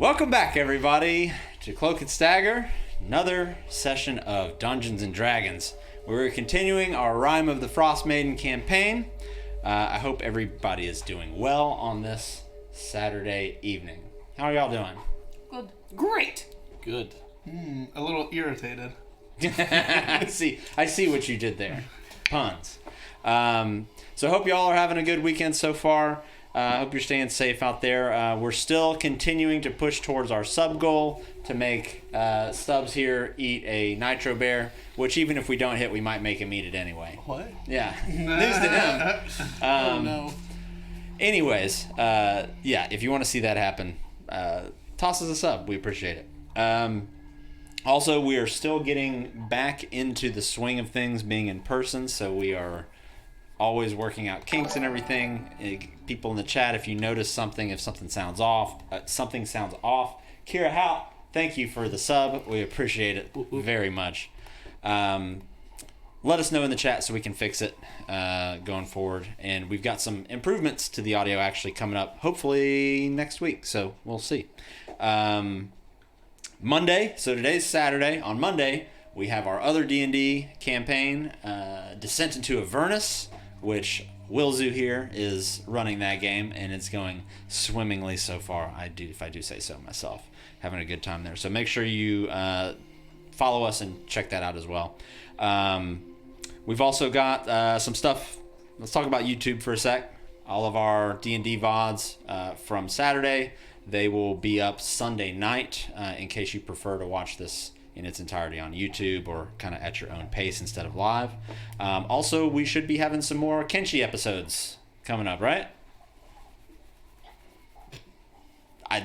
Welcome back, everybody, to Cloak and Stagger, another session of Dungeons and Dragons. We're continuing our Rime of the Frost Maiden campaign. I hope everybody is doing well on this Saturday evening. How are y'all doing? Good. Great. Good. A little irritated. I see what you did there. Puns. So I hope y'all are having a good weekend so far. I hope you're staying safe out there. We're still continuing to push towards our sub goal to make Stubbs here eat a Nitro Bear, which even if we don't hit, we might make him eat it anyway. What? Yeah. News to him. Oh, no. Anyways, if you want to see that happen, toss us a sub. We appreciate it. Also, we are still getting back into the swing of things being in person, so we are always working out kinks and everything. People in the chat, if you notice something, if something sounds off, Kira Hout, thank you for the sub. We appreciate it very much. Let us know in the chat so we can fix it going forward. And we've got some improvements to the audio actually coming up, hopefully next week. So we'll see. Monday, so today's Saturday. On Monday, we have our other D&D campaign, Descent into Avernus, which Willzu here is running that game, and it's going swimmingly so far. If I do say so myself, having a good time there. So make sure you follow us and check that out as well. We've also got some stuff. Let's talk about YouTube for a sec. All of our D&D VODs from Saturday, they will be up Sunday night in case you prefer to watch this in its entirety on YouTube or kind of at your own pace instead of live. Also, we should be having some more Kenshi episodes coming up, right?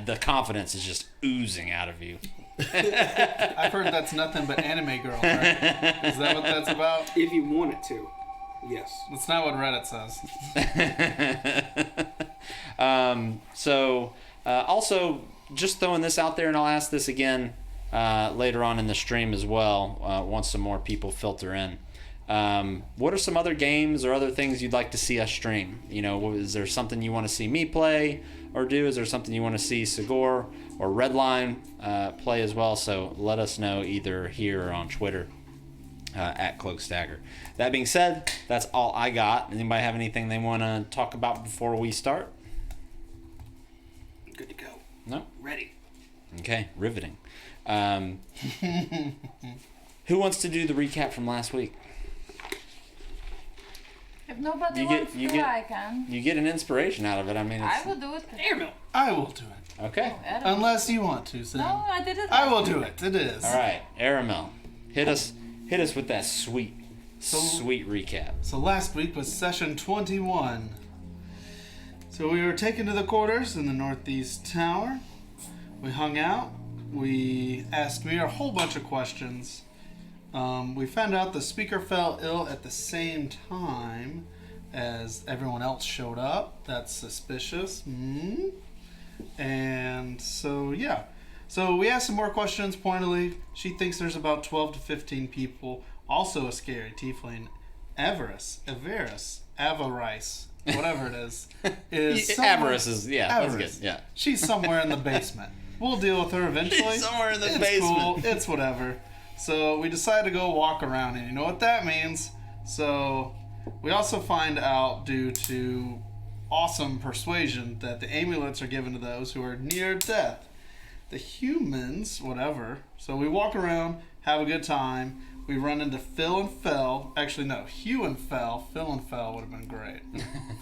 The confidence is just oozing out of you. I've heard that's nothing but anime girl, right? Is that what that's about? If you want it to, yes. That's not what Reddit says. Also, just throwing this out there, and I'll ask this again later on in the stream as well, once some more people filter in. What are some other games or other things you'd like to see us stream? You know, is there something you want to see me play or do? Is there something you want to see Sigor or Redline play as well? So let us know either here or on Twitter at CloakStagger. That being said, that's all I got. Anybody have anything they want to talk about before we start? Good to go. No? Ready. Okay, riveting. Who wants to do the recap from last week? If nobody wants to, I can. You get an inspiration out of it. I mean, I will do it. Airmill. I will do it. Okay. Oh, Unless you want to, Sam. no, I did it. I will do it. It is. All right, Aramel, hit us with that sweet recap. So last week was session 21. So we were taken to the quarters in the Northeast Tower. We hung out. We asked me a whole bunch of questions. We found out the speaker fell ill at the same time as everyone else showed up. That's suspicious. And so, yeah. So we asked some more questions pointedly. She thinks there's about 12 to 15 people. Also a scary tiefling. Avarice, whatever it is. Avarice is, yeah, Avarice. that's good. Yeah. She's somewhere in the basement. We'll deal with her eventually. She's somewhere in the It's basement. cool. It's whatever. So we decided to go walk around, and you know what that means. So we also find out, due to awesome persuasion, that the amulets are given to those who are near death. The humans, whatever. So we walk around, have a good time. We run into Phil and Fel. Actually, no, Hugh and Fel. Phil and Fel would have been great.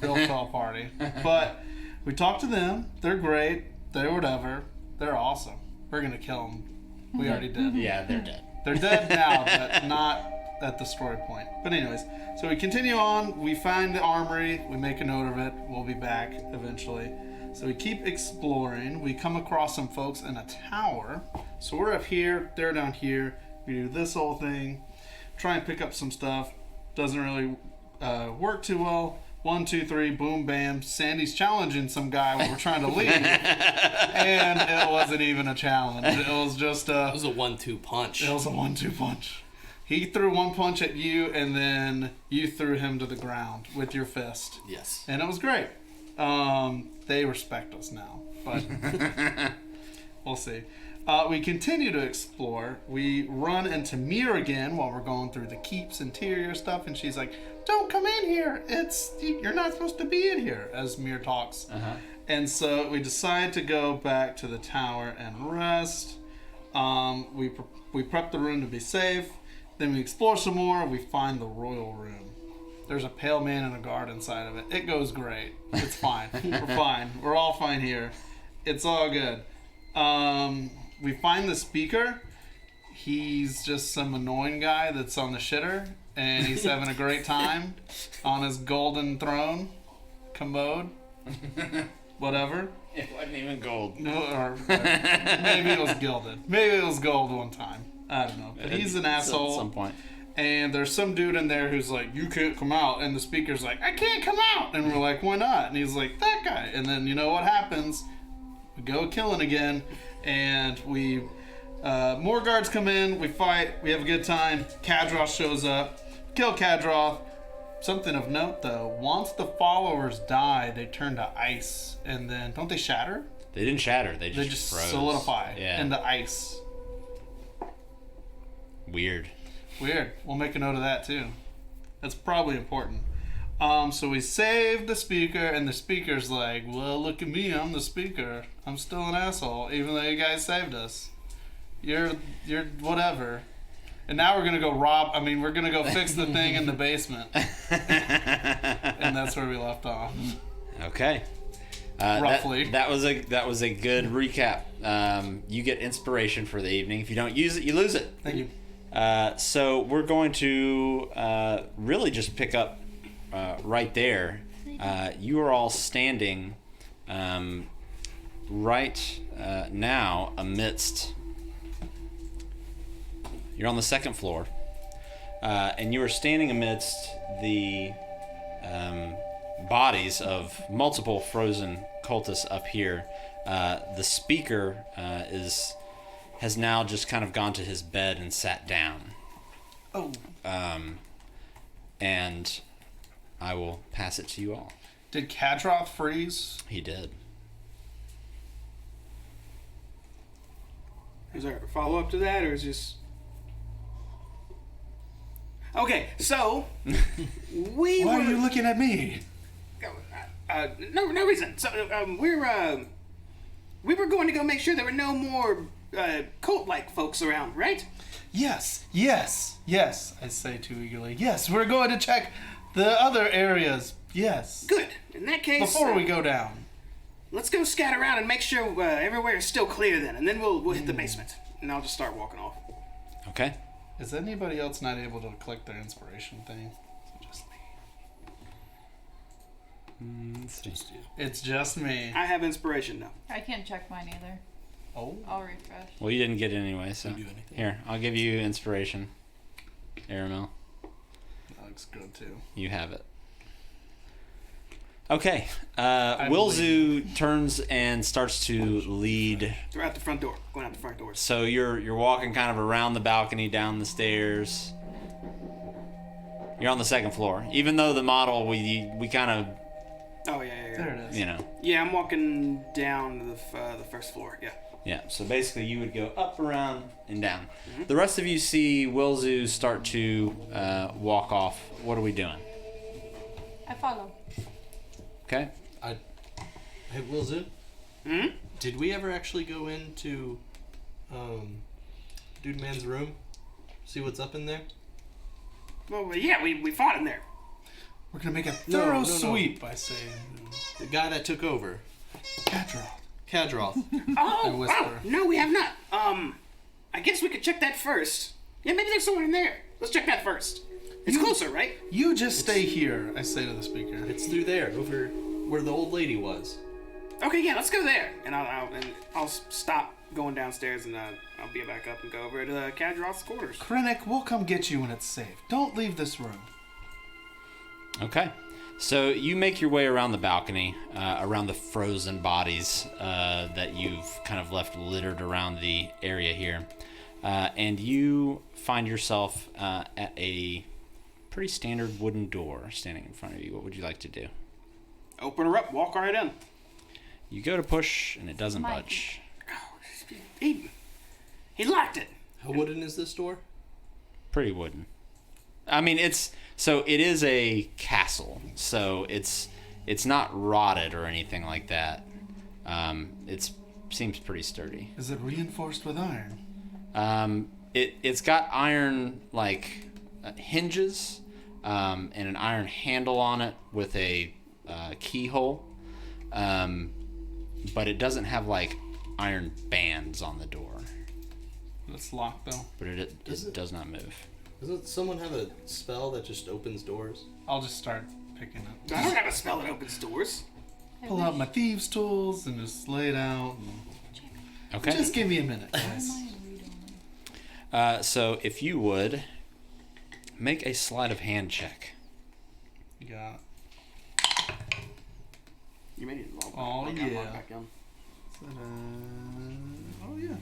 Phil Fel party. But we talked to them. They're great. They're whatever. They're awesome. We're going to kill them. We already did. Yeah, they're dead. They're dead now, but not at the story point. But anyways, so we continue on. We find the armory. We make a note of it. We'll be back eventually. So we keep exploring. We come across some folks in a tower. So we're up here. They're down here. We do this whole thing. Try and pick up some stuff. Doesn't really work too well. 1, 2, 3, boom, bam. Sandy's challenging some guy when we're trying to leave. And it wasn't even a challenge. It was just It was a 1-2 punch. It was a 1-2 punch. He threw one punch at you, and then you threw him to the ground with your fist. Yes. And it was great. They respect us now. But We'll see. We continue to explore. We run into Mir again while we're going through the keep's interior stuff, and she's like, "Don't come in here. You're not supposed to be in here." As Mir talks, and so we decide to go back to the tower and rest. We prep the room to be safe. Then we explore some more. We find the royal room. There's a pale man and a guard inside of it. It goes great. It's fine. We're fine. We're all fine here. It's all good. We find the speaker. He's just some annoying guy that's on the shitter, and he's having a great time on his golden throne, commode, whatever. It wasn't even gold. No, or maybe it was gilded. Maybe it was gold one time. I don't know. But he's an asshole. At some point. And there's some dude in there who's like, "You can't come out." And the speaker's like, "I can't come out." And we're like, "Why not?" And he's like, "That guy." And then you know what happens? We go killing again. And we, more guards come in. We fight. We have a good time. Kadroth shows up. Kill Kadroth. Something of note, though. Once the followers die, they turn to ice. And then, don't they shatter? They didn't shatter. They just froze. Solidify Yeah. into ice. Weird. We'll make a note of that, too. That's probably important. So we saved the speaker, and the speaker's like, "Well, look at me. I'm the speaker. I'm still an asshole, even though you guys saved us. You're whatever." And now we're going to go we're going to go fix the thing in the basement. And that's where we left off. Okay. Roughly. That was a good recap. You get inspiration for the evening. If you don't use it, you lose it. Thank you. So we're going to really just pick up right there. You are all standing right now amidst... You're on the second floor, and you are standing amidst the bodies of multiple frozen cultists up here. The speaker has now just kind of gone to his bed and sat down. Oh. And I will pass it to you all. Did Kadroth freeze? He did. Is there a follow up to that, or is just... Okay, so we Why were... are you looking at me? No reason. So we were going to go make sure there were no more cult-like folks around, right? Yes, I say too eagerly. Yes, we're going to check the other areas. Yes. Good. In that case, Before we go down. let's go scout around and make sure everywhere is still clear. Then, and then we'll hit the basement, and I'll just start walking off. Okay. Is anybody else not able to click their inspiration thing? Just me. Let's see. It's just me. I have inspiration now. I can't check mine either. Oh. I'll refresh. Well, you didn't get it anyway, so... Didn't do anything. Here, I'll give you inspiration. Aramel. That looks good too. You have it. Okay. Wilzu turns and starts to lead. They're out the front door. Going out the front doors. So you're walking kind of around the balcony, down the stairs. You're on the second floor. Even though the model, we kind of, Oh yeah. There it is. you know. Yeah, I'm walking down to the first floor. Yeah. Yeah, so basically you would go up, around, and down. The rest of you see Wilzu start to walk off. What are we doing? I follow. Okay. Hey, Wilzu, Hmm. did we ever actually go into Dude Man's room? See what's up in there? Well, yeah, we fought in there. We're gonna make a No, thorough no. sweep by saying The guy that took over. Kadroth. Kadroth. Oh, I whisper. wow. No, we have not. I guess we could check that first. Yeah, maybe there's someone in there. Let's check that first. It's closer, right? You just stay here, I say to the speaker. It's through there, over where the old lady was. Okay, yeah, let's go there. And I'll stop going downstairs and I'll be back up and go over to Kadroth's quarters. Crannoc, we'll come get you when it's safe. Don't leave this room. Okay. So you make your way around the balcony, around the frozen bodies that you've kind of left littered around the area here. And you find yourself at a pretty standard wooden door standing in front of you. What would you like to do? Open her up, walk right in. You go to push, and it doesn't Mike. budge. Oh, he liked it. How wooden is this door? Pretty wooden. I mean, it is a castle, so it's not rotted or anything like that. It seems pretty sturdy. Is it reinforced with iron? It's got iron hinges, and an iron handle on it with a keyhole, but it doesn't have iron bands on the door. It's locked though. But it does not move. Doesn't someone have a spell that just opens doors? I'll just start picking up. I don't have a spell that opens doors. Pull out my thieves' tools and just lay it out. Okay. Just give me a minute, guys. So if you would make a sleight of hand check. You got it. You may need to log Oh, back, yeah. log back in. Oh yeah.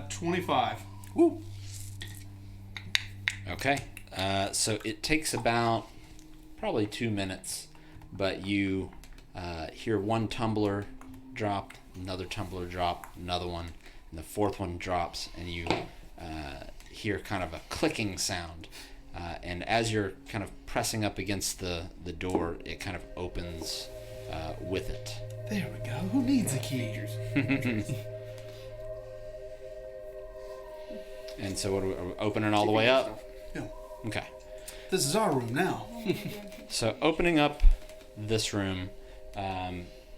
25. Woo. Okay. So it takes about probably 2 minutes, but you hear one tumbler drop, another tumbler drop, another one, and the fourth one drops, and you hear kind of a clicking sound. And as you're kind of pressing up against the door, it kind of opens with it. There we go. Who needs a key? And so what are we opening all the way up? Yeah. Okay. This is our room now. So opening up this room,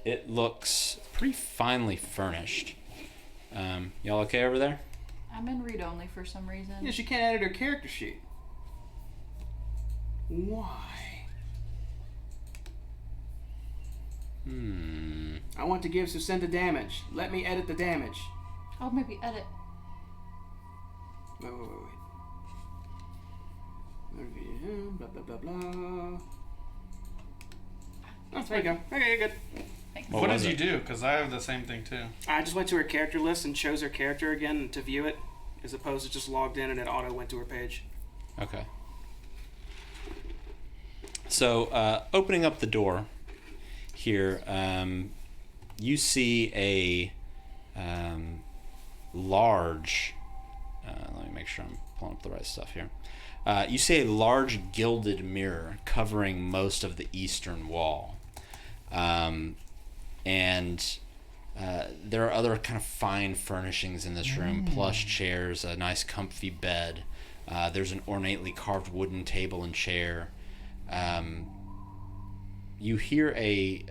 it looks pretty finely furnished. Y'all okay over there? I'm in read only for some reason. Yeah, she can't edit her character sheet. Why? I want to give Sucinta damage. Let me edit the damage. Oh, maybe edit. Wait. Blah, blah, blah, blah. Oh, there you go. Okay, you're good. Thanks. What What was did it? you do? Because I have the same thing too. I just went to her character list and chose her character again to view it, as opposed to just logged in and it auto went to her page. Okay. So opening up the door here, you see a large... let me make sure I'm pulling up the right stuff here. You see a large gilded mirror covering most of the eastern wall. And there are other kind of fine furnishings in this room. Plush chairs, a nice comfy bed. There's an ornately carved wooden table and chair. You hear a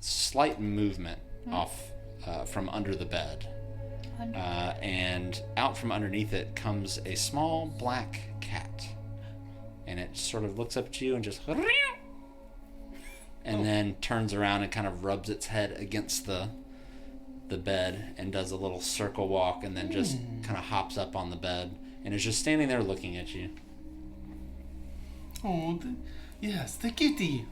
slight movement off from under the bed. And out from underneath it comes a small black cat. And it sort of looks up at you and just... And then turns around and kind of rubs its head against the bed and does a little circle walk and then just kind of hops up on the bed and is just standing there looking at you. Oh, yes, the kitty.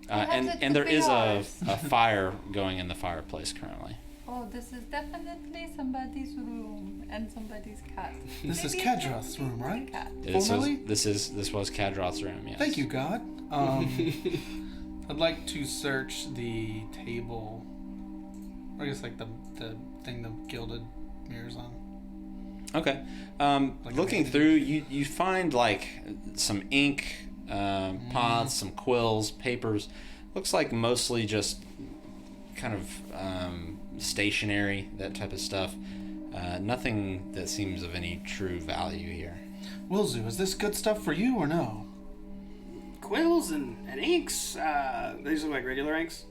And there is a fire going in the fireplace currently. Oh, this is definitely somebody's room and somebody's cat. This is Maybe Kadroth's room, right? cat. This Formerly? was Kadroth's room, yes. Thank you, God. I'd like to search the table. Or I guess the thing the gilded mirrors on. Okay. Looking through, you find some ink, pots, some quills, papers. Looks like mostly just kind of stationery, that type of stuff. Nothing that seems of any true value here. Wilzu, is this good stuff for you or no? Quills and inks. These look like regular inks.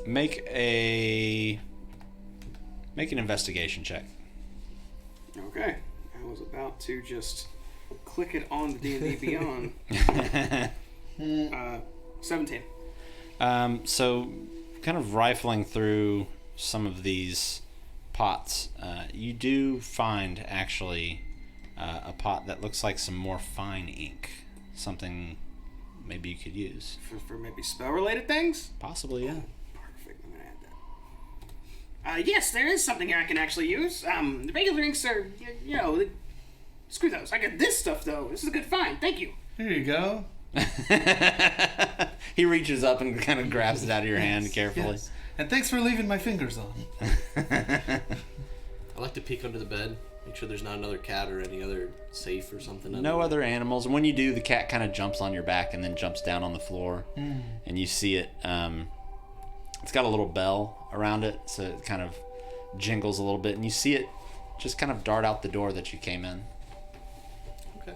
Make an investigation check. Okay. I was about to just click it on the D&D Beyond. 17. So, kind of rifling through some of these pots, you do find actually a pot that looks like some more fine ink. Something maybe you could use. For maybe spell-related things? Possibly, yeah. Perfect. I'm going to add that. Yes, there is something here I can actually use. The regular inks are, screw those. I got this stuff, though. This is a good find. Thank you. Here you go. He reaches up and kind of grabs it out of your hand carefully. Yes. And thanks for leaving my fingers on. I like to peek under the bed, make sure there's not another cat or any other safe or something. No other animals. And when you do, the cat kind of jumps on your back and then jumps down on the floor. And you see it. It's got a little bell around it, so it kind of jingles a little bit. And you see it just kind of dart out the door that you came in. Okay.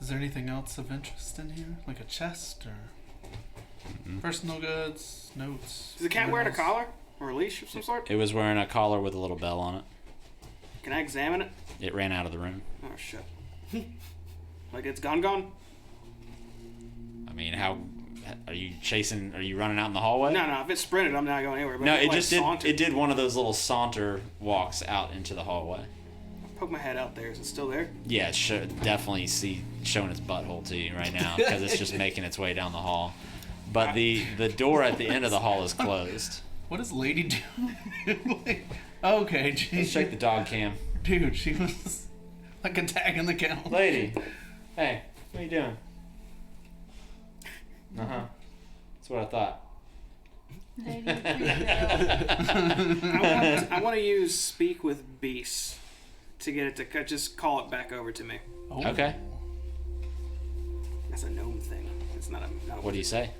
Is there anything else of interest in here? Like a chest or personal goods, notes? Is the cat wearing a collar or a leash of some sort? It was wearing a collar with a little bell on it. Can I examine it? It ran out of the room. Oh shit! Like it's gone? I mean, how are you chasing? Are you running out in the hallway? No. If it's sprinted, I'm not going anywhere. But No, if it like, just did. sauntered, It did one of those little saunter walks out into the hallway. Poke my head out there. Is it still there? Yeah, definitely showing its butthole to you right now because it's just making its way down the hall. But the door at the end of the hall is closed. What is Lady doing? Okay, Let's geez. check the dog cam. Dude, she was like attacking the count. Lady, hey, what are you doing? That's what I thought. Lady, please go. I want to use Speak with Beasts to get it to just call it back over to me. Oh. Okay. That's a gnome thing. It's not a. What do you say?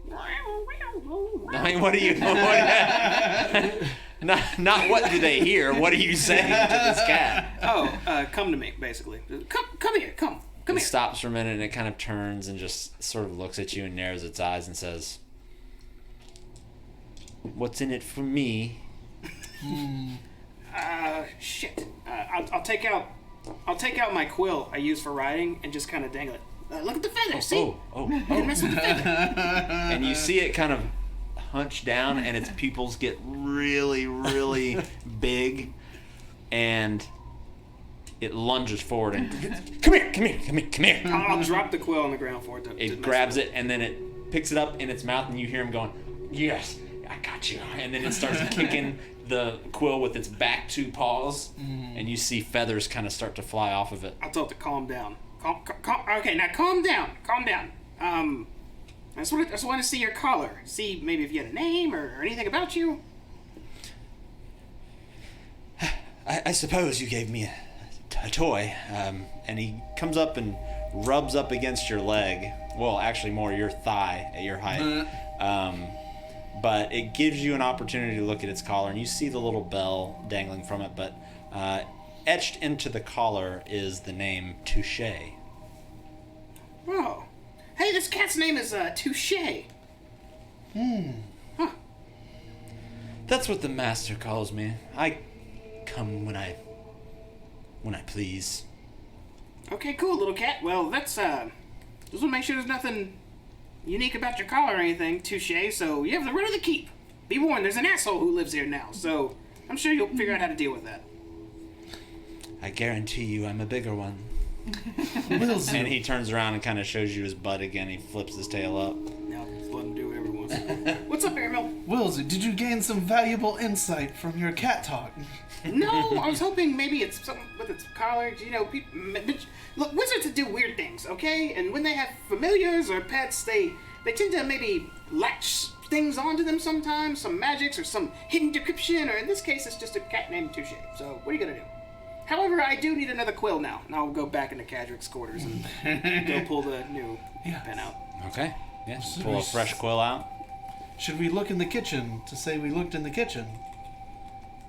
you? I mean, what do you? Not what do they hear? What are you saying to this cat? Oh, come to me, basically. Come here, come It here. stops for a minute and it kind of turns and just sort of looks at you and narrows its eyes and says, "What's in it for me?" Shit. I'll take out my quill I use for riding and just kind of dangle it. Look at the feather. See? You can mess with the feather. And you see it kind of hunch down and its pupils get really, really big and it lunges forward and come here. I'll drop the quill on the ground for it to It mess grabs with it and then it picks it up in its mouth and you hear him going, "Yes, I got you." And then it starts kicking the quill with its back two paws and you see feathers kind of start to fly off of it. I'll tell it to calm down. Okay, now calm down. I just want to see your collar. See maybe if you had a name or anything about you. I suppose you gave me a toy. And he comes up and rubs up against your leg. Well, actually more your thigh at your height. But it gives you an opportunity to look at its collar and you see the little bell dangling from it, but etched into the collar is the name Touche. Oh. Hey, this cat's name is Touche. Huh. That's what the master calls me. I come when I please. Okay, cool, little cat. Well, that's just want to make sure there's nothing unique about your collar or anything, Touche. So you have the run of the keep. Be warned, there's an asshole who lives here now. So I'm sure you'll figure out how to deal with that. I guarantee you I'm a bigger one. Wilson. And he turns around and kind of shows you his butt again. He flips his tail up. Now just let him do whatever he wants. What's up, Airmill? Wilson, did you gain some valuable insight from your cat talk? No, I was hoping maybe it's something with its collar. You know, look, wizards do weird things, okay? And when they have familiars or pets, they tend to maybe latch things onto them sometimes, some magics or some hidden decryption, or in this case, it's just a cat named Touche. So what are you gonna do? However, I do need another quill now, and I'll go back into Cadrick's quarters and go pull the new pen out. Okay. Yeah. Pull a fresh quill out. Should we look in the kitchen to say we looked in the kitchen?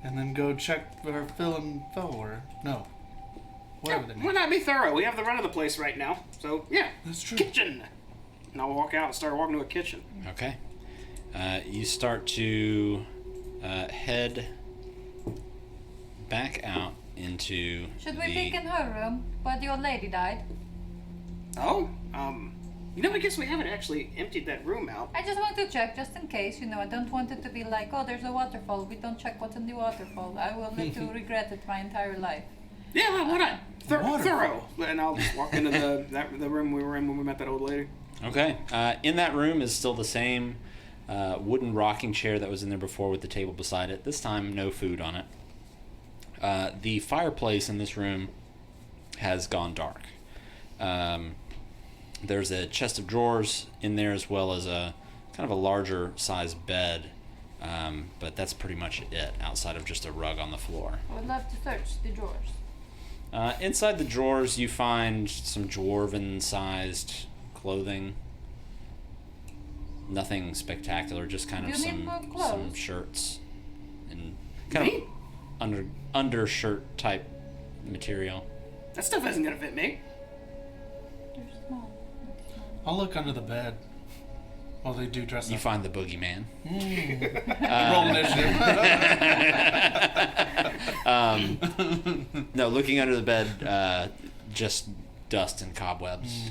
And then go check for Phil and Phil or no. Whatever the Why name. not be thorough? We have the run of the place right now. So, yeah. That's true. Kitchen! And I'll walk out and start walking to a kitchen. Okay. You start to head back out into Should we peek in her room? But the old lady died. Oh, I guess we haven't actually emptied that room out. I just want to check, just in case. I don't want it to be like, oh, there's a waterfall. We don't check what's in the waterfall. I will live to regret it my entire life. Yeah, well, why not? Waterfall. Thorough. And I'll just walk into the room we were in when we met that old lady. Okay. In that room is still the same wooden rocking chair that was in there before with the table beside it. This time, no food on it. The fireplace in this room has gone dark. There's a chest of drawers in there as well as a kind of a larger size bed, but that's pretty much it outside of just a rug on the floor. I would love to search the drawers. Inside the drawers, you find some dwarven-sized clothing. Nothing spectacular, just kind of Do you need more some clothes? shirts and kind of undershirt type material. That stuff isn't gonna fit me. They're small. I'll look under the bed while they do dress You up. find the boogeyman. Roll initiative. No, looking under the bed, just dust and cobwebs.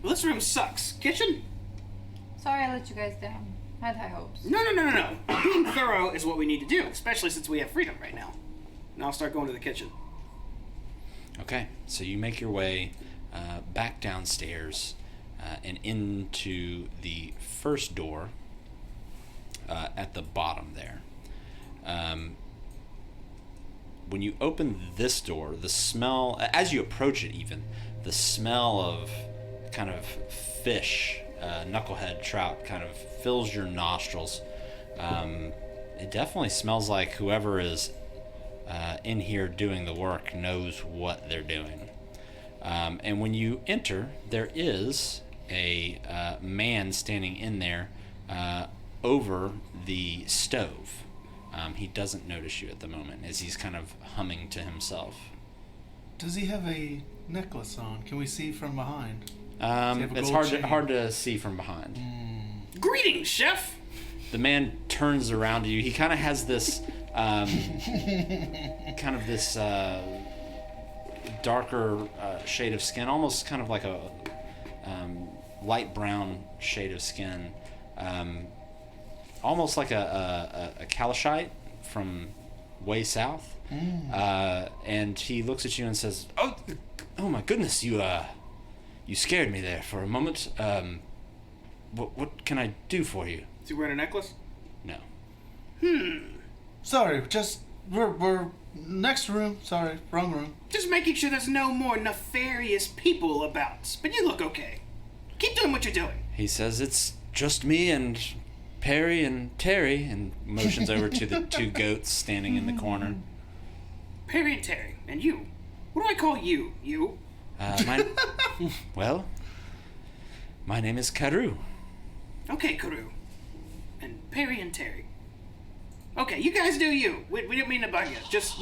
Well, this room sucks. Kitchen? Sorry I let you guys down. I had high hopes. No. Being thorough is what we need to do, especially since we have freedom right now. Now I'll start going to the kitchen. Okay, so you make your way back downstairs and into the first door at the bottom there. When you open this door, the smell, as you approach it even, the smell of kind of fish, knucklehead trout, kind of fills your nostrils. It definitely smells like whoever is in here doing the work knows what they're doing. And when you enter, there is a man standing in there over the stove. He doesn't notice you at the moment as he's kind of humming to himself. Does he have a necklace on? Can we see from behind? have a It's gold hard chain? to see from behind. Greetings, chef. The man turns around to you. He kind of has this darker shade of skin, almost kind of like a light brown shade of skin, almost like a Kalashite from way south. And he looks at you and says, "Oh my goodness, you scared me there for a moment. What can I do for you?" Is he wearing a necklace? No. Sorry, just we're next room. Sorry, wrong room. Just making sure there's no more nefarious people about. But you look okay. Keep doing what you're doing. He says, "It's just me and Perry and Terry," and motions over to the two goats standing in the corner. Perry and Terry, and you. What do I call you? You? Well, my name is Karu. Okay, Kuru. And Perry and Terry. Okay, you guys do you. We didn't mean to bug you. Just,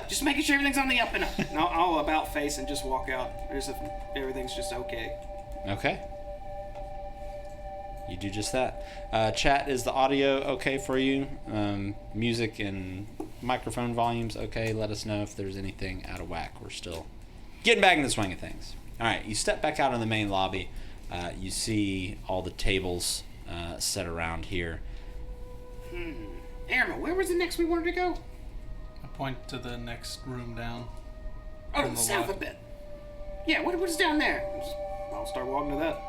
just making sure everything's on the up and up. And I'll about face and just walk out as if everything's just okay. Okay. You do just that. Chat, is the audio okay for you? Music and microphone volumes okay? Let us know if there's anything out of whack. We're still getting back in the swing of things. All right, you step back out in the main lobby. You see all the tables set around here. Irma, where was the next we wanted to go? I point to the next room down. Oh, On the south left. a bit. Yeah, what's down there? I'll start walking to that.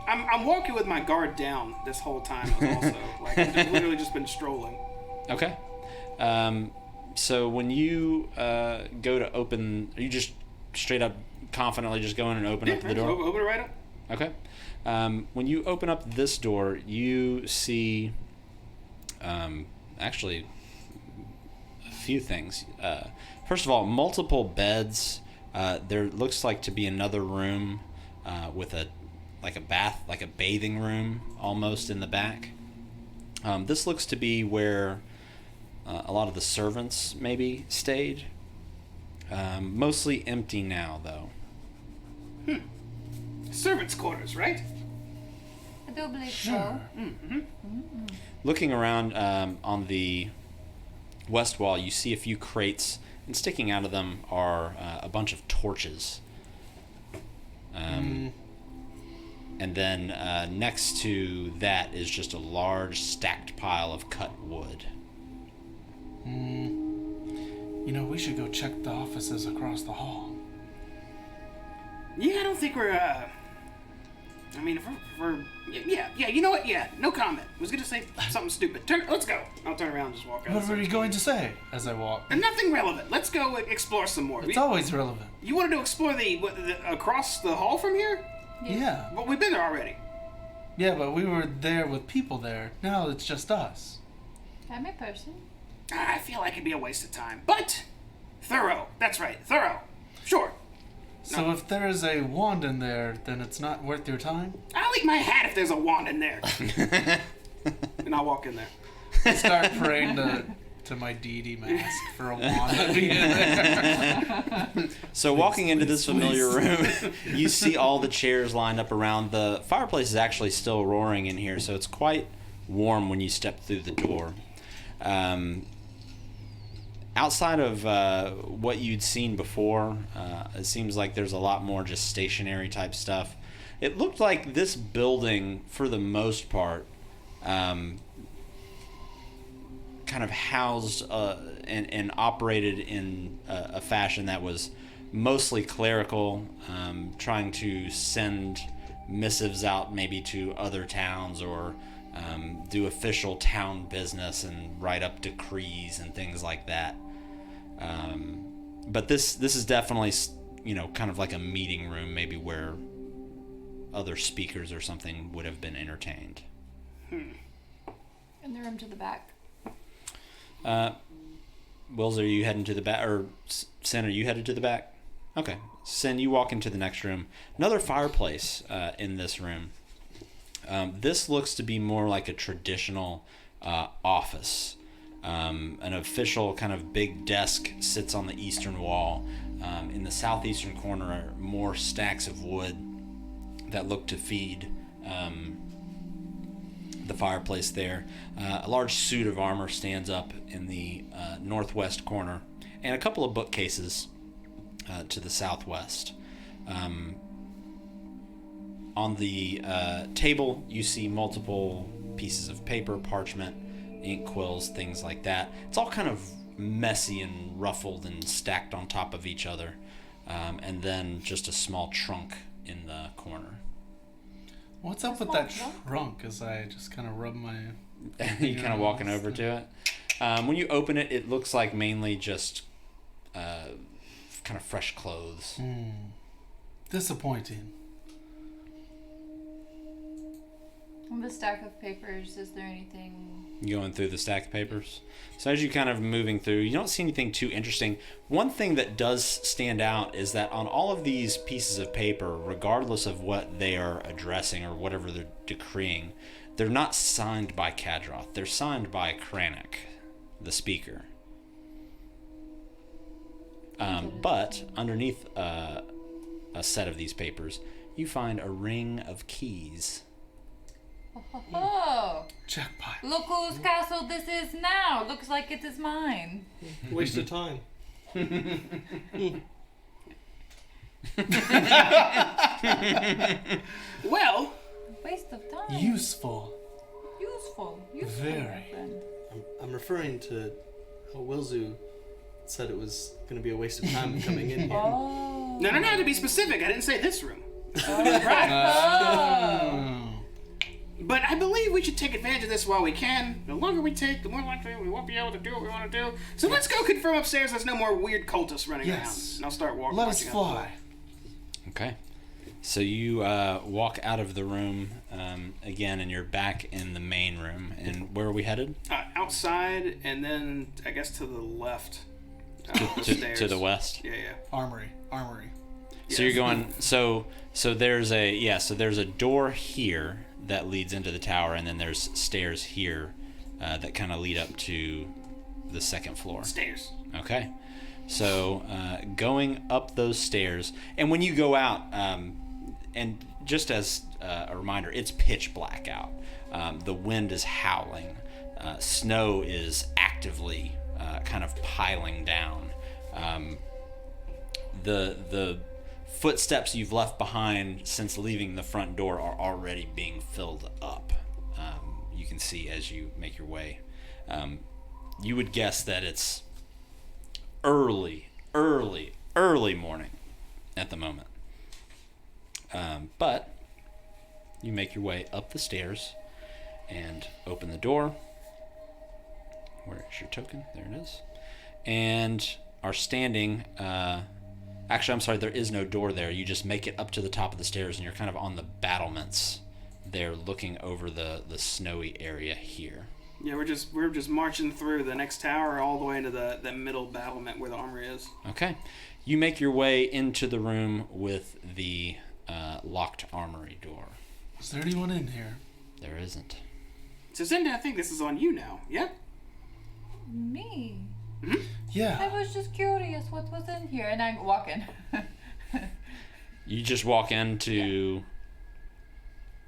I'm walking with my guard down this whole time also. Like, I've literally just been strolling. Okay. So when you go to open, are you just straight up confidently just go in and open up the door? Open it right up. Okay. When you open up this door, you see actually a few things. First of all, multiple beds. There looks like to be another room with a bathing room almost in the back. This looks to be where a lot of the servants maybe stayed. Mostly empty now, though. Servants' quarters, right? I do believe so. Looking around on the west wall, you see a few crates, and sticking out of them are a bunch of torches. And then next to that is just a large stacked pile of cut wood. We should go check the offices across the hall. Yeah, I don't think we're, if we're yeah, you know what? Yeah, no comment. I was gonna say something stupid. Let's go. I'll turn around and just walk out. What were you going to say as I walk? And nothing relevant. Let's go explore some more. It's always relevant. You wanted to explore the across the hall from here? Yes. Yeah. But we've been there already. Yeah, but we were there with people there. Now it's just us. I'm a person. I feel like it'd be a waste of time. But thorough. That's right. Thorough. Sure. So if there is a wand in there, then it's not worth your time? I'll eat my hat if there's a wand in there. And I'll walk in there. I start praying to my deity mask for a wand to be in there. So walking into this familiar room, you see all the chairs lined up around. The fireplace is actually still roaring in here, so it's quite warm when you step through the door. Outside of what you'd seen before, it seems like there's a lot more just stationary type stuff. It looked like this building, for the most part, kind of housed and operated in a fashion that was mostly clerical, trying to send missives out maybe to other towns or do official town business and write up decrees and things like that. But this is definitely, kind of like a meeting room, maybe where other speakers or something would have been entertained. In the room to the back. Wills, are you heading to the back? Or Sin, are you headed to the back? Okay. Sin, you walk into the next room. Another fireplace in this room. This looks to be more like a traditional office. An official kind of big desk sits on the eastern wall. In the southeastern corner are more stacks of wood that look to feed the fireplace there. A large suit of armor stands up in the northwest corner, and a couple of bookcases to the southwest. On the table, you see multiple pieces of paper, parchment, ink quills, things like that. It's all kind of messy and ruffled and stacked on top of each other. And then just a small trunk in the corner. What's up with that trunk? As I just kind of rub my... You kind of walking over to it. When you open it, it looks like mainly just kind of fresh clothes. Disappointing. On the stack of papers, is there anything... Going through the stack of papers. So as you kind of moving through, you don't see anything too interesting. One thing that does stand out is that on all of these pieces of paper, regardless of what they are addressing or whatever they're decreeing, they're not signed by Kadroth. They're signed by Crannoc, the speaker. But underneath a set of these papers, you find a ring of keys. Oh! Jackpot. Look whose castle this is now. Looks like it is mine. Waste of time. Well, Waste of time. Useful. Useful. Useful, Very. my friend. I'm referring to how Wilzu said it was going to be a waste of time coming in here. Oh. no, to be specific, I didn't say this room. Oh. But I believe we should take advantage of this while we can. The longer we take, the more likely we won't be able to do what we want to do. So let's go confirm upstairs there's no more weird cultists running around. And I'll start walking. Let us fly. Okay. So you walk out of the room again, and you're back in the main room. And where are we headed? Outside, and then I guess to the left. To the west. Yeah. Armory. So you're going. So there's a door here that leads into the tower, and then there's stairs here that kind of lead up to the second floor. Stairs. Okay. So going up those stairs, and when you go out, and just as a reminder, it's pitch black out. The wind is howling. Snow is actively kind of piling down. The footsteps you've left behind since leaving the front door are already being filled up. You can see as you make your way. You would guess that it's early morning at the moment. But you make your way up the stairs and open the door. Where's your token? There it is. And are standing Actually, I'm sorry, there is no door there. You just make it up to the top of the stairs, and you're kind of on the battlements there, looking over the snowy area here. Yeah, we're just marching through the next tower all the way into the middle battlement where the armory is. Okay. You make your way into the room with the locked armory door. Is there anyone in here? There isn't. So Zinda, I think this is on you now. Yeah. Me? I Yeah. was just curious what was in here, and I walk in. You just walk into...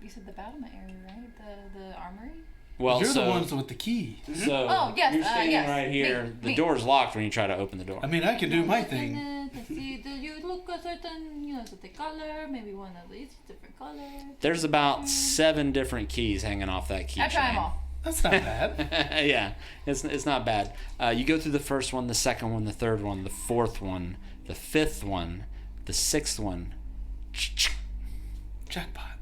You said the battlement area, right? The armory? Well, You're so, the ones with the key. So Oh, yes, you're standing yes. right here. Me, The me. door's locked when you try to open the door. I mean, I can do my Look in thing. it to see, do you look a certain color? Maybe one of these different colors. There's about 7 different keys hanging off that keychain. I try them all. That's not bad. Yeah, it's not bad. You go through the first one, the second one, the third one, the fourth one, the fifth one, the sixth one. Jackpot.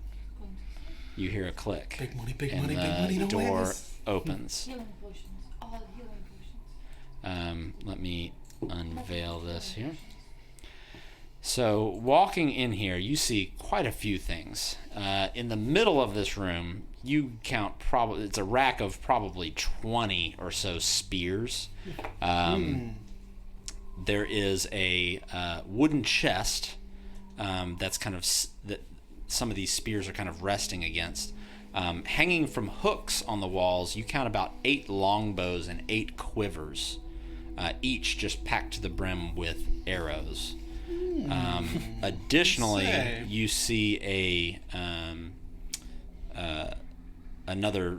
You hear a click. Big money, big and money, big money. the No way. door opens. Healing potions. All healing potions. Let me unveil this here. So, walking in here, you see quite a few things. In the middle of this room, you count it's a rack of probably 20 or so spears. There is a wooden chest that's kind of that some of these spears are kind of resting against. Hanging from hooks on the walls, you count about 8 longbows and 8 quivers, each just packed to the brim with arrows. Additionally, Say. you see another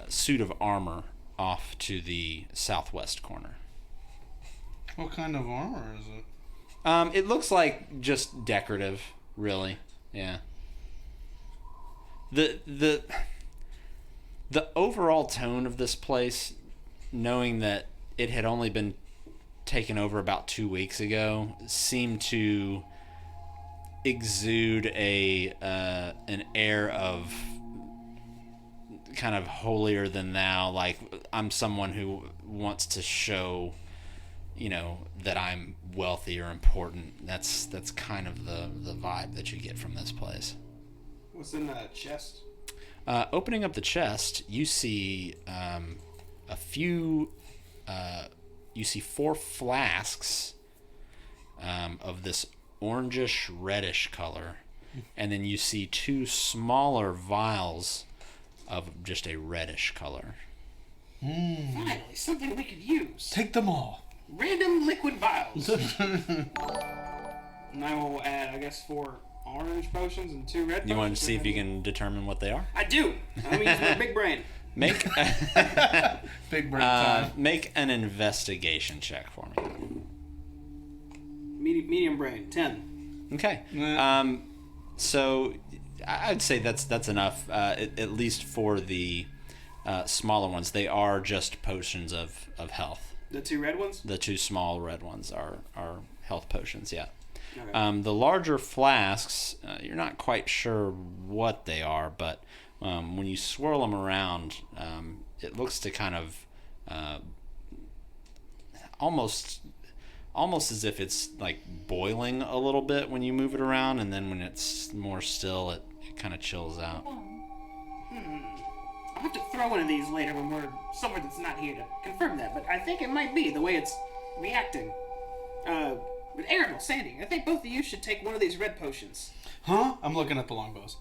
suit of armor off to the southwest corner. What kind of armor is it? It looks like just decorative, really. Yeah. The overall tone of this place, knowing that it had only been taken over about 2 weeks ago, seemed to exude an air of kind of holier than thou. Like, I'm someone who wants to show, that I'm wealthy or important. That's kind of the vibe that you get from this place. What's in the chest? Opening up the chest, you see a few. You see 4 flasks of this orangish reddish color, and then you see 2 smaller vials of just a reddish color. Finally, something we could use. Take them all. Random liquid vials. And I will add, I guess, 4 orange potions and 2 red potions. You want to see if you can determine what they are? I do. I'm gonna use my big brain. Make Big bird time. make an investigation check for me. Medium brain, 10. Okay. So I'd say that's enough, at least for the smaller ones. They are just potions of health. The 2 red ones? The 2 small red ones are health potions, yeah. Okay. The larger flasks, you're not quite sure what they are, but when you swirl them around, it looks to kind of almost as if it's like boiling a little bit when you move it around, and then when it's more still, it kind of chills out. I'll have to throw one of these later when we're somewhere that's not here to confirm that, but I think it might be the way it's reacting. But Arundel, Sandy, I think both of you should take one of these red potions. Huh? I'm looking at the longbows.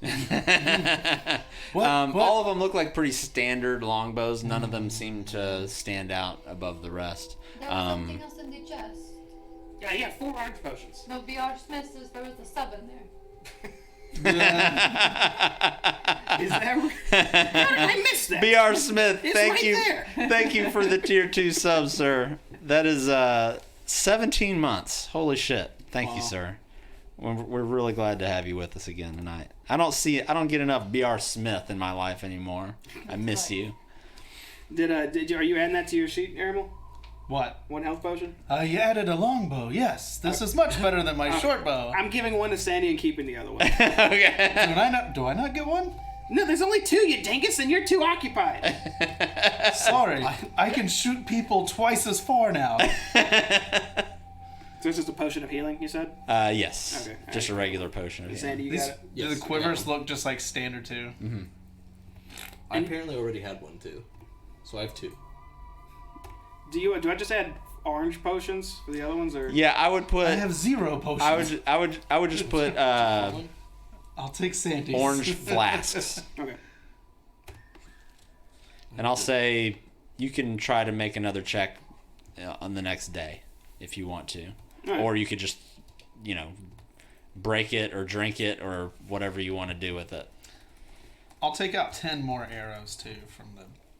What? All of them look like pretty standard longbows. None of them seem to stand out above the rest. There was something else in the chest. Yeah, 4 orange potions. No, B.R. Smith says there was a sub in there. Is that How did I miss that? B.R. Smith, It's thank right you. there. Thank you for the tier 2 sub, sir. That is 17 months. Holy shit. Thank you, sir. We're really glad to have you with us again tonight. I don't get enough B.R. Smith in my life anymore. I miss you. Are you adding that to your sheet, Aramel? What? 1 health potion? You added a longbow. Yes, this is much better than my short bow. I'm giving 1 to Sandy and keeping the other one. Okay. Do I not get one? No, there's only 2, you dingus, and you're too occupied. Sorry, I can shoot people twice as far now. So it's just a potion of healing, you said? Yes. Okay, Just a regular potion. Of Sandy, you These, got it? do the quivers look just like standard too? Mm-hmm. I apparently already had one too, so I have 2. Do I just add orange potions for the other ones, or? Yeah, I would put. I have 0 potions. I would just put I'll take Sandy's. orange flasks, Okay. and I'll say you can try to make another check on the next day if you want to, Right. or you could just, break it or drink it or whatever you want to do with it. I'll take out 10 more arrows too from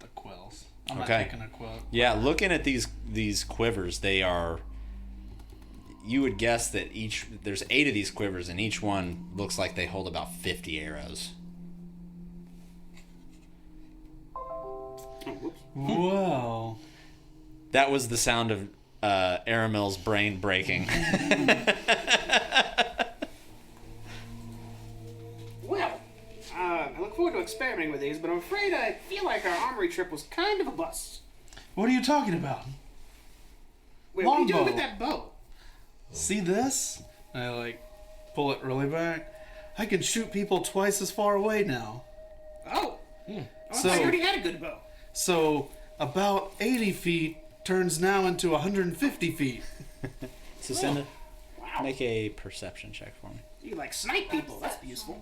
the quills. I'm Okay. not taking a quill. Yeah, looking at these quivers, they are. You would guess that there's 8 of these quivers, and each one looks like they hold about 50 arrows. Oh, whoops. Whoa. That was the sound of Aramel's brain breaking. Well, I look forward to experimenting with these, but I'm afraid I feel like our armory trip was kind of a bust. What are you talking about? Wait, what are you doing Longbow. with that bow? See this? I pull it really back. I can shoot people twice as far away now. Oh. I So- thought you already had a good bow. So about 80 feet turns now into 150 feet. So send it. Wow. Make a perception check for me. You snipe people. That's useful.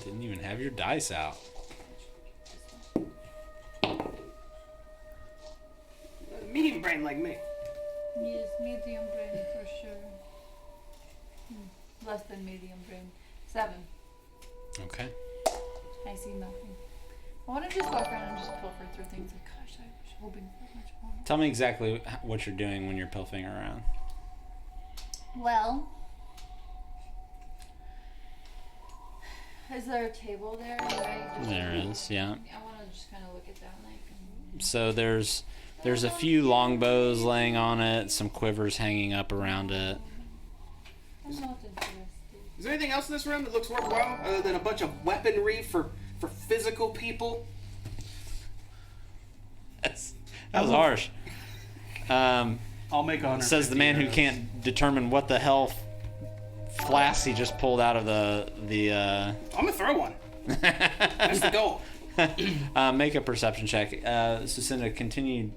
Didn't even have your dice out. Medium brain like me. Yes, medium brain for sure. Less than medium brain. 7. Okay. I see nothing. I want to just walk around and just pilfer through things. Like, gosh, I was hoping for much more. Tell me exactly what you're doing when you're pilfering around. Well, is there a table there? There is, yeah. I want to just kind of look at that and So there's a few longbows laying on it, some quivers hanging up around it. I'm not interested. Is there anything else in this room that looks worthwhile other than a bunch of weaponry for physical people? That was harsh. I'll make 100. Says the man who can't determine what the hell flask he just pulled out of the I'm gonna throw one. That's the goal. make a perception check. Sucinda, continue.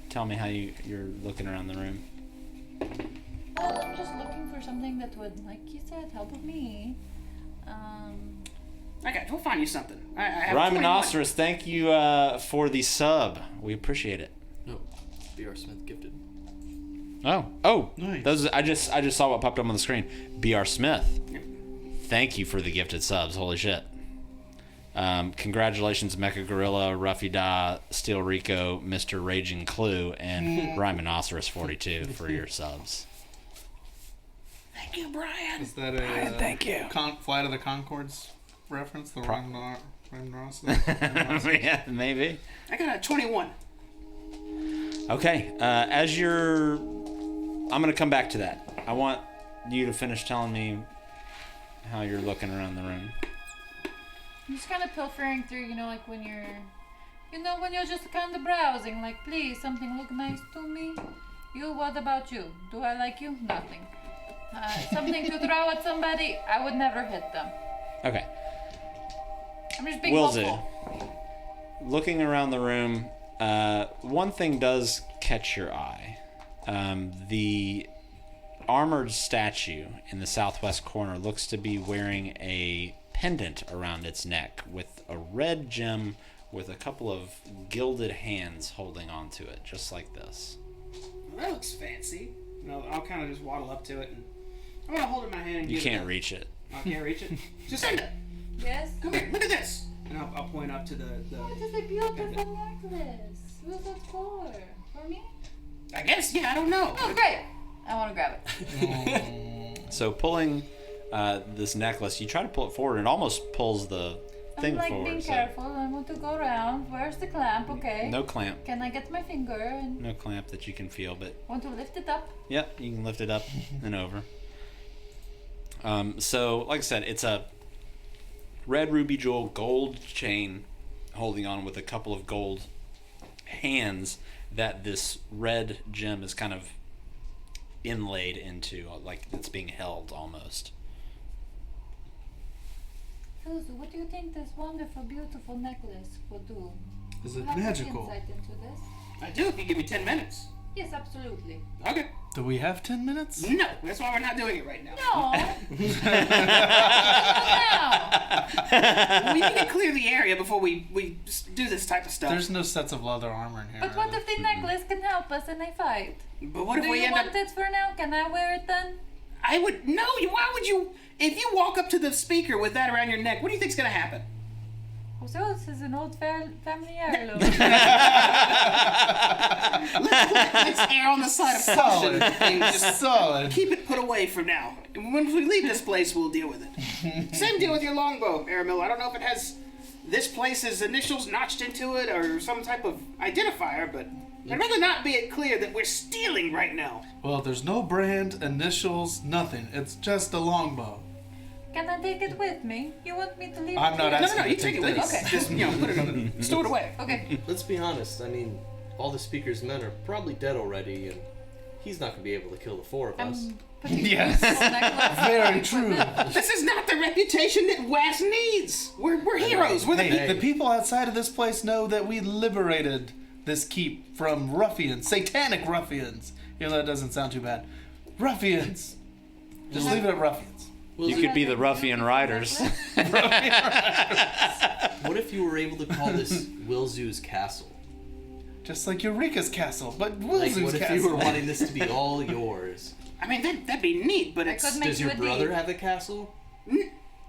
Tell me how you're looking around the room. Well, I'm just looking for something that would, like you said, help me. Okay, we'll find you something. I have 21. Rhinoceros, thank you for the sub. We appreciate it. No, B.R. Smith gifted. Oh, Nice. those I just saw what popped up on the screen. B.R. Smith, thank you for the gifted subs. Holy shit! Congratulations, Mecha Gorilla, Ruffy Da, Steel Rico, Mr. Raging Clue, and Rhinoceros 42 for your subs. Thank you, Brian. Is that a thank you. Flight of the Conchords reference? The Rhinoceros? Yeah, maybe. I got a 21. Okay, I'm gonna come back to that. I want you to finish telling me how you're looking around the room. I'm just kind of pilfering through, like when you're, when you're just kind of browsing, like, please, something look nice to me. You, what about you? Do I like you? Nothing. Something to throw at somebody? I would never hit them. Okay. I'm just being Will do. hopeful. Looking around the room, one thing does catch your eye. The armored statue in the southwest corner looks to be wearing a pendant around its neck with a red gem with a couple of gilded hands holding onto it, just like this. Well, that looks fancy. I'll kind of just waddle up to it and I'm gonna hold it in my hand. And You give can't it reach it. I can't reach it. Jacinda, Yes? come here. Look at this. And I'll point up to the. Oh, it is a beautiful necklace. Who's it for? For me? I guess. Yeah. I don't know. Oh, great. I want to grab it. So pulling this necklace, you try to pull it forward, and it almost pulls the thing I'm forward. being so- careful. I want to go around. Where's the clamp? Okay. No clamp. Can I get my finger and No clamp that you can feel, but want to lift it up? yep, you can lift it up and over. So, like I said, it's a red ruby jewel gold chain holding on with a couple of gold hands that this red gem is kind of inlaid into, like it's being held almost. Suzu, what do you think this wonderful, beautiful necklace will do? Is You it have any magical? insight into this? I do. If you give me 10 minutes. Yes, absolutely. Okay. Do we have 10 minutes? No, that's why we're not doing it right now. No. No. We need to clear the area before we do this type of stuff. There's no sets of leather armor in here. But what if the necklace can help us in a fight? But what if Do we you end want up? it for now? Can I wear it then? I would no. Why would you? If you walk up to the speaker with that around your neck, what do you think's gonna happen? Oh, so this is an old family heirloom. Let's err on the side of caution Solid. and just Solid. keep it put away for now. And when we leave this place, we'll deal with it. Same deal with your longbow, Aramil. I don't know if it has this place's initials notched into it or some type of identifier, but I'd rather not be it clear that we're stealing right now. Well, there's no brand, initials, nothing. It's just a longbow. Can I take it with me? You want me to leave I'm it not here? asking No, you to take it with this. you. Okay, just put it on, store it away. Okay. Let's be honest. I mean, all the Speaker's men are probably dead already, and he's not going to be able to kill the four of us. Yes. Very true. This is not the reputation that WAS needs. We're heroes. We're the Hey, the people outside of this place know that we liberated this keep from ruffians, satanic ruffians. You know, that doesn't sound too bad. Ruffians. Just leave it at ruffians. Well, You could be the ruffian riders. what if you were able to call this Wilzu's castle? Just like Eureka's castle, but Like, Wilzu's what if castle. you were wanting this to be all yours? I mean, that'd be neat, but it's. could make Does you your a brother deed. have a castle?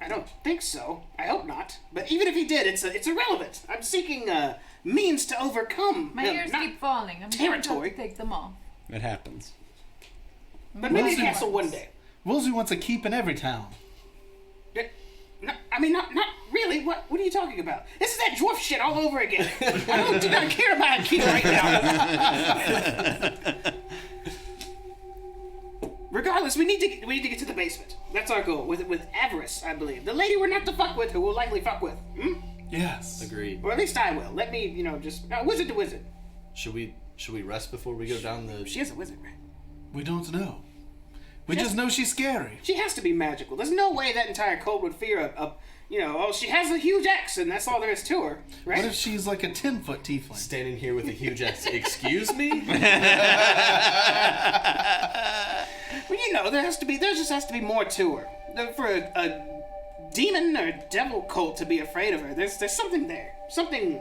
I don't think so. I hope not. But even if he did, it's irrelevant. I'm seeking means to overcome. My ears not- keep falling. I'm territory. going to take them off. It happens. But maybe a Wilson castle wants- one day. Wilzu wants a keep in every town. No, I mean, not really. What are you talking about? This is that dwarf shit all over again. I do not care about a keep right now. Regardless, we need to get to the basement. That's our goal. With avarice, I believe. The lady we're not to fuck with, who we'll likely fuck with. Yes. Agreed. Or at least I will. Let me, just wizard to wizard. Should we rest before we go down the? She is a wizard, right? We don't know. We just know she's scary. She has to be magical. There's no way that entire cult would fear she has a huge axe and that's all there is to her, right? What if she's like a 10-foot tiefling? Standing here with a huge axe. Excuse me? Well, there just has to be more to her. For a demon or devil cult to be afraid of her, there's something there. Something.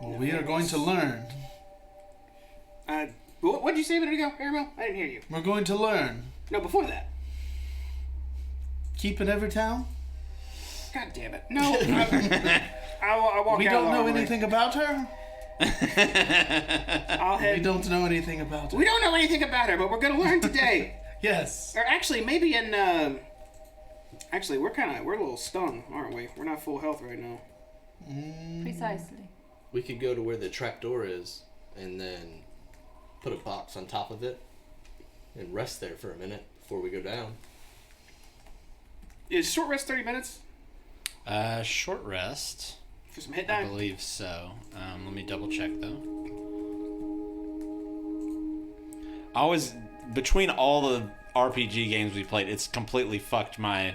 Well, we are going to learn. What did you say a minute ago, Aramil? I didn't hear you. We're going to learn. No, before that. Keep in every town? God damn it. No. I'll walk We out don't know along the way. anything about her? I'll head. We don't know anything about her. We don't know anything about her, but we're gonna learn today. Yes. Or actually, maybe in. Actually, we're a little stung, aren't we? We're not full health right now. Precisely. We could go to where the trapdoor is, and then put a box on top of it, and rest there for a minute before we go down. Is short rest 30 minutes Short rest. for some hit I die? believe so. Let me double check though. Always between all the RPG games we played, it's completely fucked my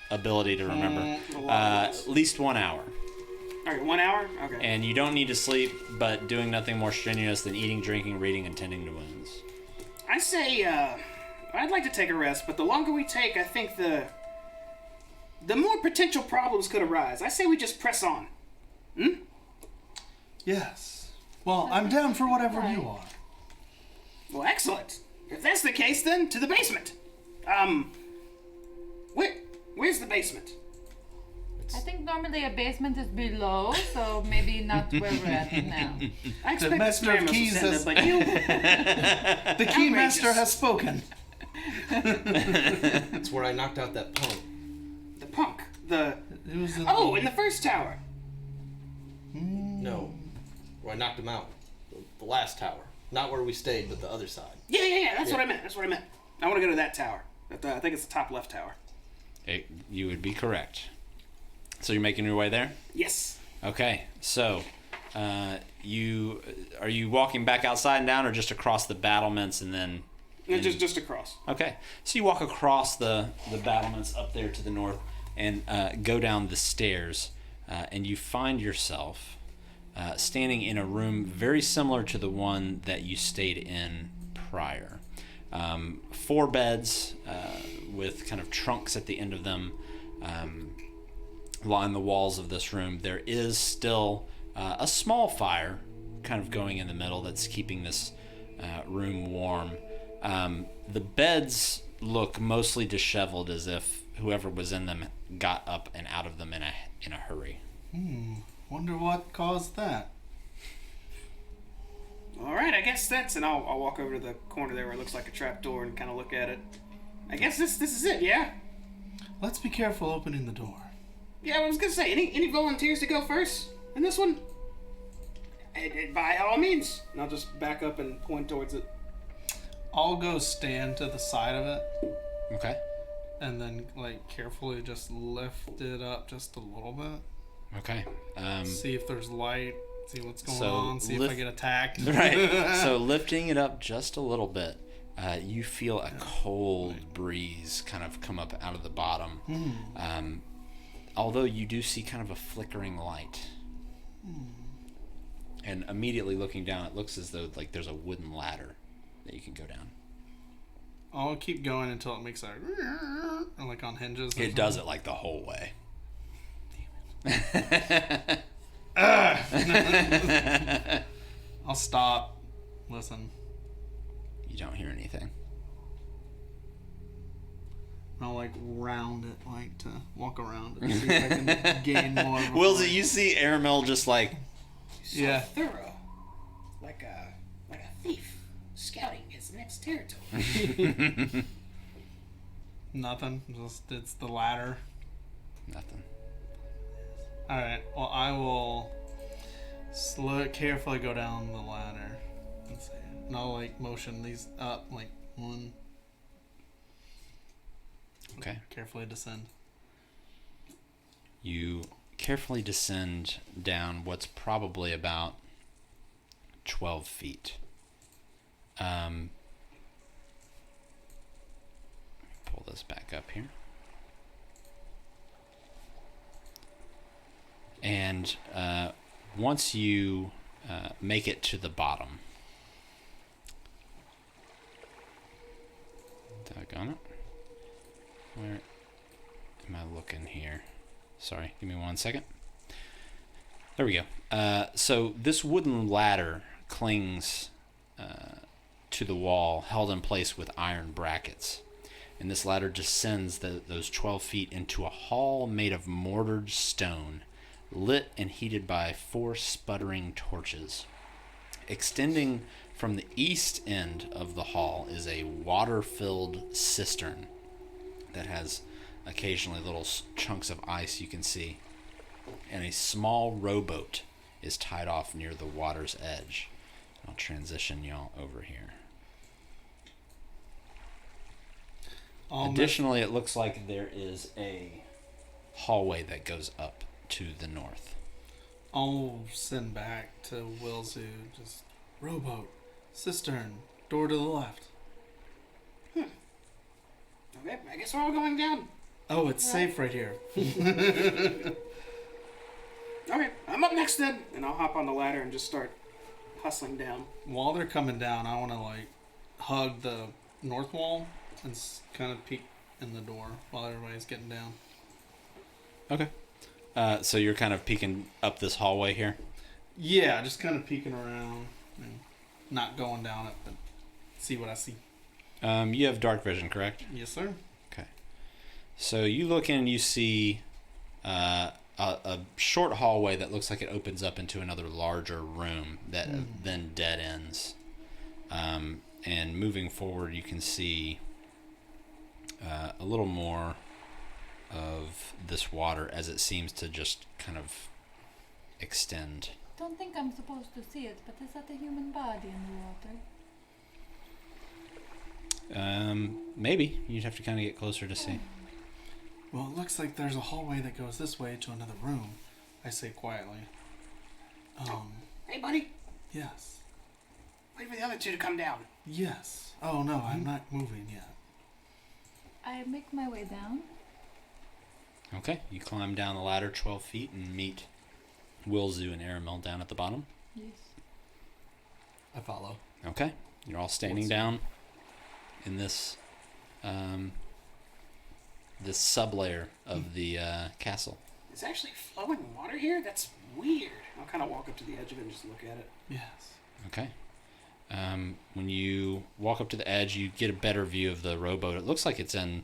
ability to remember. At least 1 hour. All right, 1 hour. Okay. And you don't need to sleep, but doing nothing more strenuous than eating, drinking, reading, and tending to wounds. I say I'd like to take a rest, but the longer we take, I think the more potential problems could arise. I say we just press on. Yes. Well, I'm down for whatever you are. Well, excellent. If that's the case, then to the basement. Where's the basement? I think normally a basement is below, so maybe not where we're at now. I expect master of Mr. keys Samuels has- will send it, The but key Outrageous. master has spoken. That's where I knocked out that punk. the punk, the It was in in the first tower. No, where I knocked him out. The last tower. Not where we stayed, but the other side. Yeah. That's what I meant. I want to go to that tower. I think it's the top left tower. You would be correct. So you're making your way there? Yes. Okay, so Are you walking back outside and down, or just across the battlements and then? Just across. Okay, so you walk across the battlements up there to the north and go down the stairs, and you find yourself standing in a room very similar to the one that you stayed in prior. 4 beds with kind of trunks at the end of them line the walls of this room. There is still a small fire kind of going in the middle that's keeping this room warm. The beds look mostly disheveled, as if whoever was in them got up and out of them in a hurry. Wonder what caused that. All right, I guess that's... And I'll walk over to the corner there where it looks like a trapdoor and kind of look at it. I guess this is it, yeah? Let's be careful opening the door. Yeah, I was gonna say, any volunteers to go first in this one? By all means. And I'll just back up and point towards it. I'll go stand to the side of it. Okay. And then, like, carefully just lift it up just a little bit. Okay. See if there's light. See what's going So on. See if I get attacked. Right. So lifting it up just a little bit, you feel a cold breeze kind of come up out of the bottom. Although you do see kind of a flickering light. And immediately looking down, it looks as though like there's a wooden ladder that you can go down. I'll keep going until it makes like on hinges. It does it like the whole way. I'll stop. Listen. You don't hear anything. I'll like round it, like to walk around it, see if I can gain more. Wilsey, you see Aramil just like, So thorough. Like a thief scouting his next territory. Nothing. Just it's the ladder. nothing. All right. Well, I will carefully go down the ladder and see. And I'll like motion these up, like 1. Okay. Carefully descend. You carefully descend down what's probably about 12 feet. Pull this back up here. And once you make it to the bottom, doggone it. Where am I looking here? Sorry, give me 1 second. There we go. So this wooden ladder clings to the wall, held in place with iron brackets. And this ladder descends those 12 feet into a hall made of mortared stone, lit and heated by 4 sputtering torches. Extending from the east end of the hall is a water-filled cistern that has occasionally little chunks of ice you can see. And a small rowboat is tied off near the water's edge. I'll transition y'all over here. Additionally, it looks like there is a hallway that goes up to the north. I'll send back to Wilzu, just rowboat, cistern, door to the left. Okay, I guess we're all going down. Oh, it's safe right here. Okay, I'm up next then. And I'll hop on the ladder and just start hustling down. While they're coming down, I want to like hug the north wall and kind of peek in the door while everybody's getting down. Okay. So you're kind of peeking up this hallway here? Yeah, just kind of peeking around and not going down it, but see what I see. You have dark vision, correct? Yes, sir. Okay. So you look in and you see a short hallway that looks like it opens up into another larger room that then dead ends. And moving forward, you can see a little more of this water as it seems to just kind of extend. Don't think I'm supposed to see it, but is that a human body in the water? Maybe. You'd have to kind of get closer to see. Well, it looks like there's a hallway that goes this way to another room, I say quietly. Hey, buddy. Yes. Wait for the other two to come down. Yes. Oh no, I'm not moving yet. I make my way down. Okay, you climb down the ladder 12 feet and meet Wilzu and Aramel down at the bottom. Yes. I follow. Okay, you're all standing down in this this sublayer of the castle. There's actually flowing water here? That's weird. I'll kind of walk up to the edge of it and just look at it. Yes. Okay. When you walk up to the edge, you get a better view of the rowboat. It looks like it's in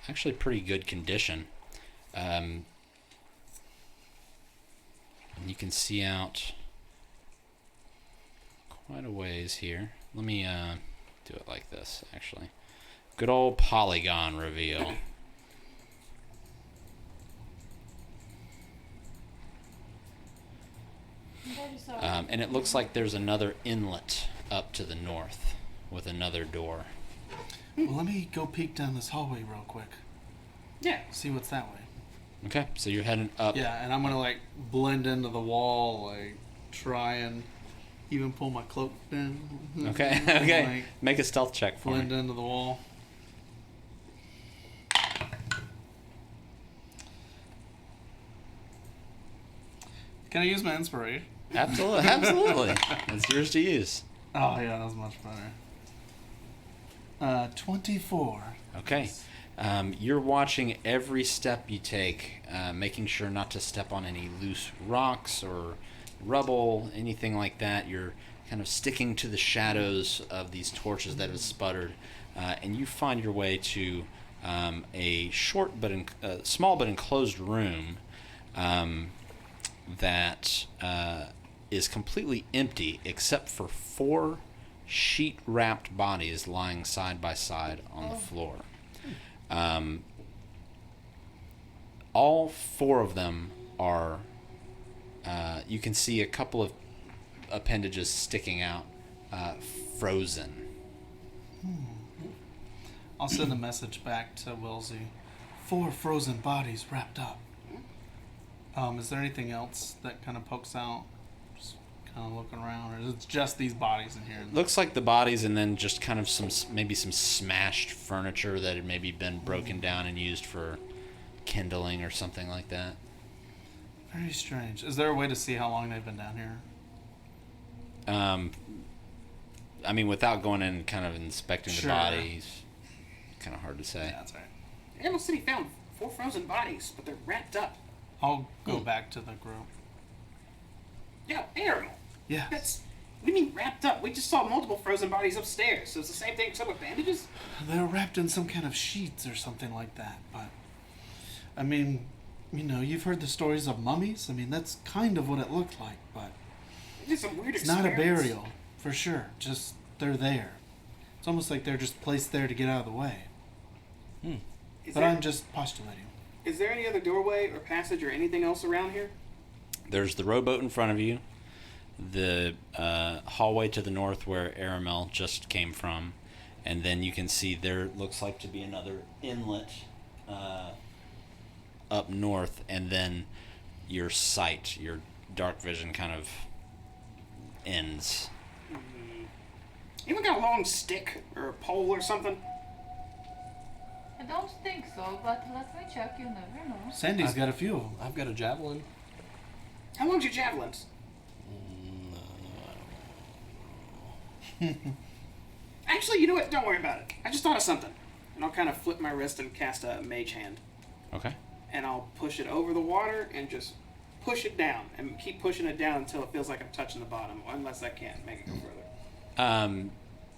actually pretty good condition. And you can see out quite a ways here. Let me do it like this, actually. Good old polygon reveal. And it looks like there's another inlet up to the north with another door. Well, let me go peek down this hallway real quick. Yeah. See what's that way. Okay, so you're heading up. Yeah, and I'm gonna like blend into the wall, like try and even pull my cloak down. Okay, okay. Like, Make a stealth check for blend me. into the wall. Can I use my inspiration? Absolutely, absolutely. It's yours to use. Oh yeah, that was much better. 24. Okay. You're watching every step you take, making sure not to step on any loose rocks or rubble, anything like that. You're kind of sticking to the shadows of these torches that have sputtered, and you find your way to a short but small but enclosed room that is completely empty except for 4 sheet-wrapped bodies lying side by side on the floor. All 4 of them are, you can see a couple of appendages sticking out, frozen. I'll send a message back to Wilsey. 4 frozen bodies wrapped up. Is there anything else that kind of pokes out? Just kind of looking around, or is it just these bodies in here? Looks like the bodies, and then just kind of maybe some smashed furniture that had maybe been broken down and used for kindling or something like that. Very strange. Is there a way to see how long they've been down here? I mean, without going in and kind of inspecting Sure. the bodies, kind of hard to say. Yeah, that's right. Animal City found 4 frozen bodies, but they're wrapped up. I'll go back to the group. Yeah, animal. Yeah. What do you mean wrapped up? We just saw multiple frozen bodies upstairs, so it's the same thing except with bandages? They're wrapped in some kind of sheets or something like that, but... I mean, you know, you've heard the stories of mummies. I mean, that's kind of what it looked like, but... It's just a weird It's not a experience. burial, for sure. Just, they're there. It's almost like they're just placed there to get out of the way. But I'm just postulating. Is there any other doorway or passage or anything else around here? There's the rowboat in front of you, the hallway to the north where Aramel just came from, and then you can see there looks like to be another inlet up north, and then your sight, your dark vision kind of ends. Anyone got a long stick or a pole or something? I don't think so, but let me check. You never know. Sandy's got a few of them. I've got a javelin. How long's your javelins? Actually, you know what? Don't worry about it. I just thought of something. And I'll kind of flip my wrist and cast a mage hand. Okay. And I'll push it over the water and just push it down. And keep pushing it down until it feels like I'm touching the bottom. Unless I can't make it go further.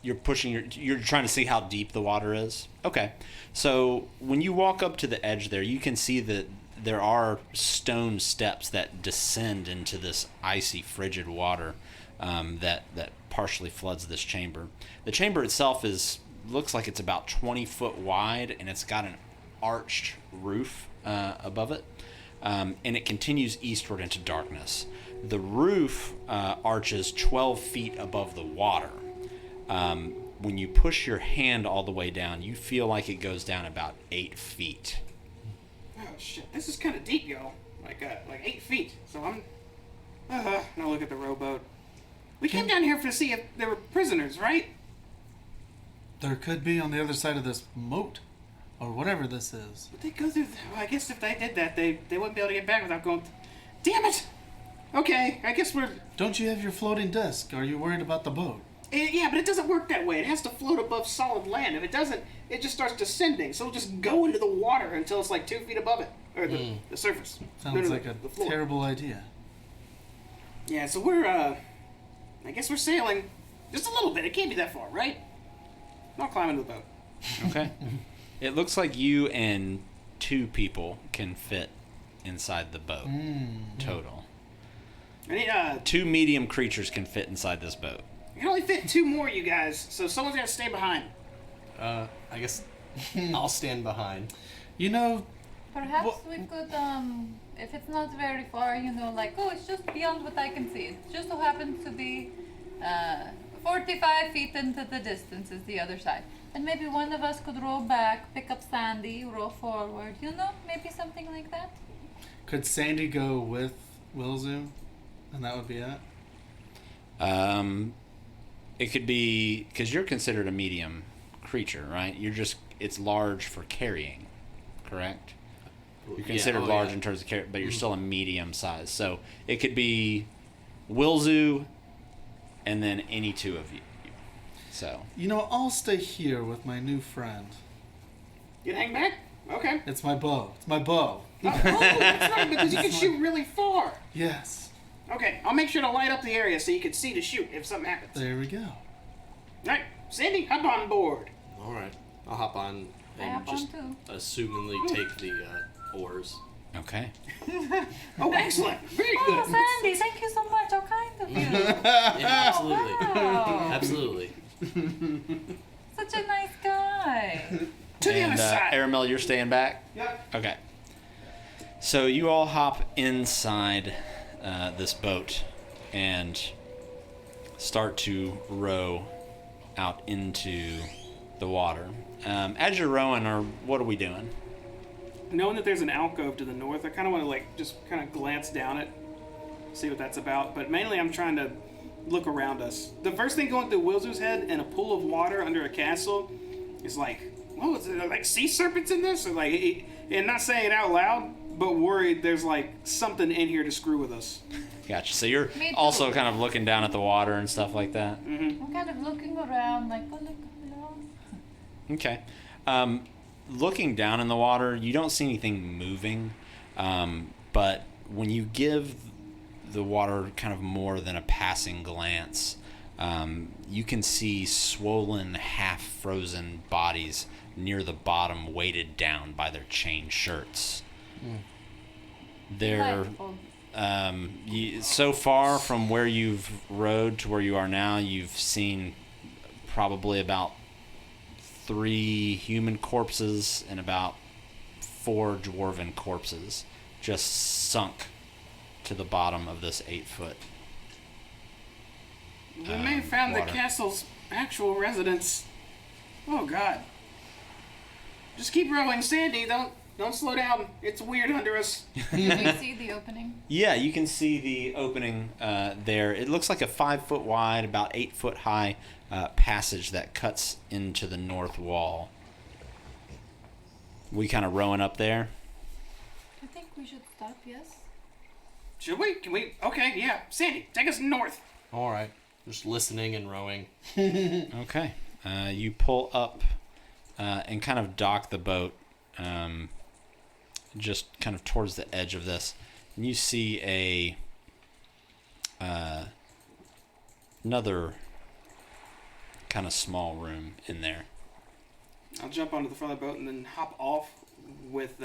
You're pushing you're trying to see how deep the water is. Okay. So when you walk up to the edge there, you can see that there are stone steps that descend into this icy, frigid water that partially floods this chamber. The chamber itself looks like it's about 20 foot wide, and it's got an arched roof above it, and it continues eastward into darkness. The roof arches 12 feet above the water. When you push your hand all the way down, you feel like it goes down about 8 feet. Oh shit! This is kind of deep, yo. Like 8 feet. So I'm Now look at the rowboat. We came down here to see if there were prisoners, right? There could be on the other side of this moat, or whatever this is. Would they go through? Well, I guess if they did that, they wouldn't be able to get back without going. Damn it! Okay, I guess we're. Don't you have your floating disc? Are you worried about the boat? Yeah, but it doesn't work that way. It has to float above solid land. If it doesn't, it just starts descending. So it'll just go into the water until it's like 2 feet above it, or the surface. Sounds like the a floor. terrible idea. Yeah, so we're I guess we're sailing just a little bit. It can't be that far, right? Not climbing the boat. Okay. It looks like you and 2 people can fit inside the boat total. I need 2 medium creatures can fit inside this boat. I can only fit 2 more, you guys. So someone's got to stay behind. I guess I'll stand behind. You know, Perhaps Well- we could, if it's not very far, like, oh, it's just beyond what I can see. It just so happens to be 45 feet into the distance is the other side. And maybe one of us could row back, pick up Sandy, row forward, maybe something like that. could Sandy go with Wilzu? And that would be it? It could be, because you're considered a medium creature, right? It's large for carrying, correct? You're considered large in terms of carry, but you're still a medium size. So it could be Wilzu and then any 2 of you. So You know, I'll stay here with my new friend. You hang back? Okay. It's my bow. It's my bow. Oh, that's right, because you can shoot really far. Yes. Okay, I'll make sure to light up the area so you can see to shoot if something happens. There we go. All right, Sandy, hop on board. All right, I'll hop on I and hop on just too. assumingly take the oars. okay. Oh, excellent. Very Oh, good. Sandy, thank you so much. How kind of you. Yeah, absolutely, Wow. absolutely. Such a nice guy. To the And other side. Aramel, you're staying back? Yep. Okay. So you all hop inside this boat and start to row out into the water. As you're rowing, or what are we doing? Knowing that there's an alcove to the north, I kind of want to just kind of glance down it, see what that's about. But mainly, I'm trying to look around us. The first thing going through Wilzu's head in a pool of water under a castle is like, whoa, is there like sea serpents in this? Or like, and not saying it out loud, but worried there's like something in here to screw with us. Gotcha. So you're Me too. also kind of looking down at the water and stuff like that? I'm kind of looking around, like, oh, look around. Okay. Looking down in the water, you don't see anything moving, but when you give the water kind of more than a passing glance, you can see swollen, half-frozen bodies near the bottom, weighted down by their chain shirts. They're Delightful. so far from where you've rowed to where you are now, you've seen probably about 3 human corpses and about 4 dwarven corpses just sunk to the bottom of this 8-foot. We may have found water. the castle's actual residence. Oh God! Just keep rowing, Sandy. Don't slow down. It's weird under us. Can you see the opening? Yeah, you can see the opening there. It looks like a 5-foot wide, about 8-foot high passage that cuts into the north wall. We kind of rowing up there. I think we should stop, yes? Should we? Can we? Okay, yeah. Sandy, take us north. All right, just listening and rowing. Okay. You pull up and kind of dock the boat just kind of towards the edge of this. And you see another kind of small room in there. I'll jump onto the front of the boat and then hop off with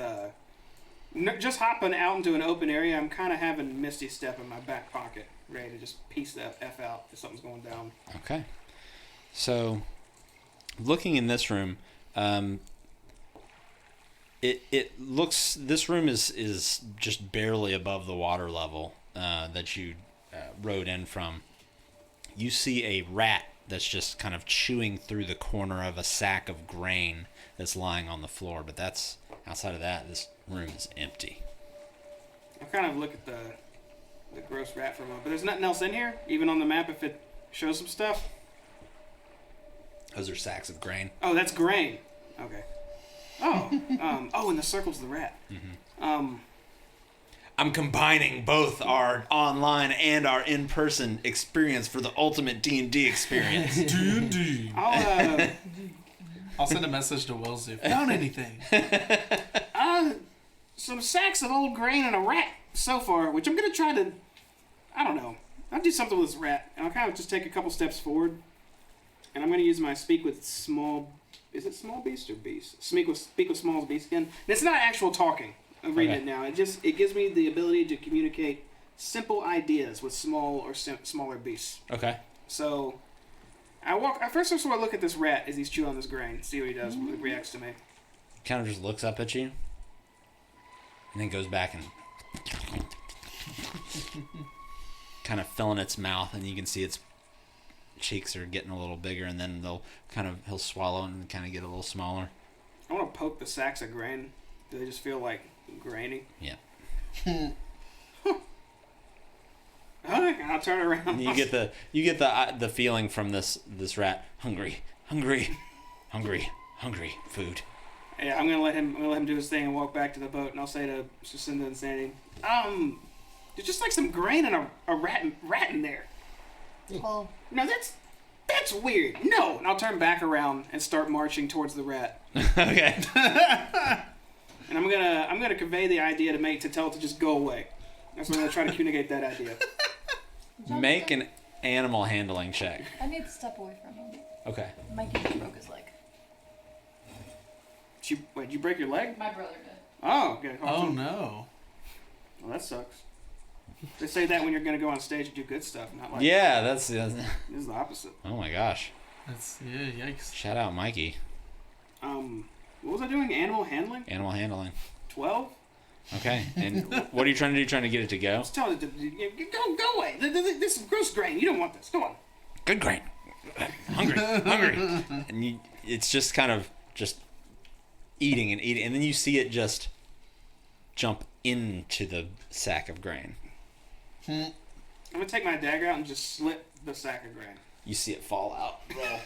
just hopping out into an open area. I'm kind of having Misty Step in my back pocket, ready to just piece the F out if something's going down. Okay. So, looking in this room, it looks, this room is just barely above the water level that you rode in from. You see a rat that's just kind of chewing through the corner of a sack of grain that's lying on the floor, but that's outside of that, this room is empty. I kind of look at the gross rat for a moment. But there's nothing else in here, even on the map if it shows some stuff. Those are sacks of grain. Oh, that's grain. Okay. Oh, and the circle's the rat. I'm combining both our online and our in-person experience for the ultimate D&D experience. D&D. I'll send a message to Wellesley. Found anything? Some sacks of old grain and a rat so far, which I'm gonna try to. I don't know. I'll do something with this rat, and I'll kind of just take a couple steps forward, and I'm gonna use my speak with small. Is it small beast or beast? Speak with small beast again. And it's not actual talking. I'm reading it now. It gives me the ability to communicate simple ideas with small or smaller beasts. Okay. So, I first sort of look at this rat as he's chewing on this grain, see what he does, what he reacts to me. Kind of just looks up at you, and then goes back and kind of filling its mouth, and you can see its cheeks are getting a little bigger, and then he'll swallow and kind of get a little smaller. I want to poke the sacks of grain. Do they just feel like grainy? Yeah. Alright, I'll turn around. And you get the feeling from this rat, hungry food. Yeah, I'm gonna let him do his thing and walk back to the boat, and I'll say to Jacinda and Sandy, there's just like some grain and a rat in there. Oh. No, that's weird. No, and I'll turn back around and start marching towards the rat. Okay. And I'm gonna convey the idea to tell it to just go away. That's what I'm gonna try to communicate that idea. Make an animal handling check. I need to step away for a moment. Okay. Mikey just broke his leg. Did you break your leg? My brother did. Oh, okay. Oh, no. Well, that sucks. They say that when you're gonna go on stage and do good stuff, not like Yeah, this is the opposite. Oh my gosh. Yikes. Shout out Mikey. What was I doing? Animal handling? Animal handling. 12? Okay. And what are you trying to do? Trying to get it to go? Just tell it to go away. This is gross grain. You don't want this. Go on. Good grain. Hungry. And it's just kind of just eating, and then you see it just jump into the sack of grain. I'm gonna take my dagger out and just slit the sack of grain. You see it fall out. Roll.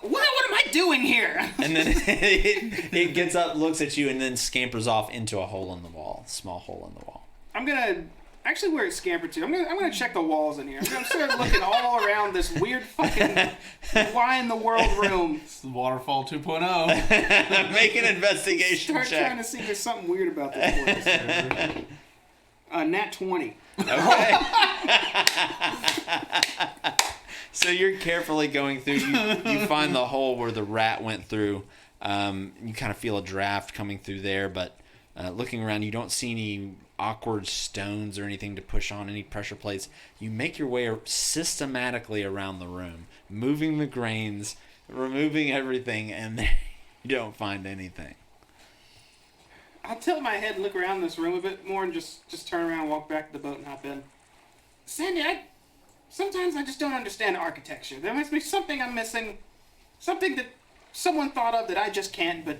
What am I doing here? And then it gets up, looks at you, and then scampers off into a hole in the wall. Small hole in the wall. I'm gonna actually where it scampered to. I'm gonna check the walls in here. I'm gonna start looking all around this weird fucking why in the world room. It's the Waterfall 2.0. Make an investigation Start check. trying to see if there's something weird about this place. Nat 20. Okay. So you're carefully going through. You find the hole where the rat went through. You kind of feel a draft coming through there, but looking around, you don't see any awkward stones or anything to push on, any pressure plates. You make your way systematically around the room, moving the grains, removing everything, and you don't find anything. I'll tilt my head and look around this room a bit more and just turn around and walk back to the boat and hop in. Sandy, sometimes I just don't understand architecture. There must be something I'm missing. Something that someone thought of that I just can't, but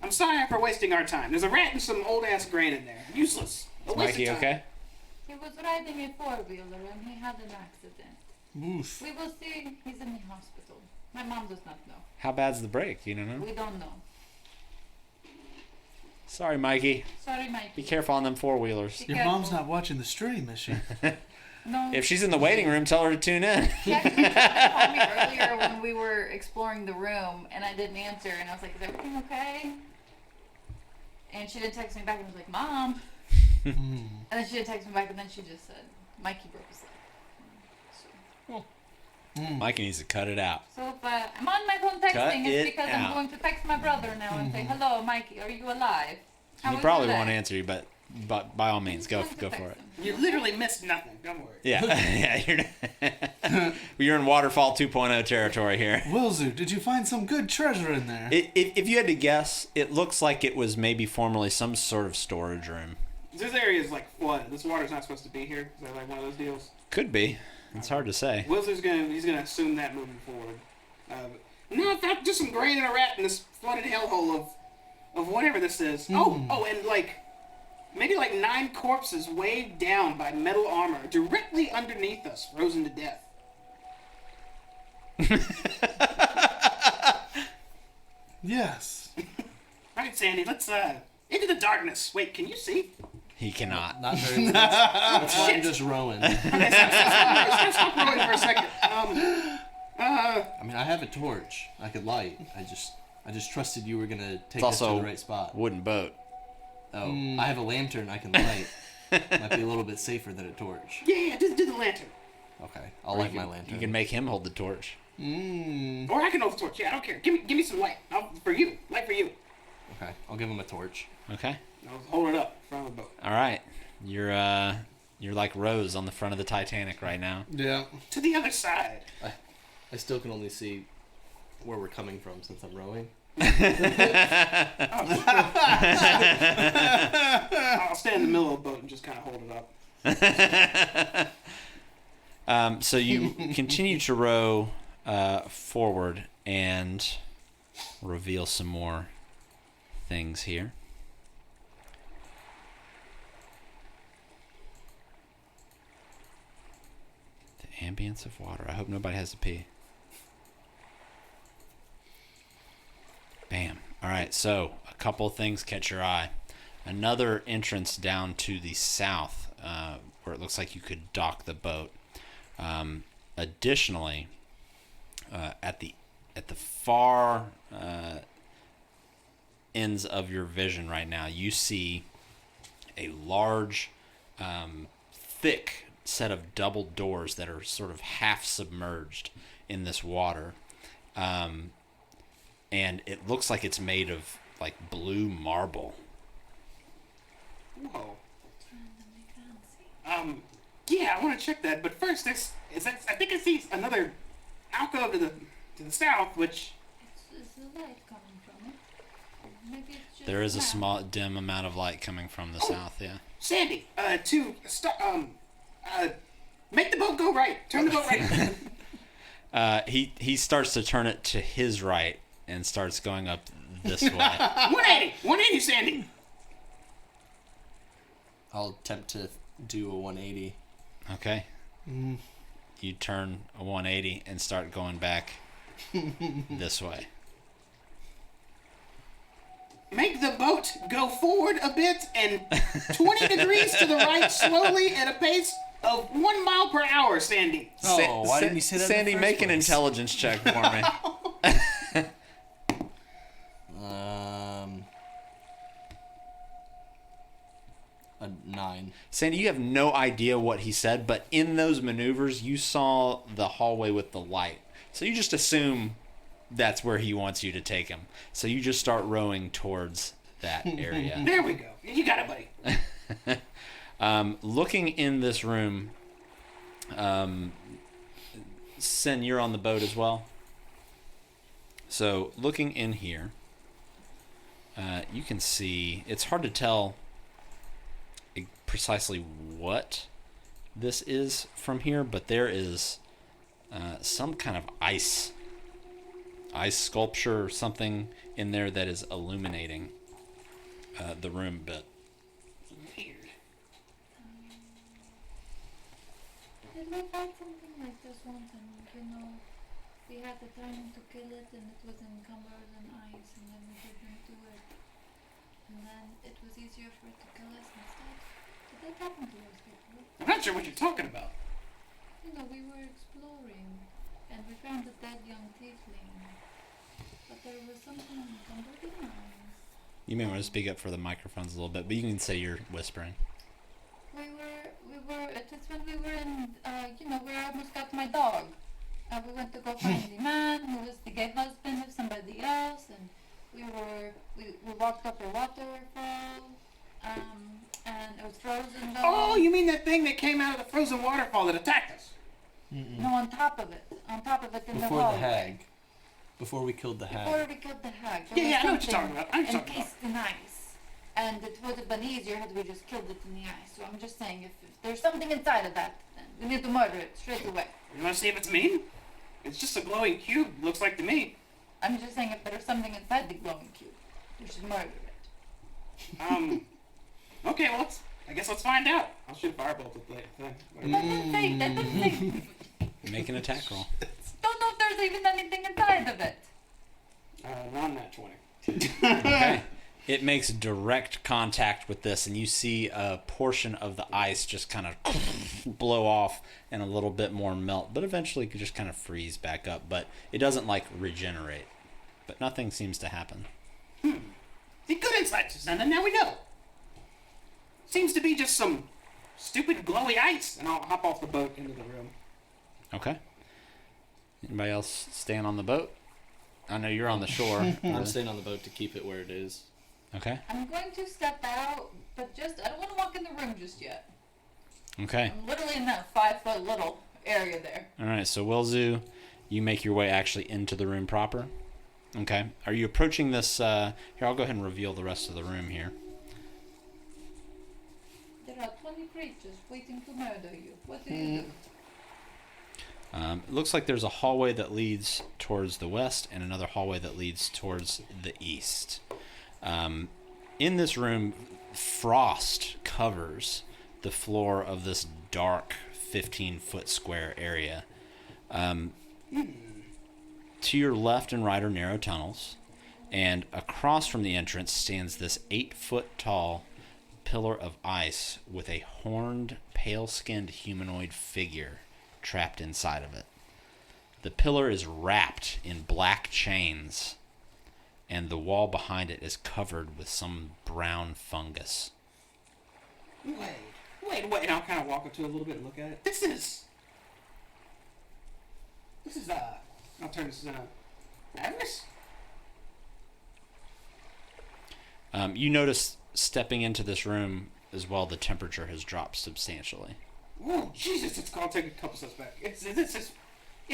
I'm sorry for wasting our time. There's a rat and some old-ass grain in there. Useless. Is Mikey okay? He was riding a four-wheeler and he had an accident. Oof. We will see. He's in the hospital. My mom does not know. How bad's the break? You don't know? We don't know. Sorry, Mikey. Sorry, Mikey. Be careful on them four-wheelers. Your mom's not watching the stream, is she? No. If she's in the waiting room, tell her to tune in. She actually called me earlier when we were exploring the room, and I didn't answer, and I was like, is everything okay? And she didn't text me back, and I was like, Mom. And then she didn't text me back, and then she just said, Mikey broke his leg. So, Mikey needs to cut it out. so if I'm on my phone texting, Cut it's it because out. I'm going to text my brother now and say, hello, Mikey, are you alive? How He was probably your won't leg?" answer you, but by all means, go I'm going to for text it. him. You literally missed nothing. Don't worry. Yeah, you're in Waterfall 2.0 territory here. Wilzu, did you find some good treasure in there? If you had to guess, it looks like it was maybe formerly some sort of storage room. This area is like flooded. This water's not supposed to be here. Is that like one of those deals? Could be. It's hard to say. Wilson's he's gonna assume that moving forward. No, that's just some grain and a rat in this flooded hellhole of whatever this is. Oh, and like maybe like 9 corpses weighed down by metal armor directly underneath us, frozen to death. Yes. All right, Sandy, let's into the darkness. Wait, can you see? He cannot. Not very well. That's why I'm just rowing. Okay, stop rowing for a second. I mean, I have a torch I could light. I just trusted you were gonna take us to also the right spot. wooden boat. Oh, I have a lantern I can light. Might be a little bit safer than a torch. Yeah, do the lantern. Okay, I'll light my lantern. You can make him hold the torch. Or I can hold the torch. Yeah, I don't care. Give me some light. For you. Light for you. Okay, I'll give him a torch. Okay. I'll hold it up in front of the boat. All right. You're like Rose on the front of the Titanic right now. Yeah. To the other side. I still can only see where we're coming from since I'm rowing. I'll stand in the middle of the boat and just kind of hold it up. So you continue to row forward and reveal some more things here. The ambience of water. I hope nobody has to pee. Bam. All right, so a couple of things catch your eye. Another entrance down to the south, where it looks like you could dock the boat. Additionally, at the far ends of your vision right now, you see a large, thick set of double doors that are sort of half submerged in this water. And it looks like it's made of like blue marble. Whoa. Yeah, I want to check that, but first, I think I see another alcove to the south, which. Is the light coming from it? Maybe it's just There is a now. small, dim amount of light coming from the south. Yeah. Sandy, make the boat go right. Turn the boat right. He starts to turn it to his right and starts going up this way. 180, Sandy. I'll attempt to do a 180. Okay. You turn a 180 and start going back this way. Make the boat go forward a bit and 20 degrees to the right slowly at a pace of 1 mile per hour, Sandy. Oh, why didn't you say that in the Sandy, first make an place? intelligence check for me. A 9. Sandy, you have no idea what he said, but in those maneuvers, you saw the hallway with the light. So you just assume that's where he wants you to take him. So you just start rowing towards that area. There we go. You got it, buddy. Looking in this room, Sin, you're on the boat as well. So looking in here, you can see, it's hard to tell precisely what this is from here, but there is some kind of ice sculpture or something in there that is illuminating the room a bit. Weird. Did we find something like this once and, we had the time to kill it and it was encumbered in ice and then we didn't do it. And then it was easier for it to kill us instead. Did that happen to us before? I'm not sure what you're talking about. We were exploring and we found a dead young tiefling. But there was something encumbered in ice. You may want to speak up for the microphones a little bit, but you can say you're whispering. It's when we were in, we almost got my dog. We went to go find the man who was the gay husband of somebody else, and we walked up a waterfall, and it was frozen. Oh, you mean that thing that came out of the frozen waterfall that attacked us? No, on top of it in the Before the hallway. hag. Before we killed the Before hag. we killed the hag. Yeah, I know what you're talking about. I know what you're talking about. Encased in ice. And it would have been easier had we just killed it in the ice. So I'm just saying, if there's something inside of that, then we need to murder it straight away. You want to see if it's mean? It's just a glowing cube, looks like to me. I'm just saying, if there's something inside the glowing cube, we should murder it. Okay, well, I guess let's find out. I'll shoot a firebolt at the thing. That doesn't say. Make an attack roll. Don't know if there's even anything inside of it. Not that 20. Okay. It makes direct contact with this, and you see a portion of the ice just kind of blow off and a little bit more melt, but eventually could just kind of freeze back up. But it doesn't like regenerate. But nothing seems to happen. The good insight, Susanna. Now we know. Seems to be just some stupid glowy ice, and I'll hop off the boat into the room. Okay. Anybody else staying on the boat? I know you're on the shore. I'm staying on the boat to keep it where it is. Okay. I'm going to step out, but I don't want to walk in the room just yet. Okay. I'm literally in that 5-foot little area there. All right. So Wilzu, you make your way actually into the room proper. Okay. Are you approaching this? Here, I'll go ahead and reveal the rest of the room here. There are 20 creatures waiting to murder you. What do you do? It looks like there's a hallway that leads towards the west and another hallway that leads towards the east. In this room, frost covers the floor of this dark 15-foot square area. To your left and right are narrow tunnels, and across from the entrance stands this 8-foot tall pillar of ice with a horned, pale-skinned humanoid figure trapped inside of it. The pillar is wrapped in black chains, and the wall behind it is covered with some brown fungus. Wait. I'll kind of walk up to it a little bit and look at it. This is, I'll turn this into Agnes? You notice stepping into this room as well, the temperature has dropped substantially. Whoa, Jesus, I'll take a couple steps back. It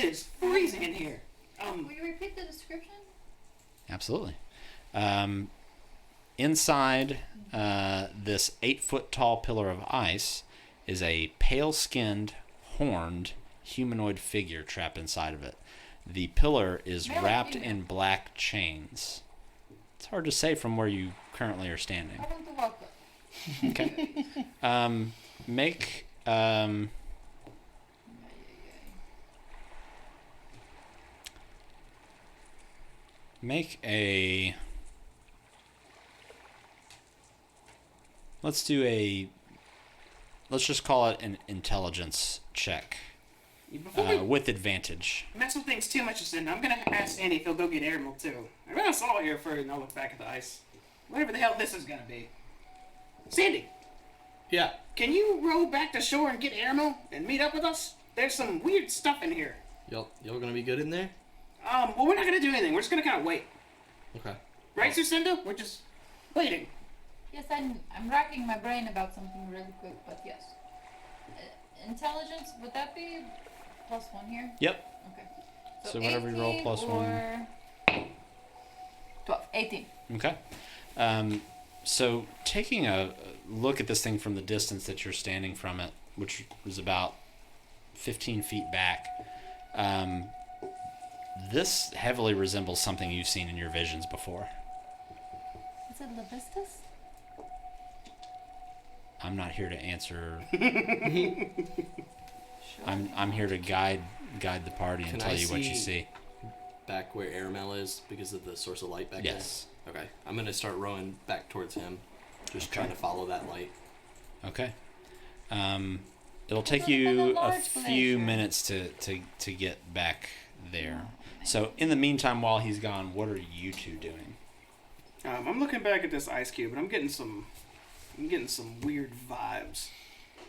is freezing in here. Will you repeat the description? Absolutely. Inside this 8-foot tall pillar of ice is a pale-skinned, horned humanoid figure trapped inside of it. The pillar is wrapped in black chains. It's hard to say from where you currently are standing. I want to walk up. Okay. Make make a. Let's just call it an intelligence check Before we with advantage. mess with things too much, Jacinda, I'm gonna ask Sandy if he'll go get Airmail too. I ran us all here first, and I'll look back at the ice. Whatever the hell this is gonna be. Sandy, Yeah. can you row back to shore and get Airmail and meet up with us? There's some weird stuff in here. Y'all gonna be good in there? Well, we're not gonna do anything. We're just gonna kind of wait. Okay. Right, Jacinda? We're just waiting. Yes, I'm racking my brain about something really quick, but yes. Intelligence, would that be +1 here? Yep. Okay. So whatever you roll 18 plus or 12. 18. Okay. So taking a look at this thing from the distance that you're standing from it, which was about 15 feet back, this heavily resembles something you've seen in your visions before. Is it Levistus? I'm not here to answer. Sure. I'm here to guide the party and Can tell I you what you see- see. Back where Airmail is because of the source of light back Yes. there? Okay. I'm gonna start rowing back towards him. Just Okay. trying to follow that light. Okay. It'll take It's been a you a large few pleasure. minutes to get back there. So in the meantime, while he's gone, what are you two doing? I'm looking back at this ice cube, and I'm getting some weird vibes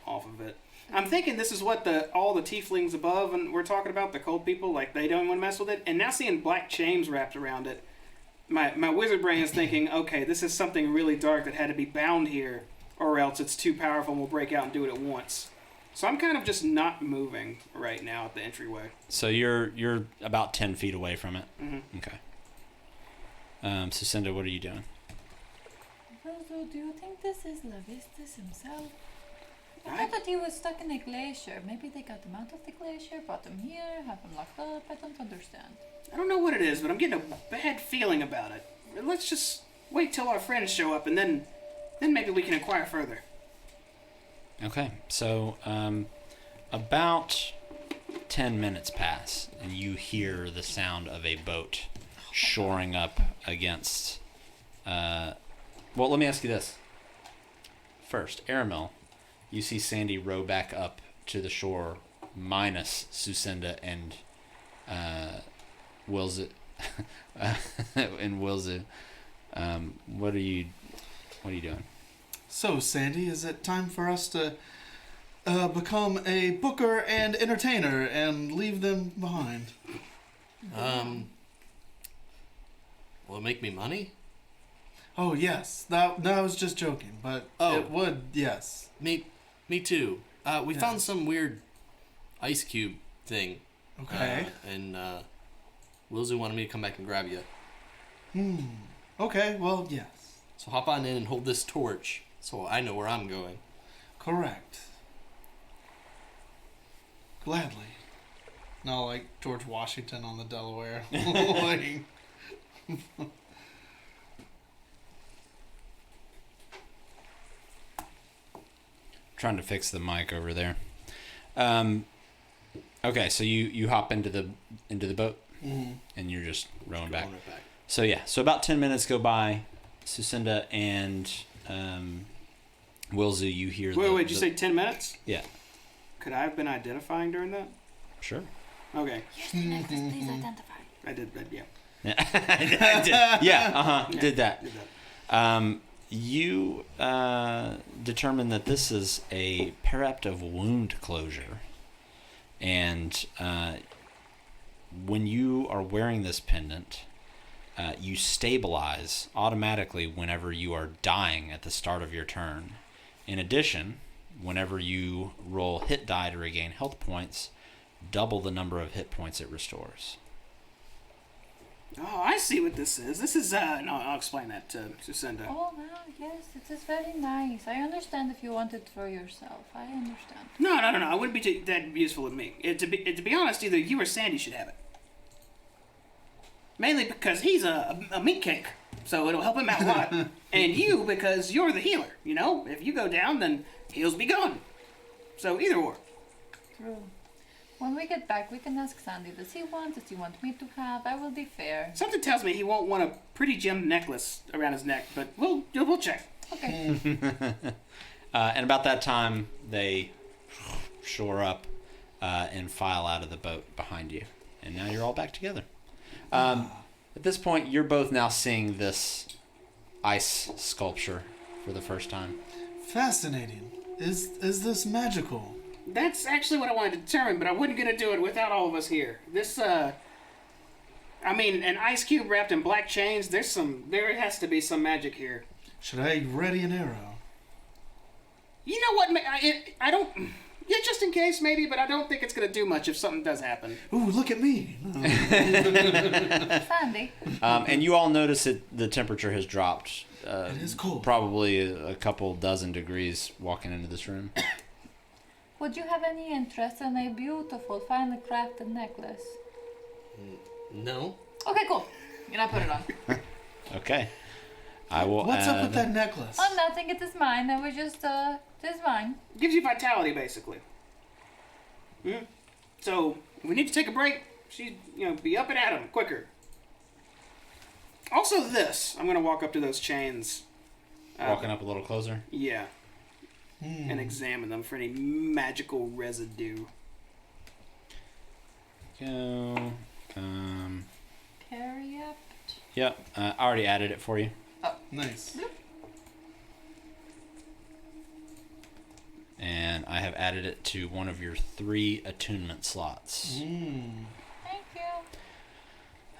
off of it. I'm thinking this is what all the tieflings above, and we're talking about the cold people, like they don't want to mess with it. And now seeing black chains wrapped around it, my wizard brain is thinking, okay, this is something really dark that had to be bound here, or else it's too powerful and we'll break out and do it at once. So I'm kind of just not moving right now at the entryway. So you're about 10 feet away from it. Mm-hmm. Okay. So Cinda, what are you doing? Rosa, do you think this is Levistus himself? I I- thought that he was stuck in a glacier. Maybe they got him out of the glacier, brought him here, have him locked up. I don't understand. I don't know what it is, but I'm getting a bad feeling about it. Let's just wait till our friends show up, and then then maybe we can inquire further. Okay, so about 10 minutes pass, and you hear the sound of a boat shoring up against. Well, let me ask you this. First, Aramil, you see Sandy row back up to the shore, minus Sucinda and Wilzu. And Wilzu. What are you doing? So, Sandy, is it time for us to become a booker and entertainer and leave them behind? Will it make me money? Oh, yes. That I was just joking, but it would, yes. Me too. We found some weird ice cube thing. Okay. And Wilzu wanted me to come back and grab you. Okay, well, yes. So hop on in and hold this torch so I know where I'm going. Correct. Gladly. No, like George Washington on the Delaware. Like, Trying to fix the mic over there. Okay, so you hop into the boat, and you're just rowing back. Going right back. So yeah, so about 10 minutes go by. Sucinda and Wilzu, you hear. Wait, did you say 10 minutes? Yeah. Could I have been identifying during that? Sure. Okay. Please identify. I did, yeah. I did. Yeah. Yeah, Did that. Did that. You determine that this is a perceptive wound closure, and when you are wearing this pendant, you stabilize automatically whenever you are dying at the start of your turn. In addition, whenever you roll hit die to regain health points, double the number of hit points it restores. Oh, I see what this is. This is, no, I'll explain that to Sucinda. Oh, no, yes, it is very nice. I understand if you want it for yourself. I understand. No. It wouldn't be that useful with me. To be honest, either you or Sandy should have it. Mainly because he's a meat cake, so it'll help him out a lot. And you, because you're the healer, you know? If you go down, then heals be gone. So either or. True. When we get back, we can ask Sandy, does he want me to have? I will be fair. Something tells me he won't want a pretty gemmed necklace around his neck, but we'll check. Okay. And about that time, they shore up and file out of the boat behind you. And now you're all back together. At this point, you're both now seeing this ice sculpture for the first time. fascinating. Is this magical? That's actually what I wanted to determine, but I wasn't going to do it without all of us here. This, I mean, an ice cube wrapped in black chains, there has to be some magic here. Should I ready an arrow? You know what, I don't, yeah, just in case maybe, but I don't think it's going to do much if something does happen. Ooh, look at me. Sandy. And you all notice that the temperature has dropped. It is cold. Probably a couple dozen degrees walking into this room. Would you have any interest in a beautiful, finely crafted necklace? No. Okay, cool. And I put it on. Okay. I will What's add... up with that necklace? Oh, nothing. It is mine. I was just, it is mine. Gives you vitality, basically. So, if we need to take a break, be up and at 'em quicker. Also this, I'm going to walk up to those chains. Walking up a little closer? Yeah. And examine them for any magical residue. Go. Periapt. Yep. I already added it for you. Nice. And I have added it to one of your 3 attunement slots. Thank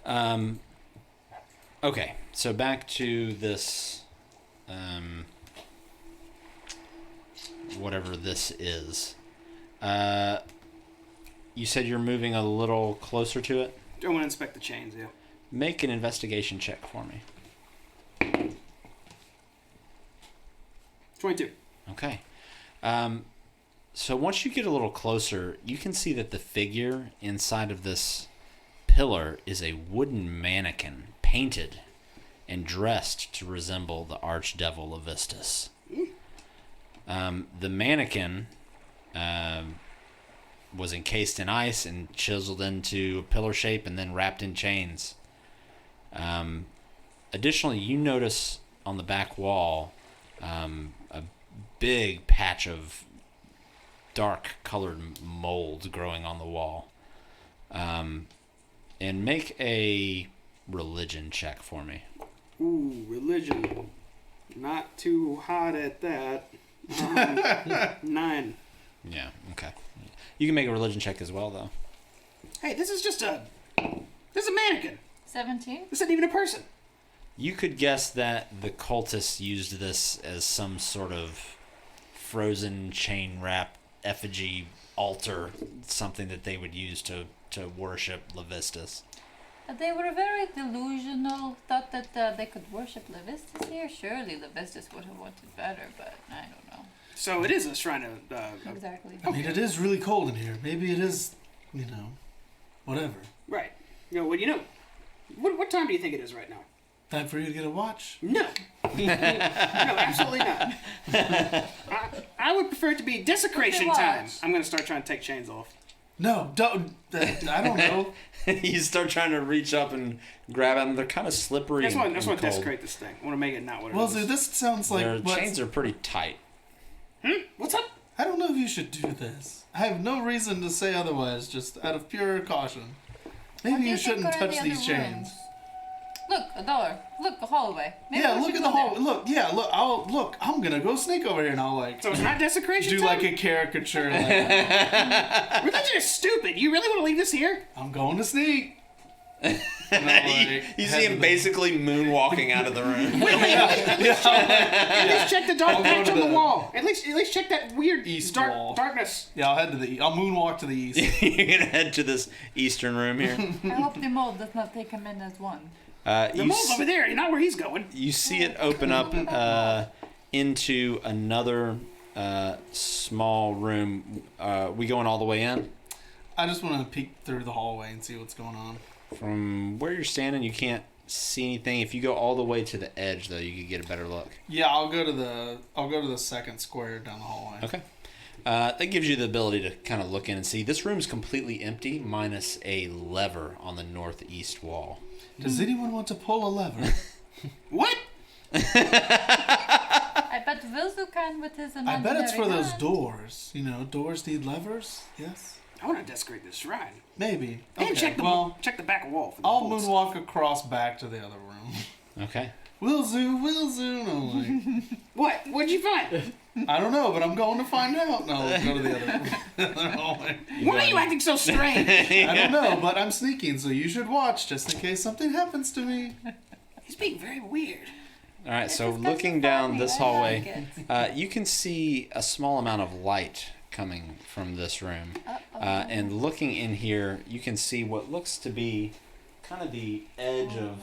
you. Okay, so back to this, whatever this is. You said you're moving a little closer to it? I want to inspect the chains, yeah. Make an investigation check for me. 22. Okay. So once you get a little closer, you can see that the figure inside of this pillar is a wooden mannequin painted and dressed to resemble the archdevil Levistus. The mannequin was encased in ice and chiseled into a pillar shape and then wrapped in chains. Additionally, you notice on the back wall a big patch of dark-colored mold growing on the wall. And make a religion check for me. Ooh, religion. Not too hot at that. 9. Yeah, okay. You can make a religion check as well, though. Hey, this is a mannequin. 17. This isn't even a person. You could guess that the cultists used this as some sort of frozen chain wrap effigy altar, something that they would use to worship Levistus. They were very delusional, thought that they could worship Levistus here. Surely Levistus would have wanted better, but I don't know. So it is a shrine of... Exactly. I mean, it is really cold in here. Maybe it is, whatever. Right. What time do you think it is right now? Time for you to get a watch? No. No, absolutely not. I would prefer it to be desecration time. I'm going to start trying to take chains off. No, don't. I don't know. You start trying to reach up and grab them. They're kind of slippery. I just want to cold. desecrate this thing. I want to make it not what it Well, is. dude, this sounds like... Their chains are pretty tight. What's up? I don't know if you should do this. I have no reason to say otherwise, just out of pure caution. Maybe you shouldn't touch these chains. Look, a door. Look, a hallway. Maybe Yeah, we look should at the go there. hallway. Look, I'm gonna go sneak over here and I'll So it's not desecration do time? like a caricature. Like, Religion is stupid. You really want to leave this here? I'm going to sneak. You see him basically moonwalking out of the room. At least check the dark I'll go patch to on the the wall. At least check that weird east dark wall. darkness. Yeah, I'll moonwalk to the east. You're gonna head to this eastern room here. I hope the mold does not take him in as one. The mole's over there. Not where he's going. You see it open up into another small room. We going all the way in? I just want to peek through the hallway and see what's going on. From where you're standing, you can't see anything. If you go all the way to the edge, though, you could get a better look. Yeah, I'll go to the second square down the hallway. Okay. That gives you the ability to kind of look in and see. This room's completely empty, minus a lever on the northeast wall. Does anyone want to pull a lever? What? I bet Vilzu can with his I imaginary bet it's for those hand. doors. Doors need levers. Yes. I want to desecrate this shrine. Maybe. And Okay. check the back wall. For the I'll bolts. moonwalk across back to the other room. Okay. Will zoo. No, like, What? What'd you find? I don't know, but I'm going to find out. No, let's go to the other hallway. Why are you acting so strange? I don't know, but I'm sneaking, so you should watch just in case something happens to me. He's being very weird. All right, so This is looking funny. down this I hallway, like it. you can see a small amount of light coming from this room. And looking in here, you can see what looks to be kind of the edge of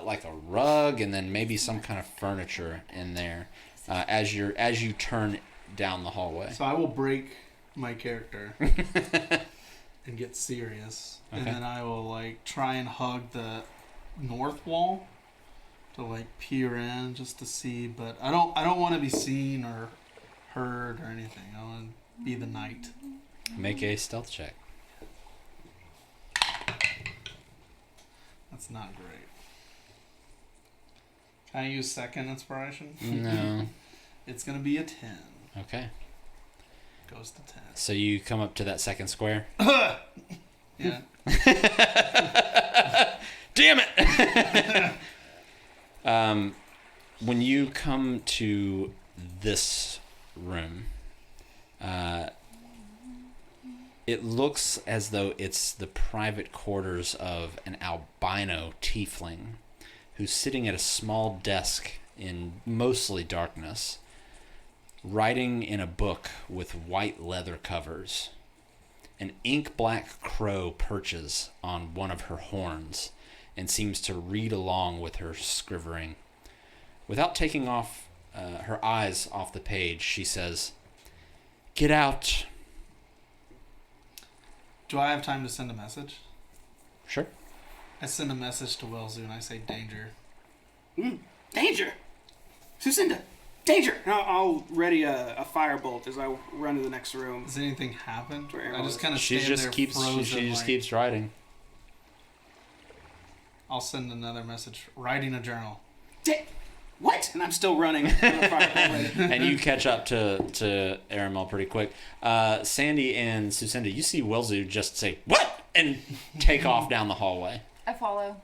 like a rug and then maybe some kind of furniture in there as you turn down the hallway. So I will break my character and get serious, and Okay. then I will try and hug the north wall to peer in just to see. But I don't want to be seen or heard or anything. I want to be the knight. Make a stealth check. That's not great. Can I use second inspiration? No. It's gonna be a 10. Okay. Goes to 10. So you come up to that second square. Yeah. Damn it! When you come to this room, it looks as though it's the private quarters of an albino tiefling who's sitting at a small desk in mostly darkness, writing in a book with white leather covers. An ink-black crow perches on one of her horns and seems to read along with her scribbling. Without taking off her eyes off the page, she says, "Get out." Do I have time to send a message? Sure. I send a message to Welzu and I say danger. Danger! Sucinda! Danger! And I'll ready a firebolt as I run to the next room. Does anything happen? Where I just kind of She stand just there keeps frozen. she just like- keeps writing. I'll send another message. Writing a journal. What? And I'm still running. And you catch up to Aramel pretty quick. Sandy and Sucinda, you see Wilzu just say, "What?" and take off down the hallway. I follow.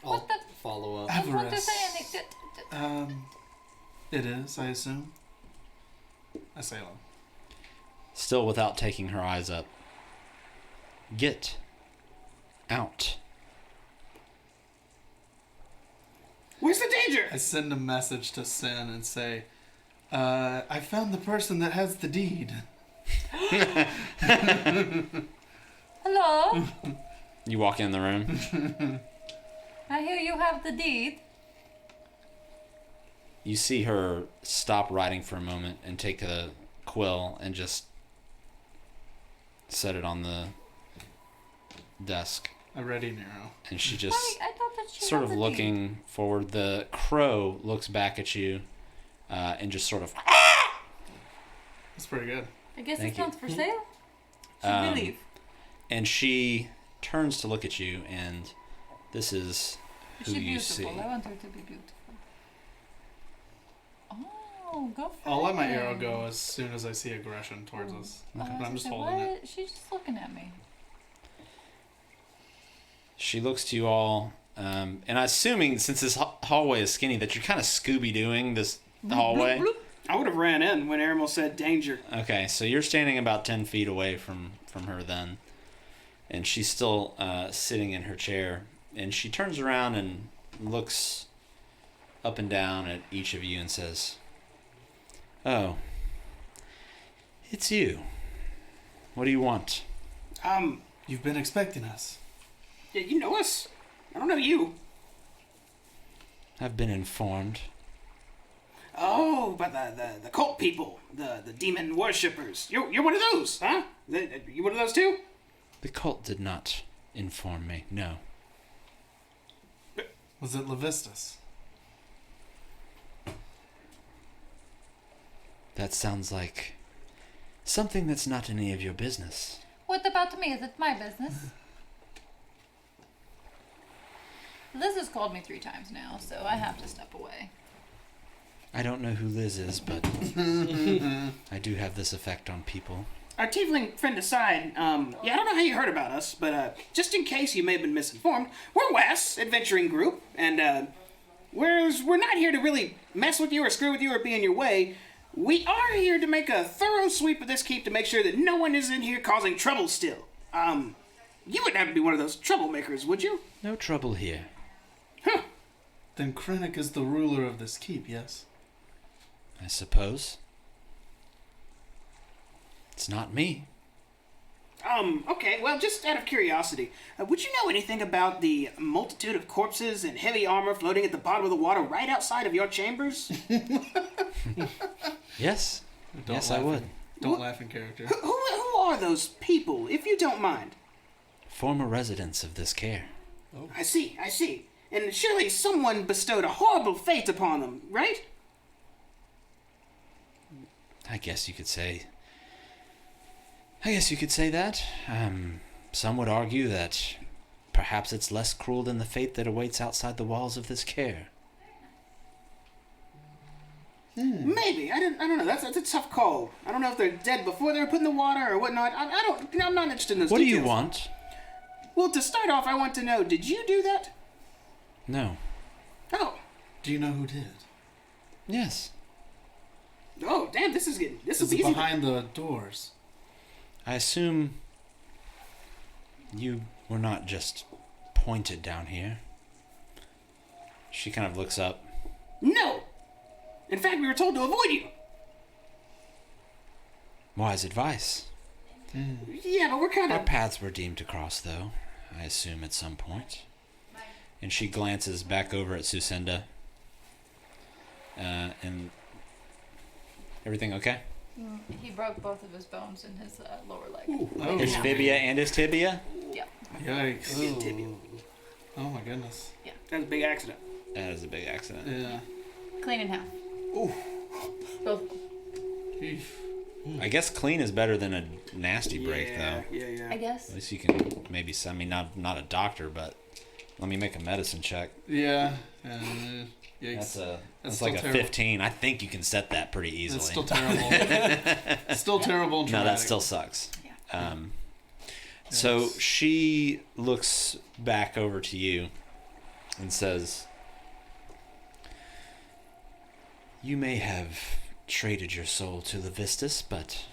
I'll What the- follow up. I want to Avarice. say anything. It is, I assume. I say aloud. Still without taking her eyes up. Get out. Where's the danger? I send a message to Sin and say, I found the person that has the deed. Hello? You walk in the room. I hear you have the deed. You see her stop writing for a moment and take a quill and just set it on the desk. A ready arrow. And she just I thought that she sort had of the looking forward. The crow looks back at you and just sort of That's pretty good. deed. I guess Thank it's you. not for sale. Should Um, we leave? and she turns to look at you, and this is who She's you see. beautiful. I want her to be beautiful. Oh, go for I'll let my it. arrow go as soon as I see aggression towards us. Oh, I But was I'm just gonna say, holding it. what? She's just looking at me. She looks to you all, and I'm assuming since this hallway is skinny that you're kind of Scooby-Dooing this hallway. I would have ran in when Aramel said danger. Okay, so you're standing about 10 feet away from her then. And she's still sitting in her chair. And she turns around and looks up and down at each of you and says, "Oh, it's you. What do you want?" You've been expecting us. Yeah, you know us. I don't know you. I've been informed. Oh, but the cult people, the demon worshippers. You're one of those, huh? You one of those too? The cult did not inform me, no. Was it Levistus? That sounds like something that's not any of your business. What about me? Is it my business? Liz has called me 3 times now, so I have to step away. I don't know who Liz is, but I do have this effect on people. Our tiefling friend aside, I don't know how you heard about us, but just in case you may have been misinformed, we're Wes, adventuring group, and we're not here to really mess with you or screw with you or be in your way. We are here to make a thorough sweep of this keep to make sure that no one is in here causing trouble still. You wouldn't have to be one of those troublemakers, would you? No trouble here. Huh. Then Crannoc is the ruler of this keep, yes? I suppose. It's not me. Okay, well, just out of curiosity, would you know anything about the multitude of corpses and heavy armor floating at the bottom of the water right outside of your chambers? Yes. Don't Yes, laugh I would. Don't laugh in character. Who are those people, if you don't mind? Former residents of this care. I see. And surely someone bestowed a horrible fate upon them, right? I guess you could say that. Some would argue that perhaps it's less cruel than the fate that awaits outside the walls of this care. Maybe. I don't know. That's a tough call. I don't know if they're dead before they were put in the water or whatnot. I'm not interested in those What do details. you want? Well, to start off, I want to know, did you do that? No. Oh. Do you know who did? Yes. Oh, damn, this will Is be it easy. behind the doors? I assume you were not just pointed down here. She kind of looks up. No. In fact, we were told to avoid you. Wise advice. Yeah, but we're kind Our of... paths were deemed to cross, though, I assume at some point. And she glances back over at Sucinda. And everything okay? He broke both of his bones in his lower leg. Oh, His fibia and his tibia? Yeah. yikes. Tibia. Oh my goodness. That was a big accident. That is a big accident. Yeah. Clean in half. Ooh. Both. I guess clean is better than a nasty break, though. Yeah. I guess. At least you can maybe send me, not a doctor, but let me make a medicine check. Yeah. That's That's like a terrible. 15. I think you can set that pretty easily. That's still terrible. Still terrible. And No, that traumatic. still sucks. Yeah. So she looks back over to you and says, "You may have traded your soul to Levistus, but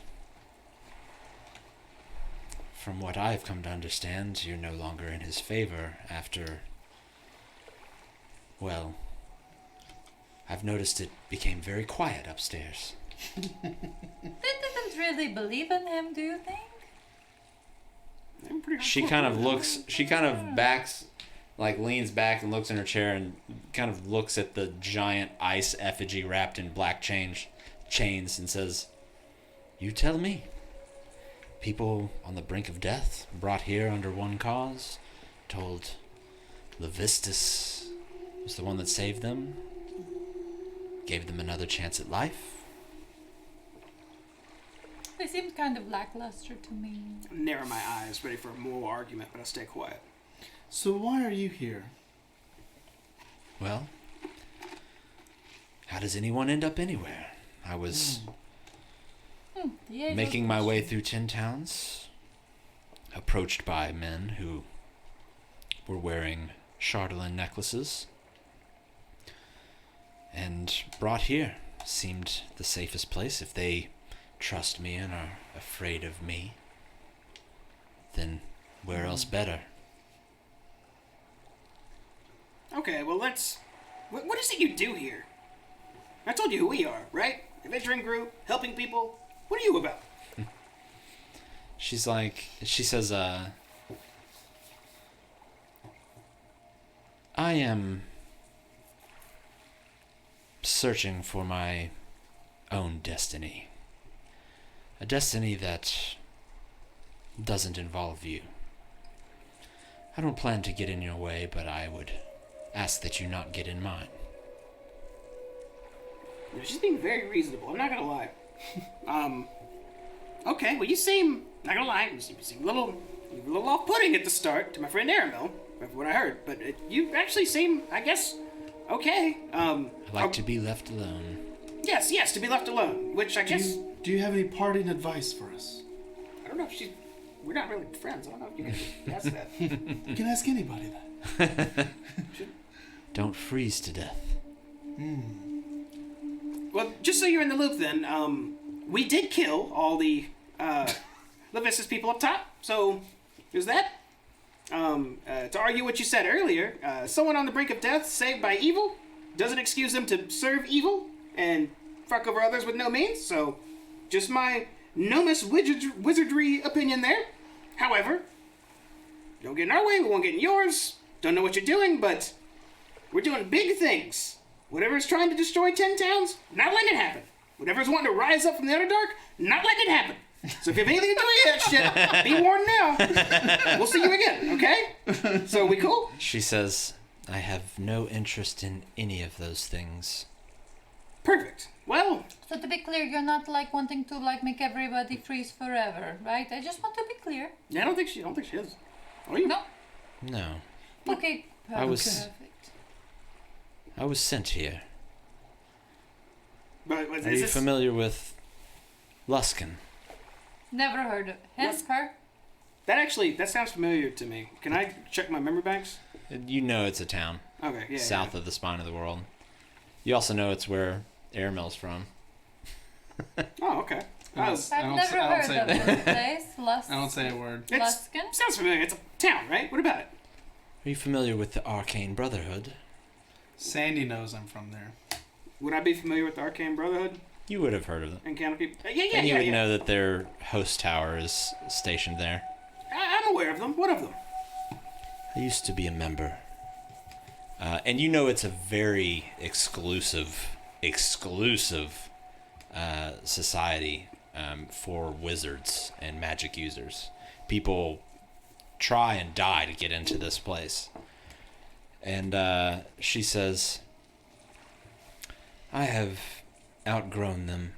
from what I've come to understand, you're no longer in his favor after, well, I've noticed it became very quiet upstairs." They didn't really believe in him, do you think? I'm pretty She kind of backs, like leans back and looks in her chair and kind of looks at the giant ice effigy wrapped in black chains and says, "You tell me. People on the brink of death, brought here under one cause, told Levistus was the one that saved them, gave them another chance at life." They seemed kind of lackluster to me. Narrow my eyes, ready for more argument, but I stay quiet. So why are you here? Well, how does anyone end up anywhere? I was Yeah, making my way through 10 towns, approached by men who were wearing chatelaine necklaces, and brought here. Seemed the safest place. If they trust me and are afraid of me, then where else better? Okay, well, let's... What is it you do here? I told you who we are, right? Adventuring group, helping people. What are you about? She says, I am searching for my own destiny. A destiny that doesn't involve you. I don't plan to get in your way, but I would ask that you not get in mine. She's being very reasonable, I'm not gonna lie. Okay, well, you seem, not gonna lie, you seem a little off-putting at the start to my friend Aramil, from what I heard, but you actually seem, I guess, okay. I like to be left alone. Yes, to be left alone, which I guess... Do you have any parting advice for us? I don't know if she's... We're not really friends, I don't know if you can ask that. You can ask anybody that. Don't freeze to death. Well, just so you're in the loop then, we did kill all the Levistus people up top, so there's that. To argue what you said earlier, someone on the brink of death saved by evil doesn't excuse them to serve evil and fuck over others with no means, so just my Nomus wizardry opinion there. However, don't get in our way, we won't get in yours. Don't know what you're doing, but we're doing big things. Whatever's trying to destroy 10 towns, not letting it happen. Whatever's wanting to rise up from the Underdark, not letting it happen. So if you have anything to do with that shit, be warned now. We'll see you again, okay? So we cool? She says, I have no interest in any of those things. Perfect. Well, So to be clear, you're not like wanting to like make everybody freeze forever, right? I just want to be clear. yeah, I don't think she is. Are you? No? No. Okay. I was- Perfect. I was sent here. But is Are you this... familiar with Luskin? Never heard of it. Hence her. That sounds familiar to me. Can I check my memory banks? You know it's a town Okay, yeah. south of the spine of the world. You also know it's where Airmill's from. Oh, okay. Yes. I've I don't never say- I don't heard say of that. this place. I don't say a word. Luskin? Sounds familiar. It's a town, right? What about it? Are you familiar with the Arcane Brotherhood? Sandy knows I'm from there. Would I be familiar with the Arcane Brotherhood You would have heard of them. and Canopy? And you would know that their host tower is stationed there. I'm aware of them. What of them? I used to be a member. And you know it's a very exclusive society for wizards and magic users. People try and die to get into this place. And she says, I have outgrown them,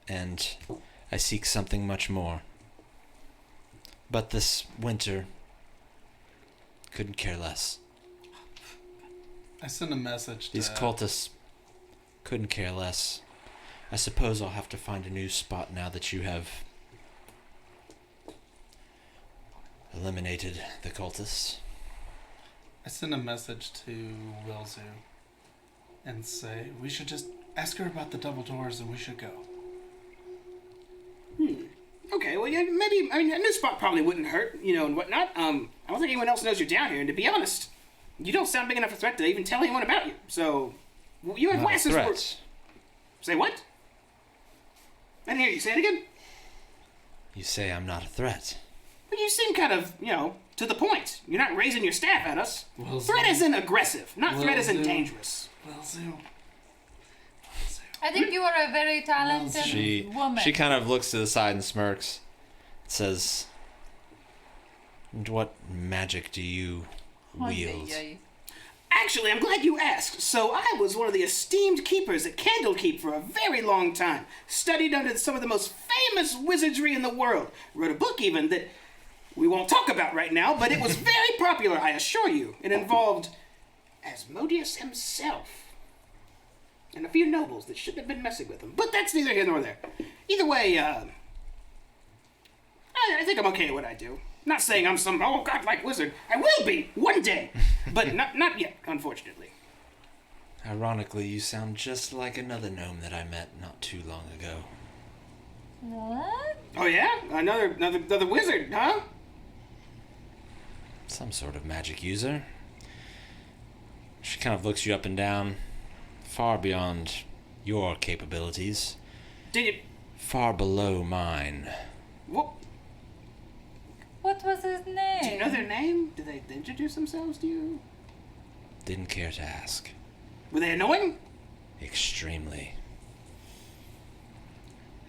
and I seek something much more. But this winter, couldn't care less. I send a message to... These cultists couldn't care less. I suppose I'll have to find a new spot now that you have eliminated the cultists. I send a message to Wilzu and say, we should just ask her about the double doors and we should go. Okay, well, yeah, maybe, I mean, a new spot probably wouldn't hurt, you know, and whatnot. I don't think anyone else knows you're down here, and to be honest, you don't sound big enough a threat to even tell anyone about you. So, you and Not a Wes is... threat. Say what? I didn't hear you. Say it again? You say I'm not a threat. But you seem kind of, you know, to the point. You're not raising your staff at us. Wilzu. Threat isn't aggressive, not threat isn't Wilzu. dangerous. Wilzu. I think you are a very talented woman. She kind of looks to the side and smirks. Says, "And what magic do you wield?" Actually, I'm glad you asked. So I was one of the esteemed keepers at Candlekeep for a very long time. Studied under some of the most famous wizardry in the world. Wrote a book even that we won't talk about right now, but it was very popular, I assure you. It involved Asmodeus himself. And a few nobles that shouldn't have been messing with him. But that's neither here nor there. Either way, I think I'm okay at what I do. Not saying I'm some godlike wizard. I will be one day, but not yet, unfortunately. Ironically, you sound just like another gnome that I met not too long ago. What? Oh yeah, another wizard, huh? Some sort of magic user. She kind of looks you up and down, far beyond your capabilities, Did you? far below mine. What was his name? Do you know their name? Did they introduce themselves to you? Didn't care to ask. Were they annoying? Extremely.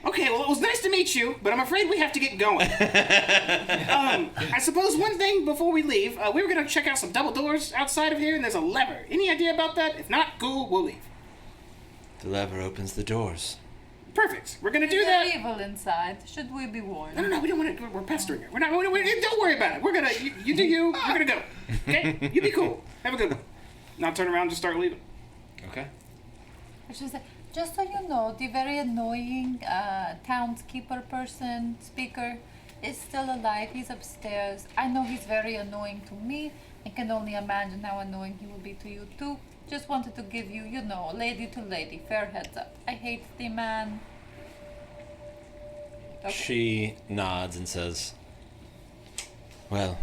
Okay, well, it was nice to meet you, but I'm afraid we have to get going. I suppose one thing before we leave, we were going to check out some double doors outside of here, and there's a lever. Any idea about that? If not, cool, we'll leave. The lever opens the doors. Perfect. We're going to do Is that. there evil inside? Should we be warned? No, we don't want to. We're pestering her. Don't worry about it. We're going to. You do you. We're going to go. Okay? You be cool. Have a good one. Now turn around and just start leaving. Okay. I should say, just so you know, the very annoying townskeeper person, Speaker, is still alive. He's upstairs. I know he's very annoying to me. I can only imagine how annoying he will be to you too. Just wanted to give you, you know, lady to lady, fair heads up. I hate the man. Okay. She nods and says, well,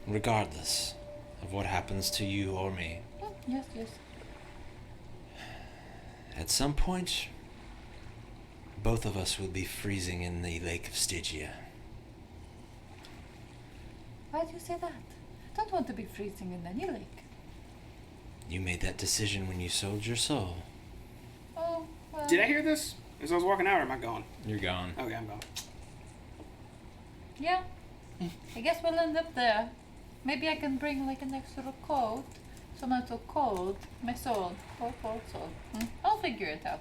regardless of what happens to you or me, Yes. at some point, both of us will be freezing in the Lake of Stygia. Why do you say that? I don't want to be freezing in any lake. You made that decision when you sold your soul. Oh, well. Did I hear this as I was walking out, or am I gone? You're gone. Okay, I'm gone. Yeah. I guess we'll end up there. Maybe I can bring like an extra coat. So I'm not so cold. My soul. Poor soul. I'll figure it out.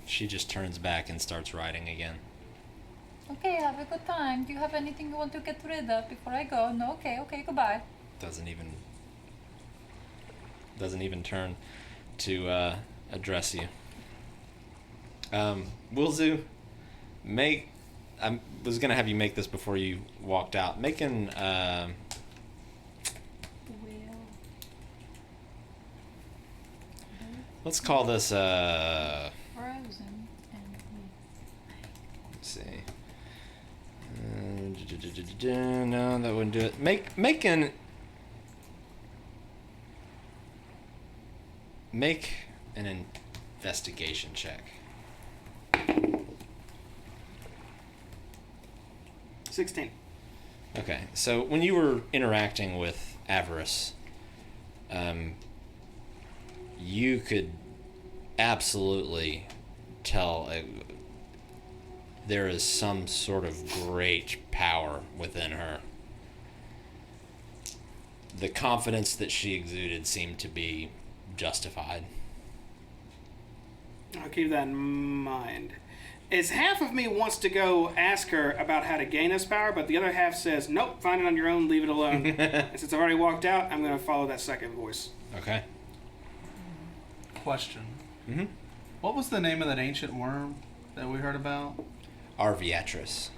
She just turns back and starts riding again. Okay, have a good time. Do you have anything you want to get rid of before I go? No? Okay, goodbye. Doesn't even turn to address you. Wilzu, I was gonna have you make this before you walked out. Let's call this Frozen and let's see. No, that wouldn't do it. Make an investigation check. 16. Okay, so when you were interacting with Avarice, you could absolutely tell there is some sort of great power within her. the confidence that she exuded seemed to be justified. I'll keep that in mind. Is half of me wants to go ask her about how to gain this power, but the other half says, nope, find it on your own, leave it alone. And since I've already walked out, I'm going to follow that second voice. Okay. Question. Mm-hmm. What was the name of that ancient worm that we heard about? Arviatris.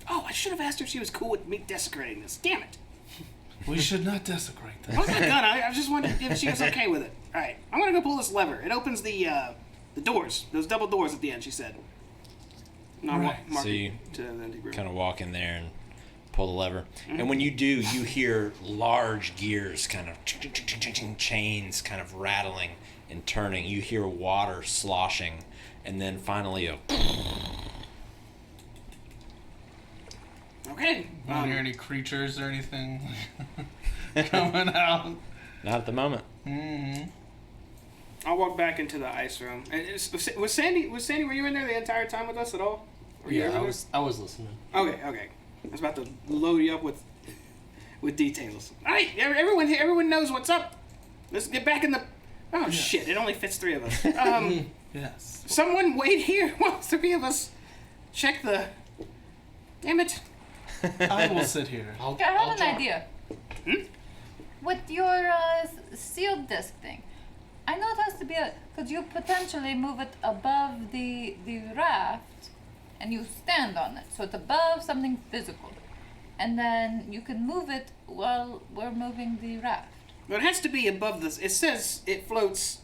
Oh, I should have asked her if she was cool with me desecrating this. Damn it. We should not desecrate I that. wasn't gonna. I just wanted if she was okay with it. All right, I'm gonna go pull this lever. It opens the doors, those double doors at the end. She said. No, Right. So you to the empty room. kind of walk in there and pull the lever. And when you do, you hear large gears kind of chains kind of rattling and turning. You hear water sloshing, and then finally a Okay. Don't hear any creatures or anything coming out. not at the moment. Mm-hmm. I'll walk back into the ice room. And was Sandy? Were you in there the entire time with us at all? Were you Yeah, ever I there? was listening. Okay. I was about to load you up with details. All right, everyone knows what's up. Let's get back in the. Oh shit! It only fits 3 of us. Yes. Someone wait here while 3 of us check the. Damn it! I will sit here. I have an drop- idea. With your sealed disc thing, I know it has to be could you potentially move it above the raft, and you stand on it, so it's above something physical, and then you can move it while we're moving the raft. But it has to be above this. It says it floats.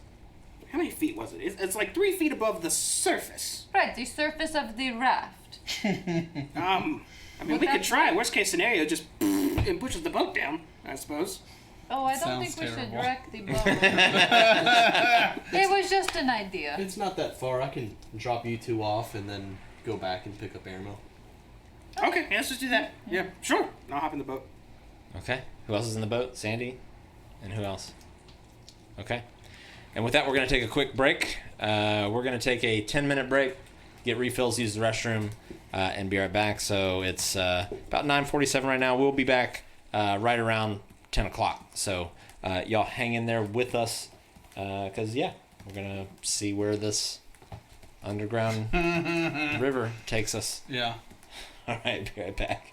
How many feet was it? It's like 3 feet above the surface. Right, the surface of the raft. I mean, Would we that could try. Worst case scenario, just and pushes the boat down. I suppose. Oh, I don't Sounds think we should terrible. wreck the boat. It was just an idea. It's not that far. I can drop you 2 off and then go back and pick up airmail. Okay, yeah, let's just do that. Yeah, sure. I'll hop in the boat. Okay. Who else is in the boat? Sandy? And who else? Okay. And with that, we're going to take a quick break. We're going to take a 10-minute break, get refills, use the restroom, and be right back. So it's about 9:47 right now. We'll be back right around 10 o'clock. So y'all hang in there with us because, yeah, we're going to see where this underground river takes us. Yeah. All right, be right back.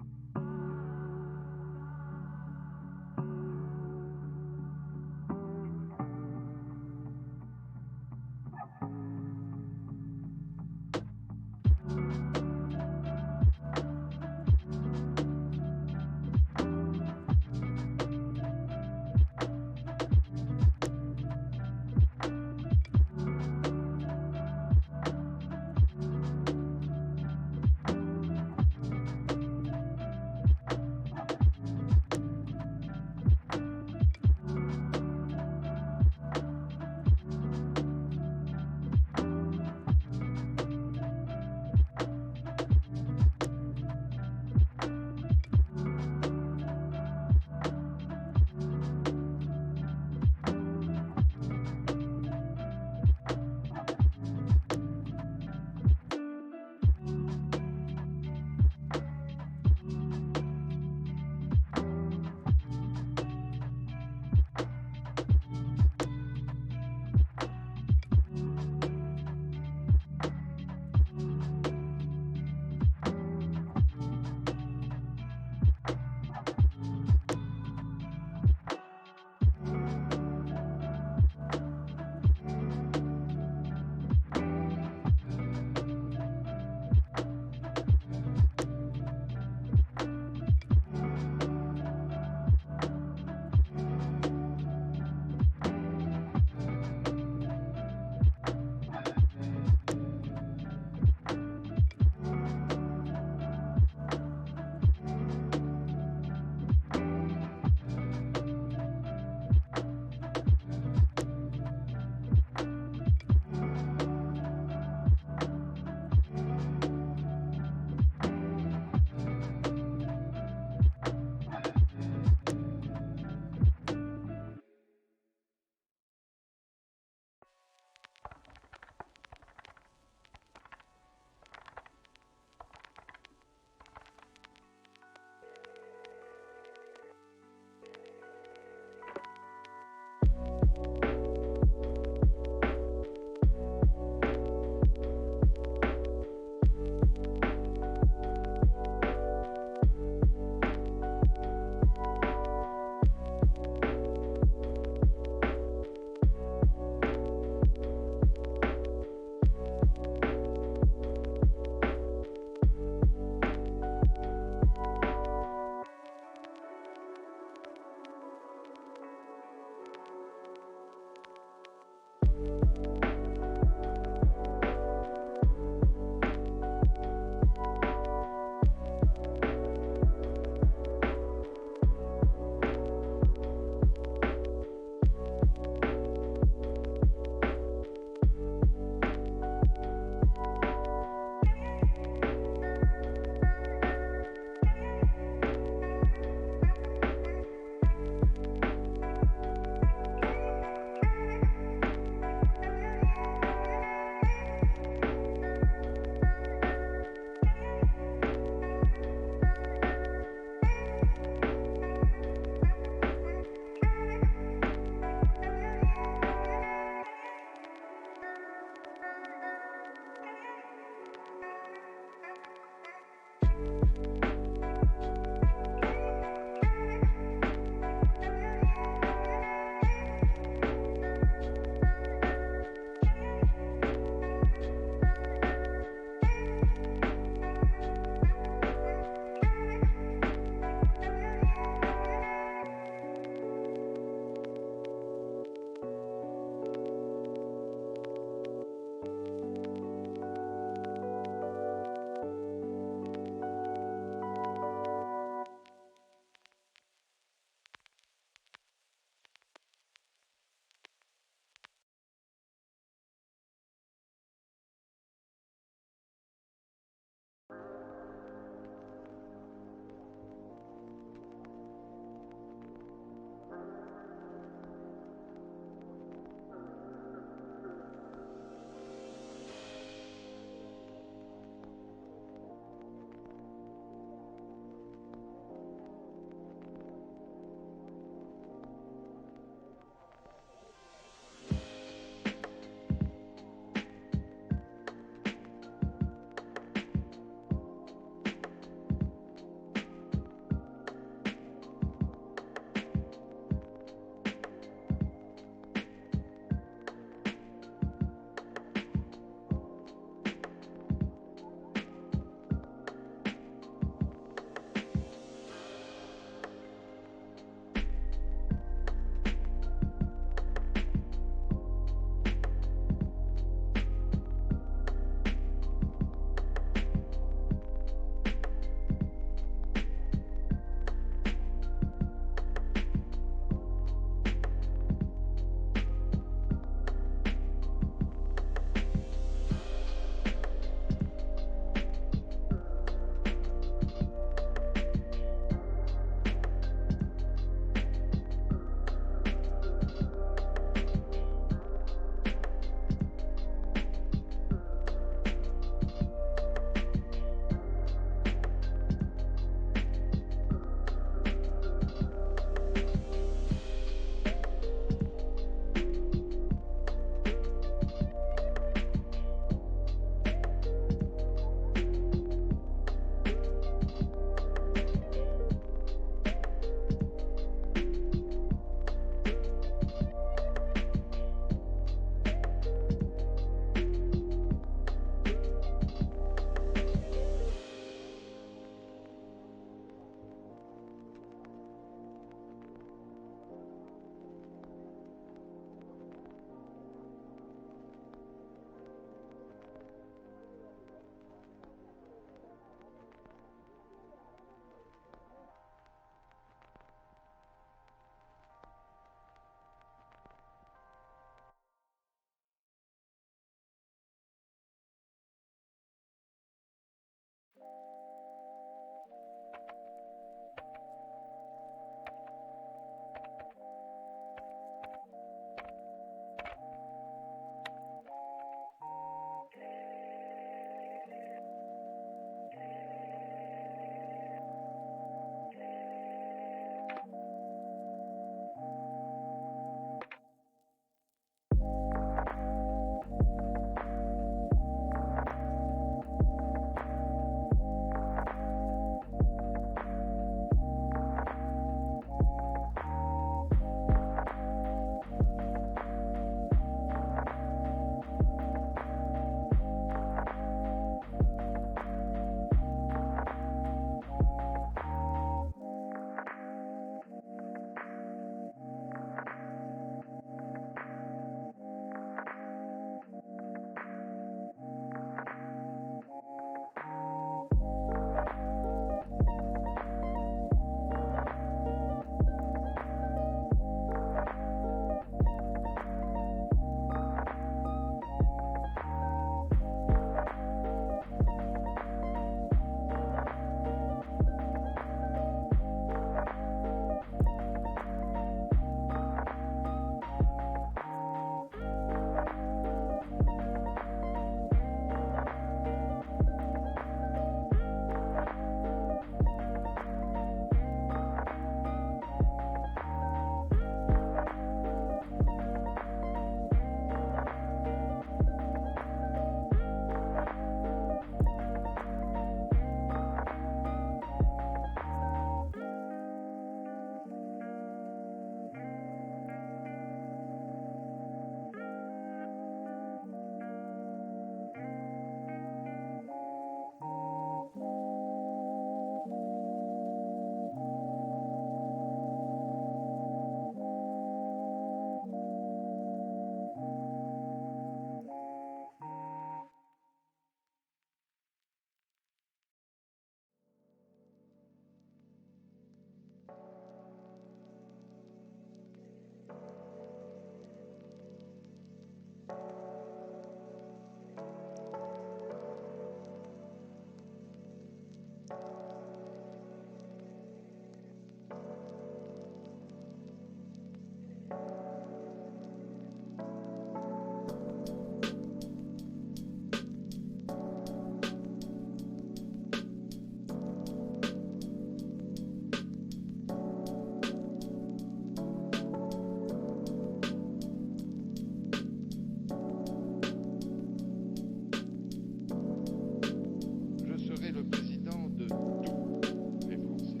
Je serai le président de tous les Français.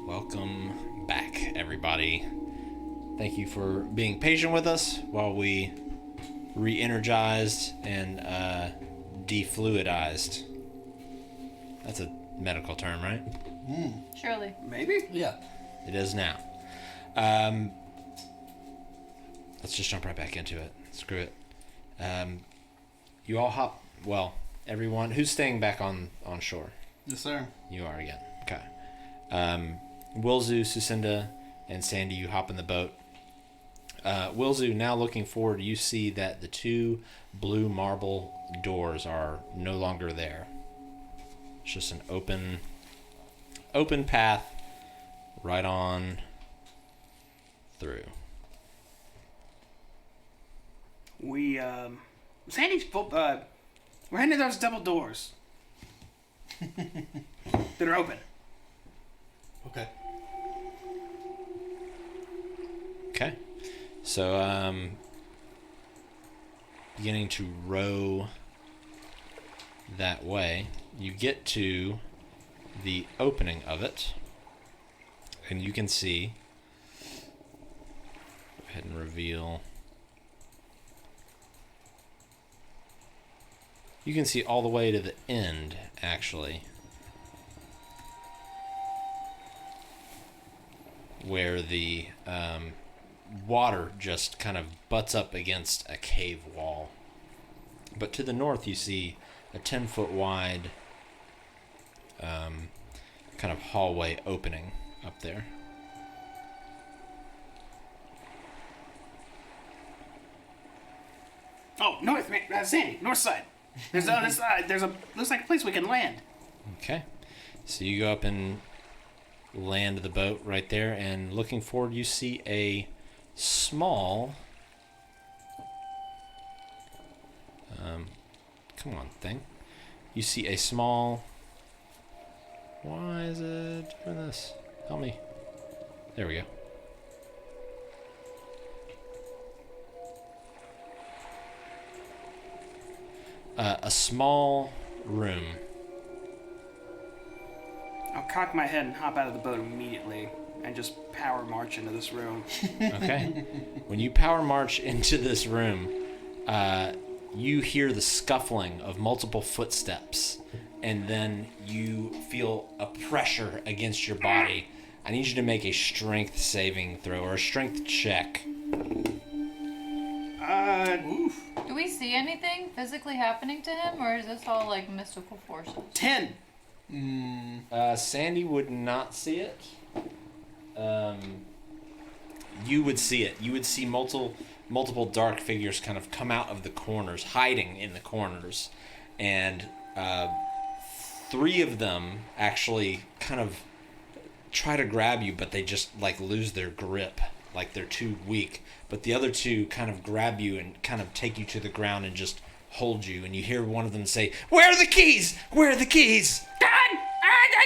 Welcome back, everybody. Thank you for being patient with us while we re-energized and defluidized. That's a medical term, right? Surely. Maybe? Yeah. It is now. Let's just jump right back into it. Screw it. You all hop. Well, everyone who's staying back on shore. Yes, sir. You are again. Okay. Wilzu, Sucinda, and Sandy, you hop in the boat. Wilzu, now looking forward, you see that the two blue marble doors are no longer there. It's just an open path right on through. Sandy's we're heading to those double doors that are open. Okay. Okay. So, beginning to row that way, you get to the opening of it, and you can see. Go ahead and reveal. You can see all the way to the end, actually, where the water just kind of butts up against a cave wall. But to the north, you see a 10-foot wide kind of hallway opening up there. Oh, north, Sandy, north side. There's on this side. Looks like a place we can land. Okay. So you go up and land the boat right there, and looking forward, you see a small... come on, thing. You see a small... Why is it doing this? Help me. There we go. A small room. I'll cock my head and hop out of the boat immediately and just power march into this room. Okay. When you power march into this room, you hear the scuffling of multiple footsteps, and then you feel a pressure against your body. I need you to make a strength saving throw, or a strength check. Oof. Do we see anything physically happening to him, or is this all like mystical forces? 10. Sandy would not see it. You would see it. You would see multiple dark figures kind of come out of the corners, hiding in the corners, and 3 of them actually kind of try to grab you, but they just like lose their grip, like they're too weak. But the other 2 kind of grab you and kind of take you to the ground and just hold you, and you hear one of them say, "Where are the keys? Where are the keys?" God!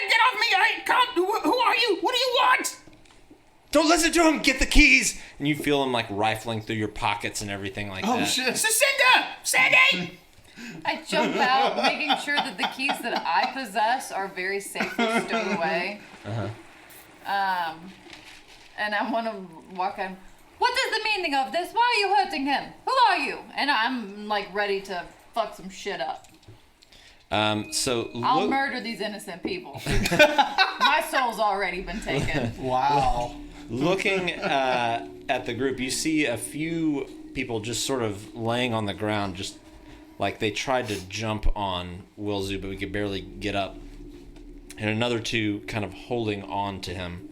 Get off me! I can't. Who are you? What do you want? Don't listen to him. Get the keys. And you feel them like rifling through your pockets and everything like that. Oh, shit. Sucinda! Sandy! I jump out, making sure that the keys that I possess are very safely stowed away. And I want to walk in. What is the meaning of this? Why are you hurting him? Who are you? And I'm like ready to fuck some shit up. So I'll look, murder these innocent people. My soul's already been taken. Wow. looking at the group, you see a few people just sort of laying on the ground, just like they tried to jump on Wilzu, but we could barely get up. And another two kind of holding on to him.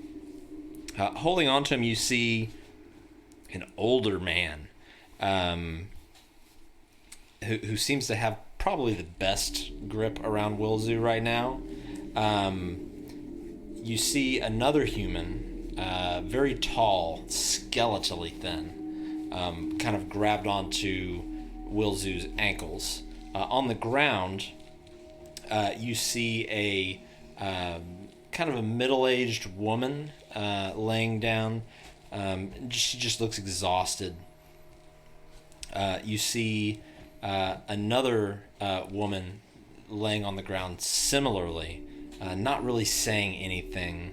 Holding on to him, you see an older man who seems to have probably the best grip around Wilzu right now. You see another human, very tall, skeletally thin, kind of grabbed onto Wilzu's ankles. On the ground, you see a kind of a middle-aged woman laying down. She just looks exhausted. You see another woman laying on the ground similarly, not really saying anything,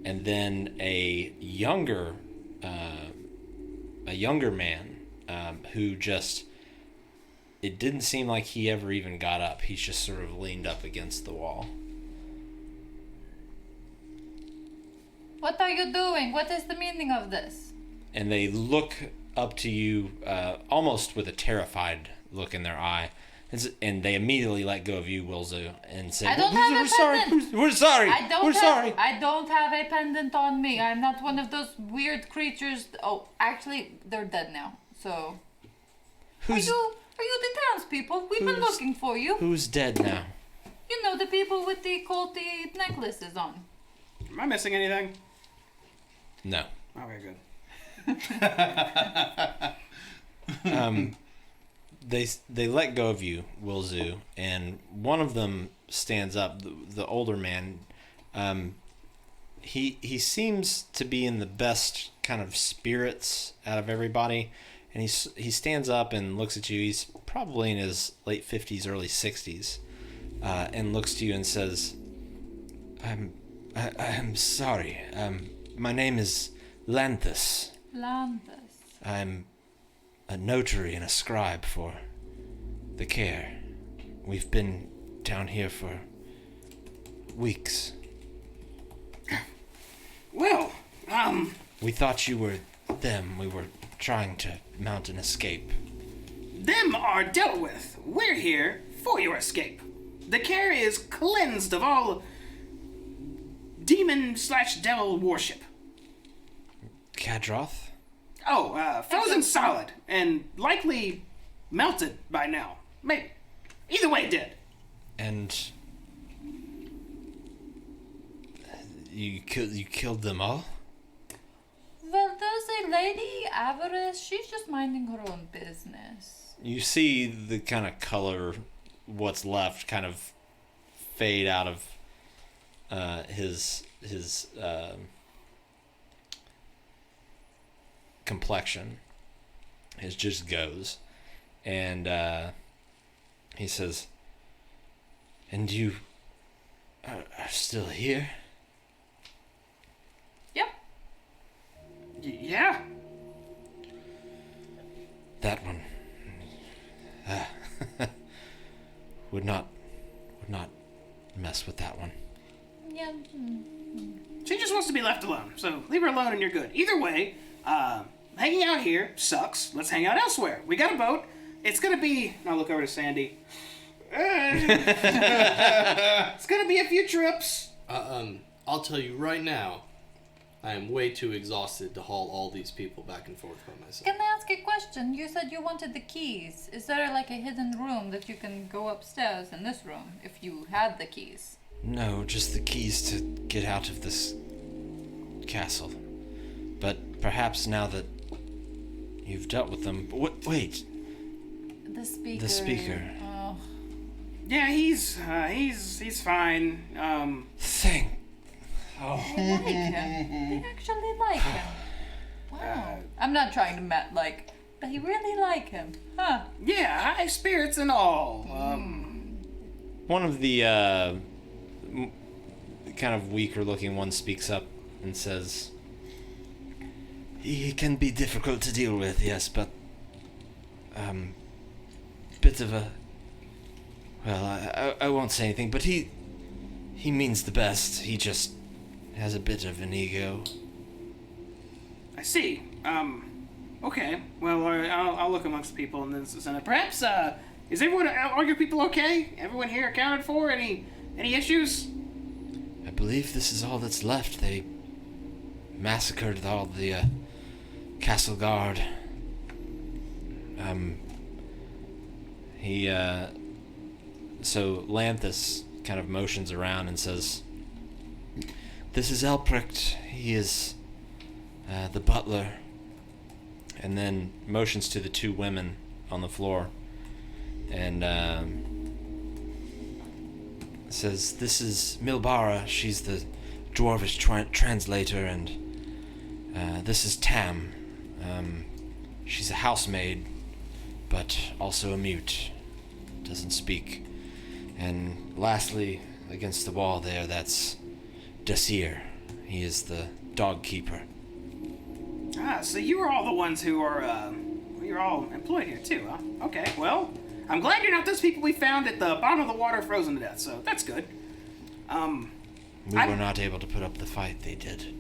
and then a younger man who just, it didn't seem like he ever even got up. He's just sort of leaned up against the wall. What are you doing? What is the meaning of this? And they look up to you almost with a terrified look in their eye. And they immediately let go of you, Wilzu, and say, I don't have a pendant. We're sorry. We're sorry. I don't have a pendant on me. I'm not one of those weird creatures. Oh, actually, they're dead now. So, are you the townspeople? We've been looking for you. Who's dead now? You know, the people with the culty necklaces on. Am I missing anything? No. Okay, good. They let go of you, Wilzu, and one of them stands up. The older man, he seems to be in the best kind of spirits out of everybody, and he stands up and looks at you. He's probably in his late 50s, early 60s, and looks to you and says, I'm sorry. My name is Lanthus. Lanthus. I'm a notary and a scribe for the care. We've been down here for weeks. Well, We thought you were them. We were trying to mount an escape. them are dealt with. We're here for your escape. The care is cleansed of all demon/devil worship. Kadroth? Oh, frozen solid and likely melted by now. Maybe. Either way, dead. And you killed them all? Well, there's a lady, Avarice. She's just minding her own business. You see the kind of color, what's left, kind of fade out of his complexion. It just goes, and he says, "And you are still here?" Yep. Yeah. That one would not mess with that one. Yeah. She just wants to be left alone, so leave her alone and you're good. Either way, hanging out here sucks. Let's hang out elsewhere. We got a boat. It's gonna be... I'll look over to Sandy. It's gonna be a few trips. I'll tell you right now, I am way too exhausted to haul all these people back and forth by myself. Can I ask a question? You said you wanted the keys. Is there like a hidden room that you can go upstairs in this room if you had the keys? No, just the keys to get out of this castle. But perhaps now that you've dealt with them... Wait, The speaker. the speaker. Oh. Yeah, he's fine. Thank... They like him. They actually like him. Wow. I'm not trying to but he really like him. Huh. Yeah, high spirits and all. One of the kind of weaker looking ones speaks up and says, "He can be difficult to deal with, yes, but bit of a Well, I won't say anything, but he means the best. He just has a bit of an ego. I see. Okay. Well, I'll look amongst the people and then send it. Perhaps, is everyone, are your people okay? Everyone here accounted for? Any issues? I believe this is all that's left. They massacred all the castle guard. So Lanthus kind of motions around and says, "This is Elprecht. He is the butler." And then motions to the two women on the floor and says, "This is Milbara. She's the dwarvish translator, and this is Tam. She's a housemaid, but also a mute. Doesn't speak. And lastly, against the wall there, that's Dasir. He is the dog keeper." Ah, so you are all the ones who are, you're all employed here too, huh? Okay, well, I'm glad you're not those people we found at the bottom of the water frozen to death, so that's good. We were not able to put up the fight they did.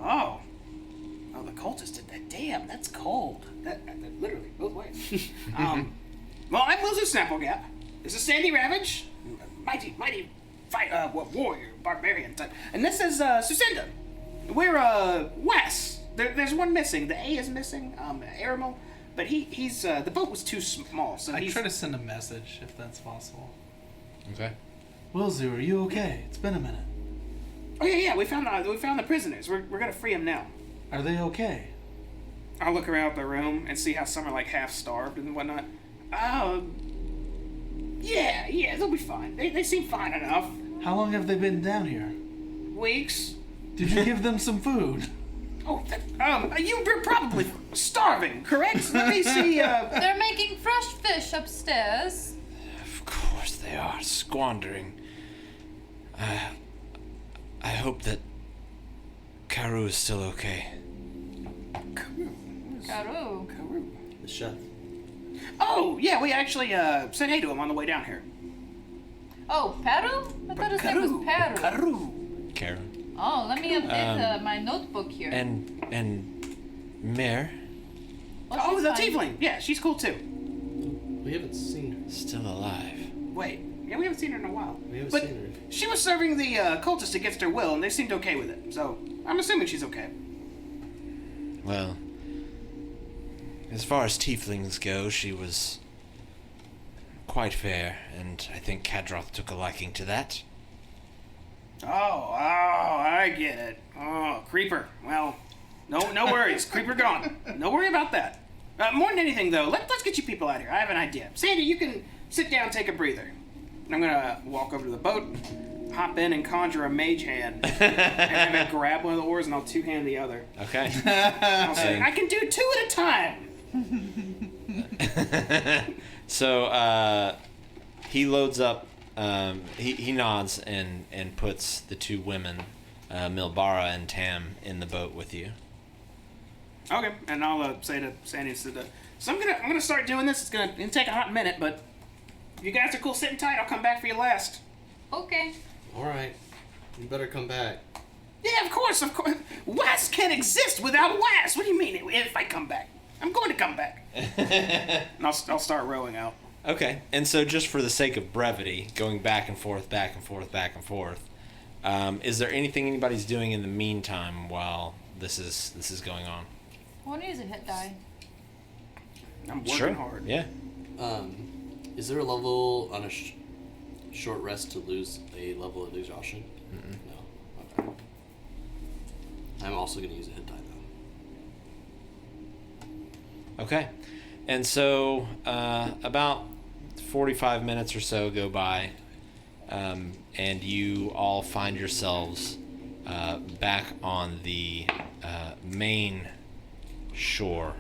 Oh, the cultists did that. Damn, that's cold. That literally, both ways. Well, I'm Wilzu Snapplegap. This is Sandy Ravage, mighty warrior, barbarian type. And this is, Sucinda. We're, Wes. There's one missing. The A is missing, Aramel. But he's, the boat was too small, so I he's... try to send a message, if that's possible. Okay. Wilzu, are you okay? It's been a minute. Oh, yeah, we found the prisoners. We're gonna free them now. Are they okay? I'll look around the room and see how some are, like, half-starved and whatnot. Yeah, they'll be fine. They seem fine enough. How long have they been down here? Weeks. Did you give them some food? Oh, you're probably starving, correct? Let me see, They're making fresh fish upstairs. Of course they are, squandering. I hope that Karu is still okay. Karu. The chef. Oh, yeah, we actually, said hey to him on the way down here. Oh, Peru? I thought his name was Peru. Karu. Karen. Oh, let me update my notebook here. And Mare, Oh, she's the fine. tiefling. Yeah, she's cool too. We haven't seen her. still alive. Wait, yeah, we haven't seen her in a while. We haven't But seen her. she was serving the cultists against her will, and they seemed okay with it. So I'm assuming she's okay. Well, as far as tieflings go, she was quite fair, and I think Kadroth took a liking to that. Oh, I get it. Oh, Creeper. Well, no worries. Creeper gone. No worry about that. More than anything, though, let's get you people out here. I have an idea. Sandy, you can sit down and take a breather. And I'm gonna walk over to the boat, hop in, and conjure a mage hand. And have it grab one of the oars, and I'll two-hand the other. Okay. I'll say, I can do two at a time. So he loads up. He nods and puts the two women, Milbara and Tam, in the boat with you. Okay, and I'll say to Sandy, so I'm gonna start doing this. It's gonna take a hot minute, but if you guys are cool sitting tight, I'll come back for you last. Okay. All right. You better come back. Yeah, of course. Wes can't exist without Wes. What do you mean if I come back? I'm going to come back. And I'll start rowing out. Okay, and so just for the sake of brevity, going back and forth, is there anything anybody's doing in the meantime while this is going on? I want to use a hit die. I'm working hard. Yeah. Is there a level on a short rest to lose a level of exhaustion? Mm-mm. No. Okay. I'm also going to use a hit die though. Okay, and so about 45 minutes or so go by, and you all find yourselves back on the main shore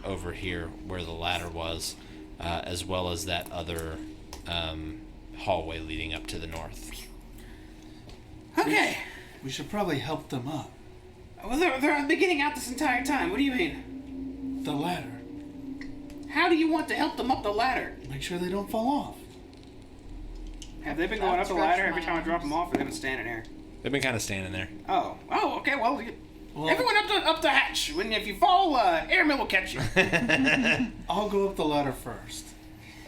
over here where the ladder was, as well as that other hallway leading up to the north. Okay. We should probably help them up. Well, they're getting out this entire time. What do you mean? The ladder. How do you want to help them up the ladder? Make sure they don't fall off. Have they been going up the ladder every time I drop them off, or they've been standing here? They've been kind of standing there. Oh, okay. Well, everyone up the hatch. If you fall, Airman will catch you. I'll go up the ladder first.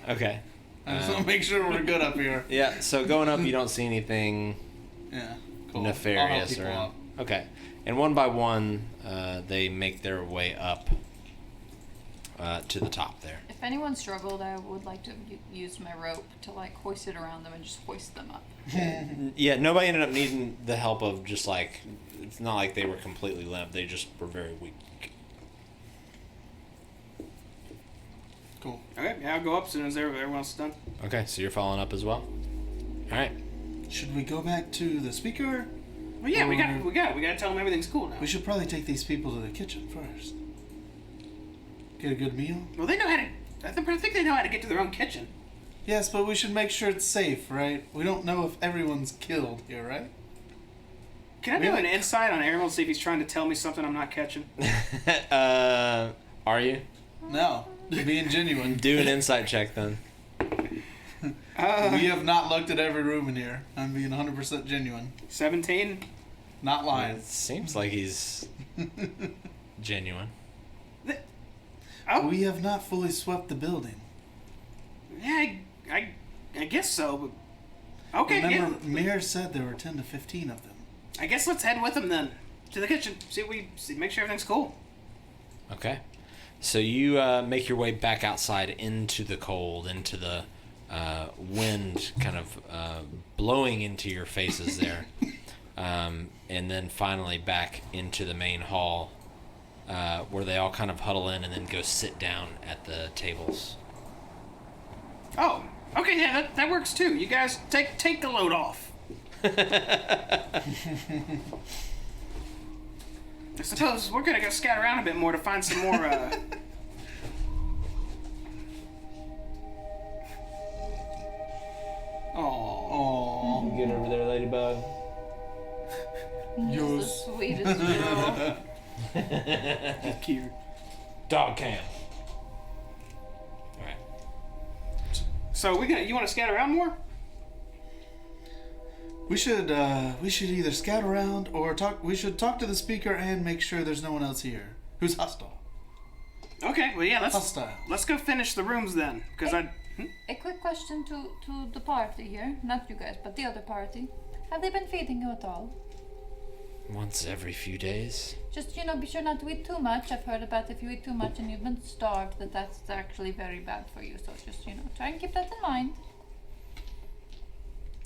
Okay. I just want to make sure we're good up here. Yeah. So going up, you don't see anything Yeah. Cool. nefarious I'll help around. people Okay. And one by one, they make their way up to the top there. If anyone struggled, I would like to use my rope to like hoist it around them and just hoist them up. Yeah, nobody ended up needing the help of just like, it's not like they were completely limp. They just were very weak. Cool. Okay, yeah, I'll go up as soon as everyone else is done. Okay, so you're following up as well? All right. Should we go back to the speaker? Well, yeah, we gotta tell them everything's cool now. We should probably take these people to the kitchen first. Get a good meal? Well, they know how to. I think they know how to get to their own kitchen. Yes, but we should make sure it's safe, right? We don't know if everyone's killed here, right? Can I do an insight on Airman to see if he's trying to tell me something I'm not catching? Are you? No. Being genuine. Do an insight check then. We have not looked at every room in here. I'm being 100% genuine. 17. Not lying. It seems like he's genuine. Oh, We have not fully swept the building. yeah, I guess so. But okay, Remember, yeah. Mayor said there were 10 to 15 of them. I guess let's head with them then to the kitchen. Make sure everything's cool. Okay. So you make your way back outside into the cold, into the wind kind of blowing into your faces there. And then finally back into the main hall where they all kind of huddle in and then go sit down at the tables. Oh, okay, yeah, that works too. You guys take the load off. I suppose we're gonna go scout around a bit more to find some more. Aww. Get over there, Ladybug. He's the sweetest girl. Cute. Dog cam. All right. So you want to scout around more? We should either scout around or talk. We should talk to the speaker and make sure there's no one else here who's hostile. Okay, well yeah, Hostile. let's go finish the rooms then, because A quick question to the party here. Not you guys, but the other party. Have they been feeding you at all? Once every few days. Just, be sure not to eat too much. I've heard about if you eat too much and you've been starved, that's actually very bad for you. So just, try and keep that in mind.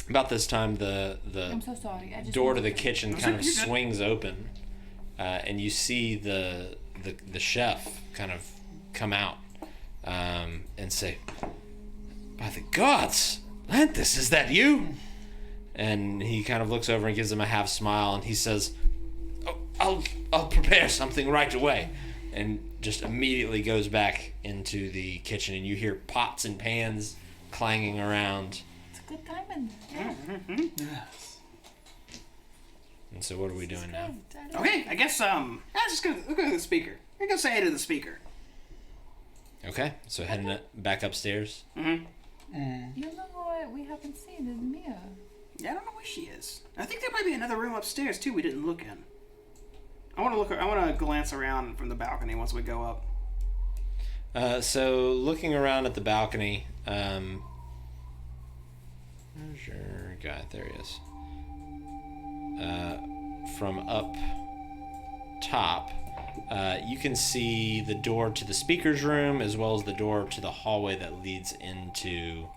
About this time, the I'm so sorry. I just door to wanted the kitchen kind of You're good. swings open, and you see the chef kind of come out and say, "By the gods, Lanthus, is that you?" And he kind of looks over and gives him a half smile, and he says, "Oh, I'll prepare something right away," and just immediately goes back into the kitchen, and you hear pots and pans clanging around. It's a good time in there. Yes. And so, what are we doing now? okay, I guess let's just go to the speaker. We're gonna say hey to the speaker. Okay, so heading back upstairs. You know what we haven't seen is Mia. Yeah, I don't know where she is. I think there might be another room upstairs too we didn't look in. I want to glance around from the balcony once we go up. So looking around at the balcony, where's your guy? There he is. From up top, you can see the door to the speaker's room as well as the door to the hallway that leads into.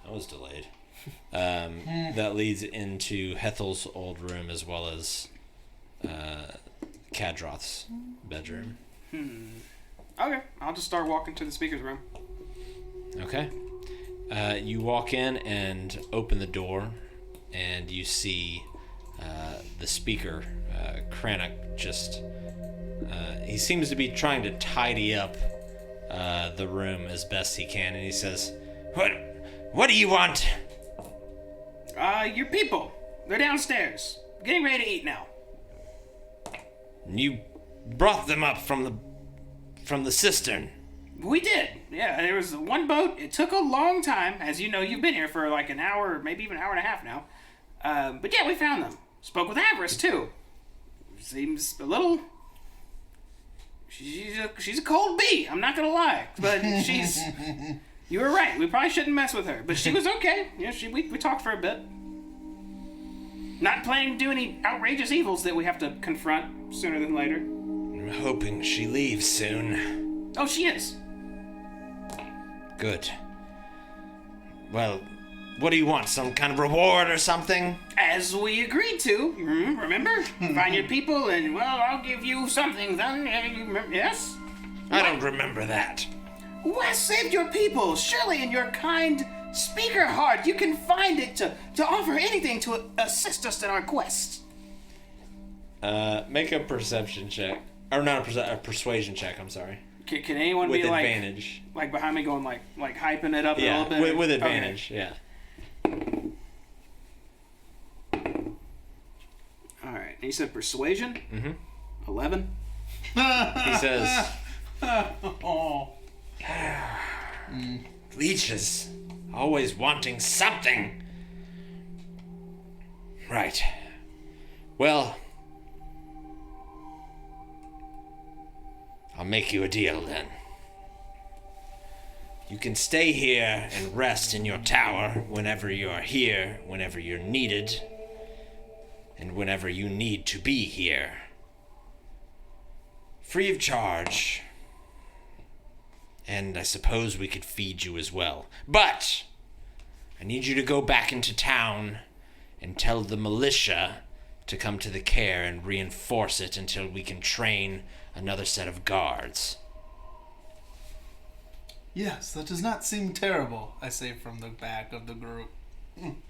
That was delayed. That leads into Hethel's old room as well as Kadroth's bedroom. Okay, I'll just start walking to the speaker's room. Okay. You walk in and open the door, and you see the speaker, Crannoc, just... he seems to be trying to tidy up the room as best he can, and he says, What do you want? Your people. They're downstairs. Getting ready to eat now. You brought them up from the cistern. We did. Yeah, there was one boat. It took a long time. As you know, you've been here for like an hour, maybe even an hour and a half now. But yeah, we found them. Spoke with Avarice, too. Seems a little... She's a cold bee, I'm not gonna lie. But she's... You were right. We probably shouldn't mess with her. But she was okay. Yeah, we talked for a bit. Not planning to do any outrageous evils that we have to confront sooner than later. I'm hoping she leaves soon. Oh, she is. Good. Well, what do you want? Some kind of reward or something? As we agreed to, remember? Find your people and, well, I'll give you something then. Yes? I don't remember that. Wes saved your people. Surely in your kind speaker heart, you can find it to offer anything to assist us in our quest. Make a perception check. Or not a persuasion check, I'm sorry. Can anyone with be advantage. like behind me going like hyping it up a little bit? With advantage, okay. yeah. All right. And you said persuasion? Mm-hmm. 11? He says... Oh. Leeches. Always wanting something. Right. Well... I'll make you a deal then. You can stay here and rest in your tower whenever you are here, whenever you're needed, and whenever you need to be here. Free of charge. And I suppose we could feed you as well. But I need you to go back into town and tell the militia to come to the care and reinforce it until we can train another set of guards. Yes, that does not seem terrible, I say from the back of the group.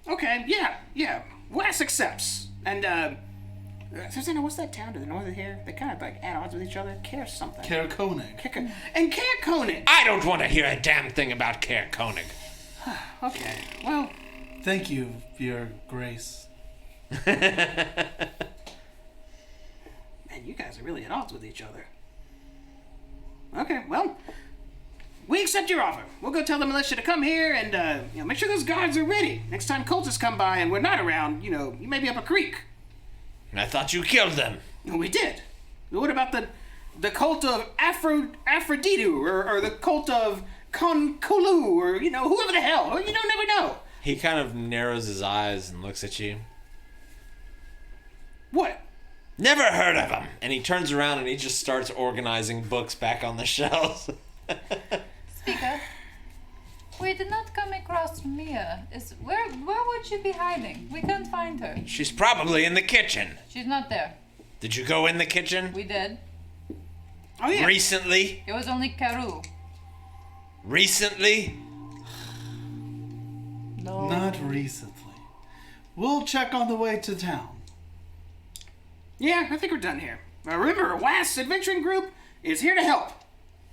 Okay, yeah. Wes accepts. And, Susanna, what's that town to the north of here? They kind of like at odds with each other. Care something. Crannoc. And Care Crannoc. I don't want to hear a damn thing about Care Crannoc. Okay, well... Thank you, Your Grace. Man, you guys are really at odds with each other. Okay, well... We accept your offer. We'll go tell the militia to come here and, make sure those guards are ready. Next time cultists come by and we're not around, you may be up a creek. I thought you killed them. We did. What about the cult of Aphrodite or the cult of Konkolu or, whoever the hell. You don't never know. He kind of narrows his eyes and looks at you. What? Never heard of him. And he turns around and he just starts organizing books back on the shelves. Speaker, we did not come across Mia. Where would she be hiding? We can't find her. She's probably in the kitchen. She's not there. Did you go in the kitchen? We did. Oh, yeah. Recently? It was only Caru. Recently? No. Not recently. We'll check on the way to town. Yeah, I think we're done here. Remember, WAS Adventuring Group is here to help.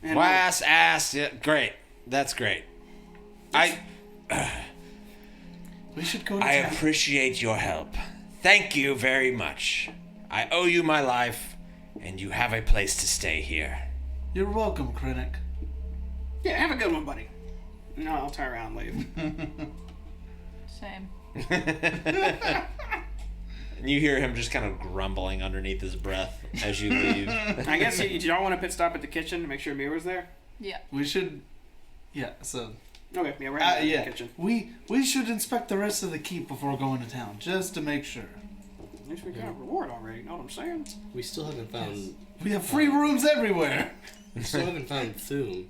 And WAS, ass, yeah, great. That's great. We should go to I town. appreciate your help. Thank you very much. I owe you my life, and you have a place to stay here. You're welcome, Crannoc. Yeah, have a good one, buddy. No, I'll turn around and leave. Shame. And you hear him just kind of grumbling underneath his breath as you leave. I guess y'all want to pit stop at the kitchen to make sure Mira's there? Yeah. We should... Yeah, so... Okay, yeah, we're heading to yeah. the kitchen. We should inspect the rest of the keep before going to town, just to make sure. At least we got a reward already, you know what I'm saying? We still haven't found. We have free rooms everywhere! We still haven't found Thum.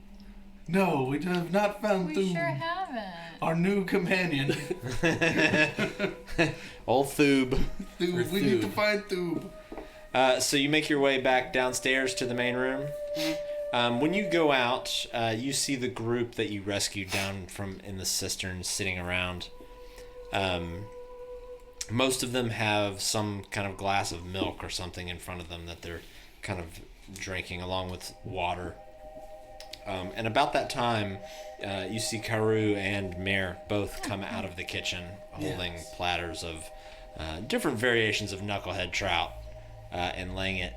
No, we have not found We Thum, sure haven't. our new companion. Old Thoob. Thoob, we need to find Thoob. So you make your way back downstairs to the main room. When you go out, you see the group that you rescued down from in the cistern sitting around. Most of them have some kind of glass of milk or something in front of them that they're kind of drinking along with water. And about that time, you see Karu and Mare both come out of the kitchen holding platters of different variations of knucklehead trout and laying it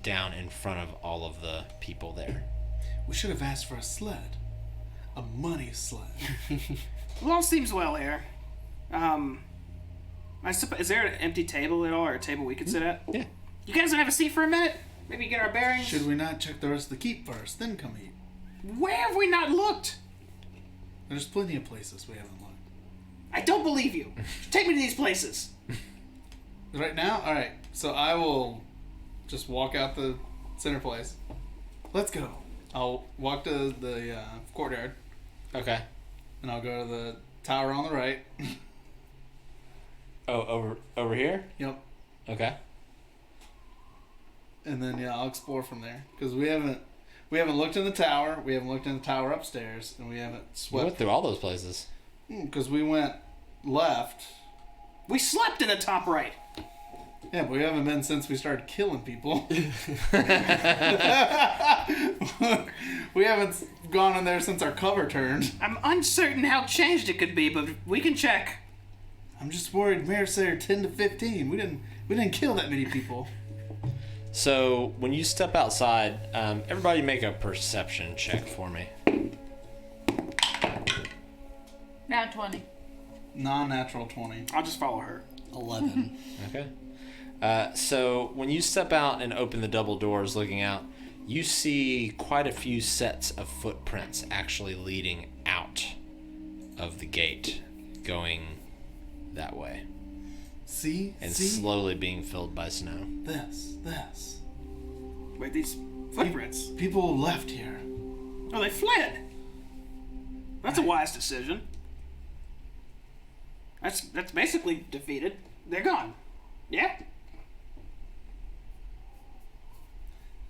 down in front of all of the people there. We should have asked for a sled. A money sled. Well, all seems well here. Is there an empty table at all, or a table we could sit at? Yeah. You guys want to have a seat for a minute? Maybe get our bearings? Should we not check the rest of the keep first, then come eat? Where have we not looked? There's plenty of places we haven't looked. I don't believe you. Take me to these places. Right now? Alright, so I will just walk out the center place. Let's go. I'll walk to the courtyard, Okay. and I'll go to the tower on the right. Oh, over here? Yep. Okay. And then I'll explore from there because we haven't looked in the tower. We haven't looked in the tower upstairs, and we haven't We went swept through all those places. because we went left. We slept in the top right. Yeah, but we haven't been since we started killing people. We haven't gone in there since our cover turned. I'm uncertain how changed it could be, but we can check. I'm just worried. Mayor said 10 to 15. We didn't kill that many people. So when you step outside, everybody make a perception check for me. Now 20. Non-natural 20. I'll just follow her. 11. Okay. So when you step out and open the double doors looking out, you see quite a few sets of footprints actually leading out of the gate, going that way, See? and See? slowly being filled by snow. This. Wait, these footprints. People left here. Oh, they fled. That's a wise decision. That's basically defeated. They're gone. Yeah?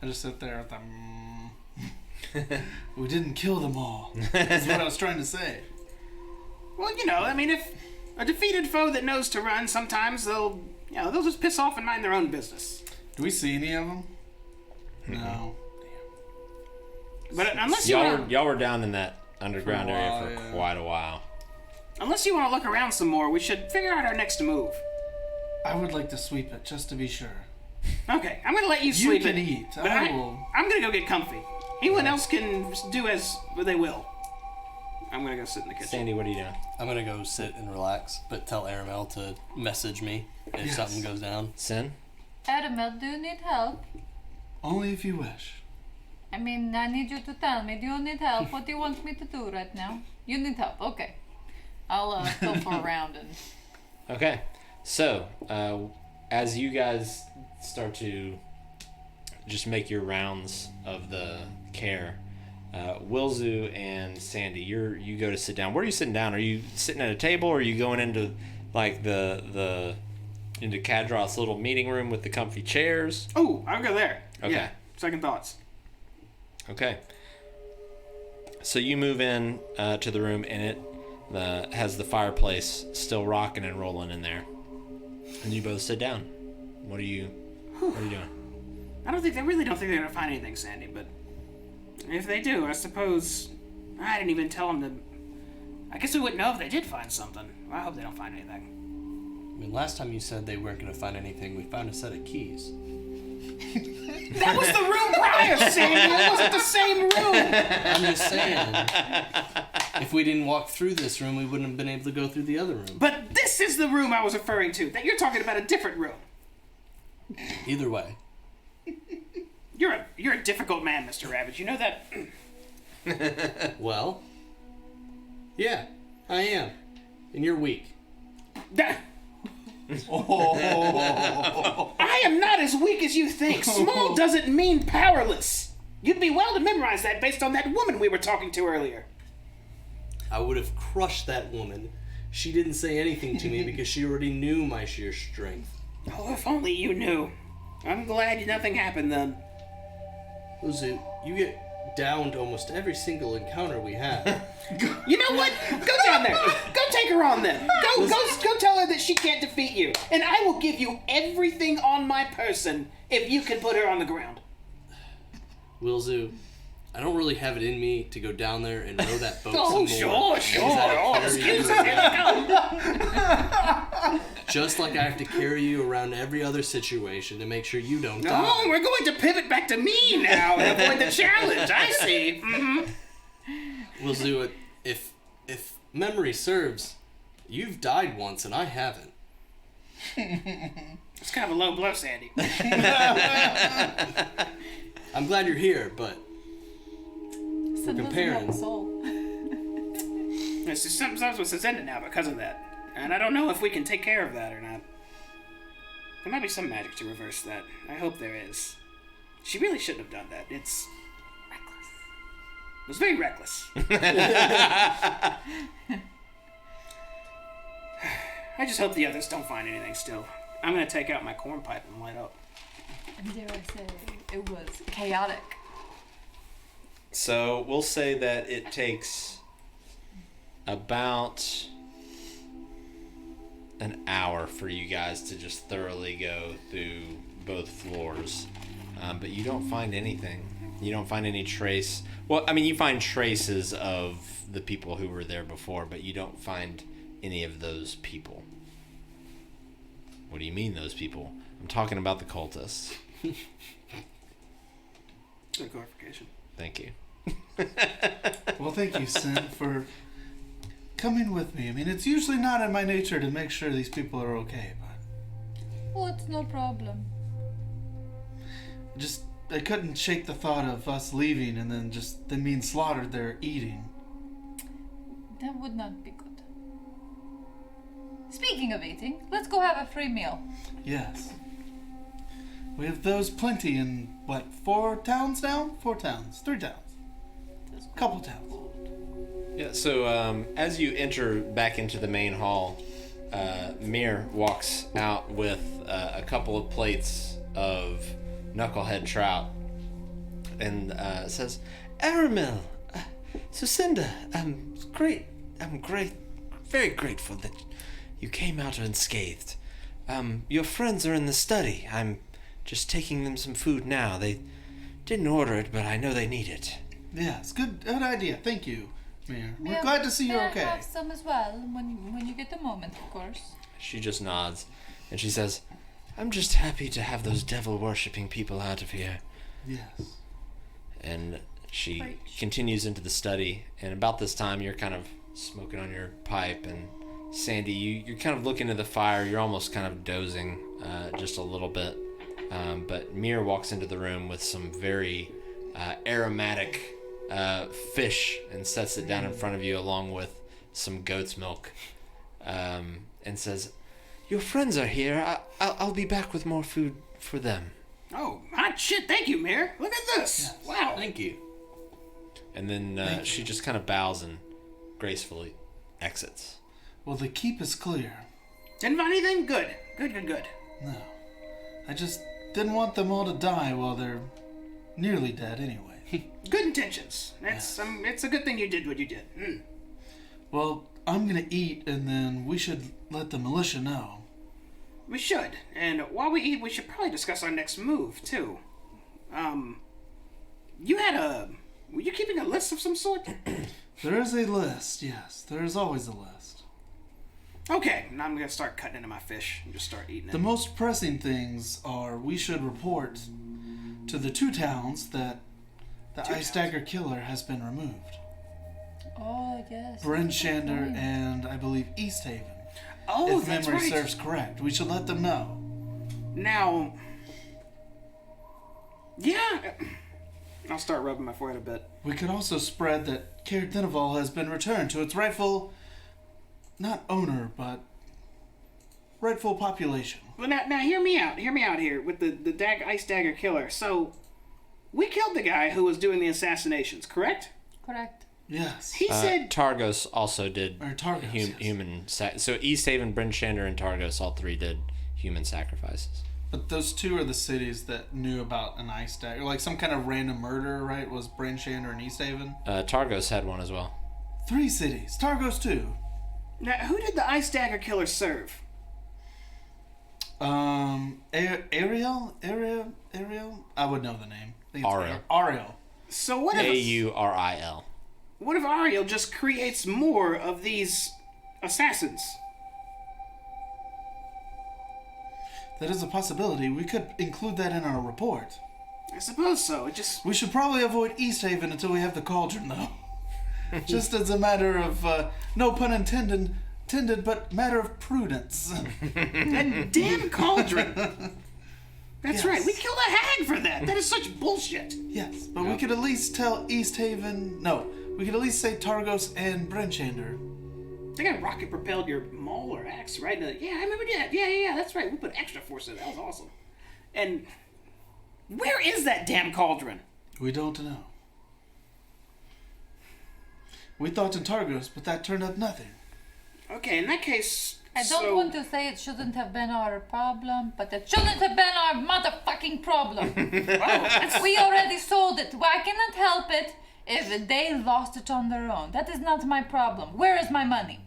I just sit there with them. We didn't kill them all. That's what I was trying to say. Well, I mean, if a defeated foe that knows to run, sometimes they'll just piss off and mind their own business. Do we see any of them? No. But unless you want Y'all were down in that underground For a while, area for yeah. quite a while. unless you want to look around some more, we should figure out our next move. I would like to sweep it just to be sure. Okay, I'm gonna let you You sleep can it. eat. But I will. I'm gonna go get comfy. Anyone else can do as they will. I'm gonna go sit in the kitchen. Sandy, what are you doing? I'm gonna go sit and relax, but tell Aramel to message me if Yes. something goes down. Sin? Aramel, do you need help? Only if you wish. I mean, I need you to tell me. Do you need help? What do you want me to do right now? You need help. Okay. I'll pilfer around and... Okay. So, as you guys start to just make your rounds of the care, Wilzu and Sandy, you go to sit down. Where are you sitting down? Are you sitting at a table, or are you going into like into Kadroth's little meeting room with the comfy chairs? Oh, I'll go there. Okay. Yeah. Second thoughts. Okay. So you move in to the room, and it has the fireplace still rocking and rolling in there. And you both sit down. What are you doing? I really don't think they're gonna find anything, Sandy, but if they do, I suppose I didn't even tell them to. I guess we wouldn't know if they did find something. I hope they don't find anything. I mean, last time you said they weren't gonna find anything, we found a set of keys. That was the room prior, Sandy! It wasn't the same room! I'm just saying, if we didn't walk through this room, we wouldn't have been able to go through the other room. But this is the room I was referring to. That you're talking about a different room. Either way. You're a difficult man, Mr. Rabbit. You know that? Well, yeah, I am. And you're weak. I am not as weak as you think. Small doesn't mean powerless. You'd be well to memorize that based on that woman we were talking to earlier. I would have crushed that woman. She didn't say anything to me because she already knew my sheer strength. Oh, if only you knew. I'm glad nothing happened then. Uzu, you get downed almost every single encounter we have. You know what? Go down there. Go take her on then. Go tell her that she can't defeat you. And I will give you everything on my person if you can put her on the ground. Wilzu, I don't really have it in me to go down there and row that boat Oh, some more. sure. Oh, excuse me. Here we go. Just like I have to carry you around every other situation to make sure you don't No, die. we're going to pivot back to me now and avoid the challenge. I see. We'll do it. If memory serves, you've died once and I haven't. It's kind of a low blow, Sandy. I'm glad you're here, but Sin doesn't have a comparing. soul. It's just sometimes with Sazenda now because of that. And I don't know if we can take care of that or not. There might be some magic to reverse that. I hope there is. She really shouldn't have done that. It's reckless. It was very reckless. I just hope the others don't find anything still. I'm gonna take out my corn pipe and light up. And dare I say, it was chaotic. So we'll say that it takes about an hour for you guys to just thoroughly go through both floors. But you don't find anything. You don't find any trace. Well, I mean, you find traces of the people who were there before, but you don't find any of those people. What do you mean, those people? I'm talking about the cultists. Good clarification. Thank you. Well, thank you, Sin, for coming with me. I mean, it's usually not in my nature to make sure these people are okay, but Oh, it's no problem. I couldn't shake the thought of us leaving and then them being slaughtered there eating. That would not be good. Speaking of eating, let's go have a free meal. Yes. We have those plenty in, 4 towns now? 4 towns. 3 towns. Couple towns. Yeah, so as you enter back into the main hall, Mir walks out with a couple of plates of knucklehead trout and says, Aramil, Sucinda, I'm very grateful that you came out unscathed. Your friends are in the study. I'm just taking them some food now. They didn't order it, but I know they need it. Yes, good idea. Thank you, Mir. We're May glad to see you're may I okay. have some as well when you get the moment, of course. She just nods, and she says, I'm just happy to have those devil-worshipping people out of here. Yes. And she Preach. continues into the study, and about this time you're kind of smoking on your pipe, and Sandy, you're kind of looking at the fire. You're almost kind of dozing just a little bit. But Mir walks into the room with some very aromatic fish and sets it down in front of you along with some goat's milk and says, your friends are here. I'll be back with more food for them. Oh, hot shit. Thank you, Mayor. Look at this. Yes. Wow. Thank you. And then she just kind of bows and gracefully exits. Well, the keep is clear. Didn't find anything? Good. Good. No. I just didn't want them all to die while they're nearly dead anyway. Good intentions. It's a good thing you did what you did. Well, I'm gonna eat, and then we should let the militia know. We should. And while we eat, we should probably discuss our next move, too. Were you keeping a list of some sort? There is a list, yes. There is always a list. Okay, now I'm gonna start cutting into my fish and just start eating it. The most pressing things are we should report to the 2 towns that the Ice Dagger Killer has been removed. Oh, yes. Bryn that's a good Shander point. and I believe East Haven. Oh, if that's memory right. serves correct. We should let them know. Now, yeah, I'll start rubbing my forehead a bit. We could also spread that Caer Dineval has been returned to its rightful, not owner, but rightful population. Well, now hear me out. Hear me out here with the Ice Dagger Killer. So, we killed the guy who was doing the assassinations, correct? Correct. Yes. He said, Targos also did Or Targos, yes. human so East Haven, Bryn Shander, and Targos, all 3 did human sacrifices. But those 2 are the cities that knew about an Ice Dagger. Like some kind of random murder, right? Was Bryn Shander and East Haven? Targos had one as well. 3 cities. Targos 2. now who did the Ice Dagger Killer serve? Ariel? I would know the name. I think it's Ariel. Ariel. So what if Auril. what if Ariel just creates more of these assassins? That is a possibility. We could include that in our report. I suppose so. It just... We should probably avoid East Haven until we have the cauldron, though. Just as a matter of, no pun intended, but matter of prudence. That damn cauldron! That's Yes. right, we killed a hag for that! That is such bullshit! Yes, but we could at least tell East Haven... No, we could at least say Targos and Brenchander. I think I rocket propelled your maul or axe, right? Yeah, I remember that. Yeah, that's right. We put extra force in it. That was awesome. And where is that damn cauldron? We don't know. We thought in Targos, but that turned up nothing. Okay, in that case... I don't want to say it shouldn't have been our problem, but it shouldn't have been our motherfucking problem. We already sold it. I cannot help it if they lost it on their own. That is not my problem. Where is my money?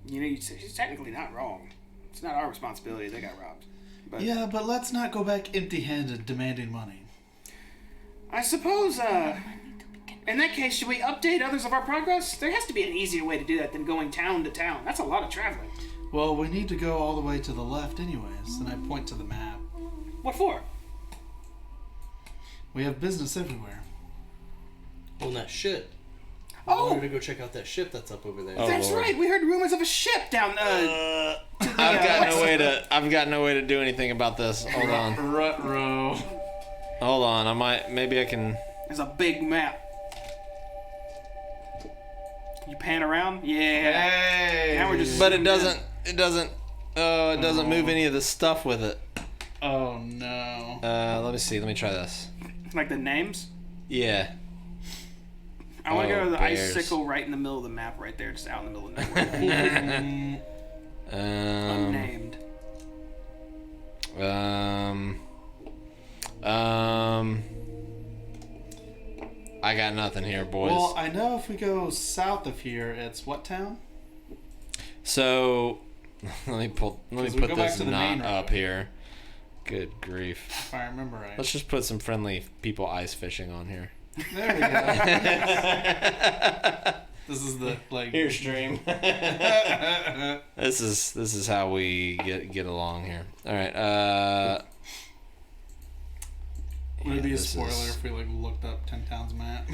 You know, she's technically not wrong. It's not our responsibility. They got robbed. But Yeah, but let's not go back empty-handed demanding money. I suppose, in that case, should we update others of our progress? There has to be an easier way to do that than going town to town. That's a lot of traveling. Well, we need to go all the way to the left anyways, and I point to the map. What for? We have business everywhere. Well, that shit. Oh! I wanted to go check out that ship that's up over there. Oh, That's Lord. right. We heard rumors of a ship down, I've got no way to do anything about this. Hold on. Ruh-roh. Hold on. Maybe I can. There's a big map. You pan around? Yeah. Hey! Now we're just... But it doesn't move any of the stuff with it. Oh, no. Let me see. Let me try this. Like the names? Yeah. I want to go to the bears. icicle right in the middle of the map right there, just out in the middle of nowhere. Unnamed. I got nothing here, boys. Well, I know if we go south of here, it's what town? So let me put we this go back to the main knot up road. here. Good grief. If I remember right. Let's just put some friendly people ice fishing on here. There we go. This is the, like... Here, stream. This is how we get along here. All right. Would it be a this spoiler is- if we, like, looked up 10 Towns map?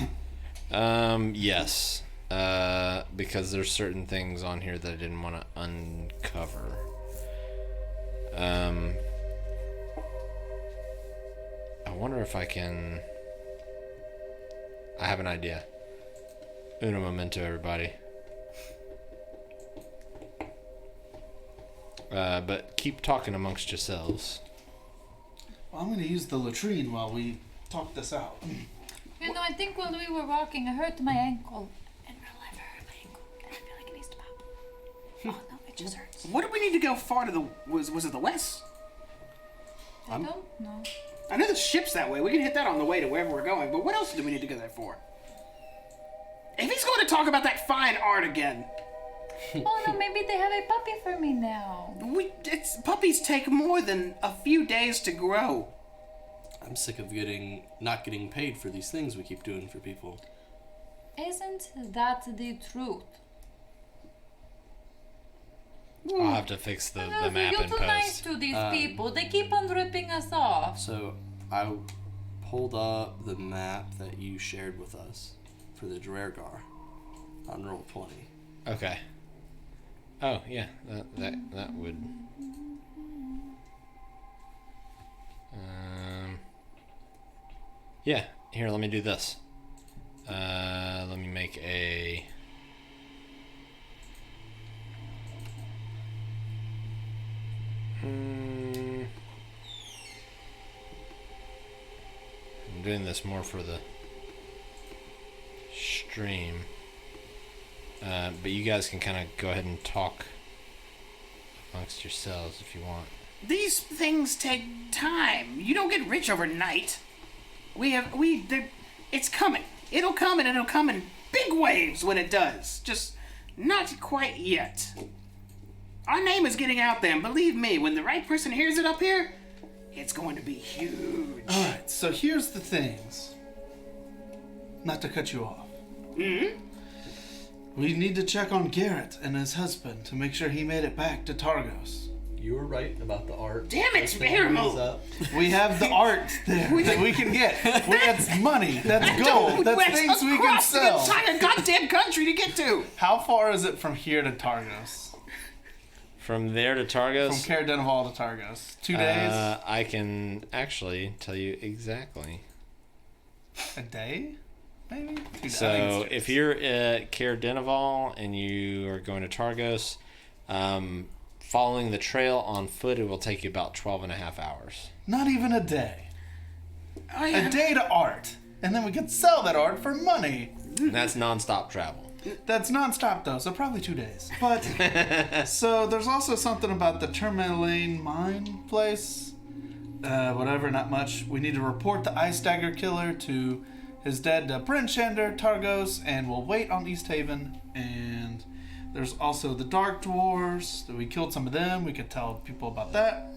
Yes. Because there's certain things on here that I didn't want to uncover. I wonder if I can... I have an idea. Uno momento, everybody. But keep talking amongst yourselves. Well, I'm going to use the latrine while we talk this out. You know, I think while we were walking, I hurt my ankle. In real life, I hurt my ankle. And I feel like it needs to pop. Oh, no, it just hurts. What do we need to go far to the... Was it the west? I don't know. I know the ship's that way. We can hit that on the way to wherever we're going. But what else do we need to go there for? If he's going to talk about that fine art again... Oh, no, maybe they have a puppy for me now. Puppies take more than a few days to grow. I'm sick of not getting paid for these things we keep doing for people. Isn't that the truth? I'll have to fix the No, map you're in too nice post. to these people. They keep on ripping us off. So I pulled up the map that you shared with us for the Drergar on roll 20. Okay. Oh yeah, that would. Yeah. Here, let me do this. Let me make a. I'm doing this more for the stream. But you guys can kind of go ahead and talk amongst yourselves if you want. These things take time. You don't get rich overnight. It's coming. It'll come and it'll come in big waves when it does. Just not quite yet. Our name is getting out there, and believe me, when the right person hears it up here, it's going to be huge. Alright, so here's the things. Not to cut you off. Mm-hmm. We need to check on Garrett and his husband to make sure he made it back to Targos. You were right about the art. Damn it, Everything Paramount. is up. We have the art there that we can get. That's money. That's gold. That's things we can sell. The entire goddamn country to get to. How far is it from here to Targos? From there to Targos? From Caer Denival to Targos. 2 days? I can actually tell you exactly. A day? Maybe? 2 days. So if you're at Caer Denival and you are going to Targos, following the trail on foot, it will take you about 12 and a half hours. Not even a day. A day to art. And then we can sell that art for money. And that's nonstop travel. That's non-stop though, so probably 2 days. But, so there's also something about the Tourmaline mine place. Whatever, not much. We need to report the Ice Dagger Killer to his dead Bryn Shander, Targos, and we'll wait on East Haven. And there's also the Dark Dwarves. We killed some of them. We could tell people about that.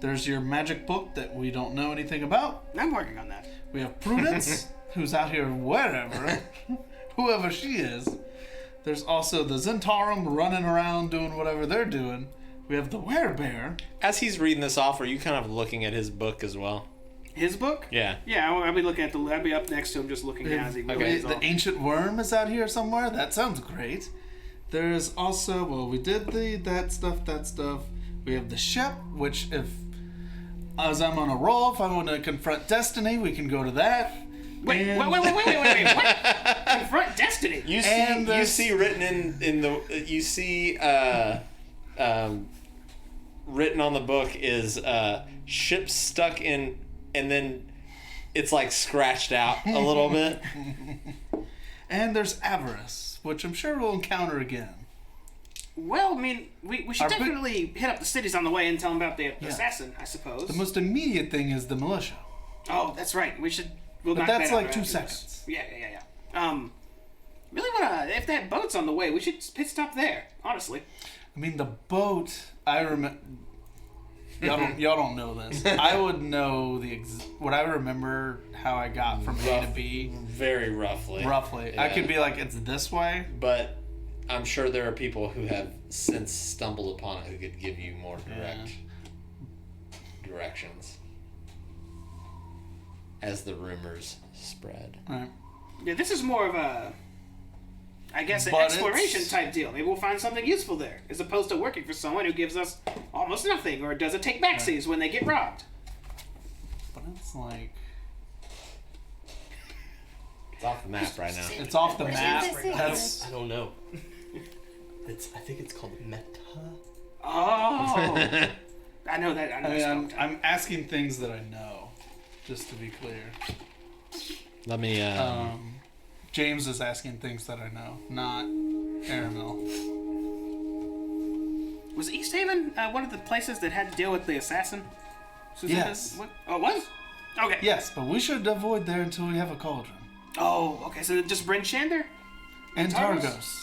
There's your magic book that we don't know anything about. I'm working on that. We have Prudence, who's out here wherever, whoever she is. There's also the Zentarum running around doing whatever they're doing. We have the Werebear. As he's reading this off, are you kind of looking at his book as well? His book? Yeah. Yeah, I'll be looking at I'll be up next to him, just looking as he reads The Ancient Worm is out here somewhere. That sounds great. There's also, well, we did that stuff. We have the Shep, which as I'm on a roll, if I want to confront Destiny, we can go to that. Wait, And- wait, what? Confront Destiny. You see written in the written on the book is ship stuck in, and then it's like scratched out a little bit. And there's Avarice, which I'm sure we'll encounter again. Well, I mean, we should Our big- definitely hit up the cities on the way and tell them about the assassin, I suppose. The most immediate thing is the militia. Oh, that's right. We'll But knock that's that out like 2 afterwards. seconds. Yeah. Really wanna, if that boat's on the way, we should pit stop there, honestly. I mean, the boat, I remember... Y'all don't know this. I would know what I remember how I got from A to B. Very roughly. Roughly. I Yeah. could be like, it's this way. But I'm sure there are people who have since stumbled upon it who could give you more direct directions as the rumors spread. Right. Yeah, this is more of a, I guess, an But exploration it's- type deal. Maybe we'll find something useful there, as opposed to working for someone who gives us almost nothing, or doesn't take backsies when they get robbed. But it's like... It's off the map right now. It's off the map. the secret? That's... I don't know. I think it's called meta. Oh, I know that. I know I mean, spell. I'm asking things that I know, just to be clear. Let me. James is asking things that I know, not Aramil. Was East Haven one of the places that had to deal with the assassin? Yes. What? Oh, it was? Okay. Yes, but we should avoid there until we have a cauldron. Oh, okay. So just Bryn Shander? And Targos? Targos.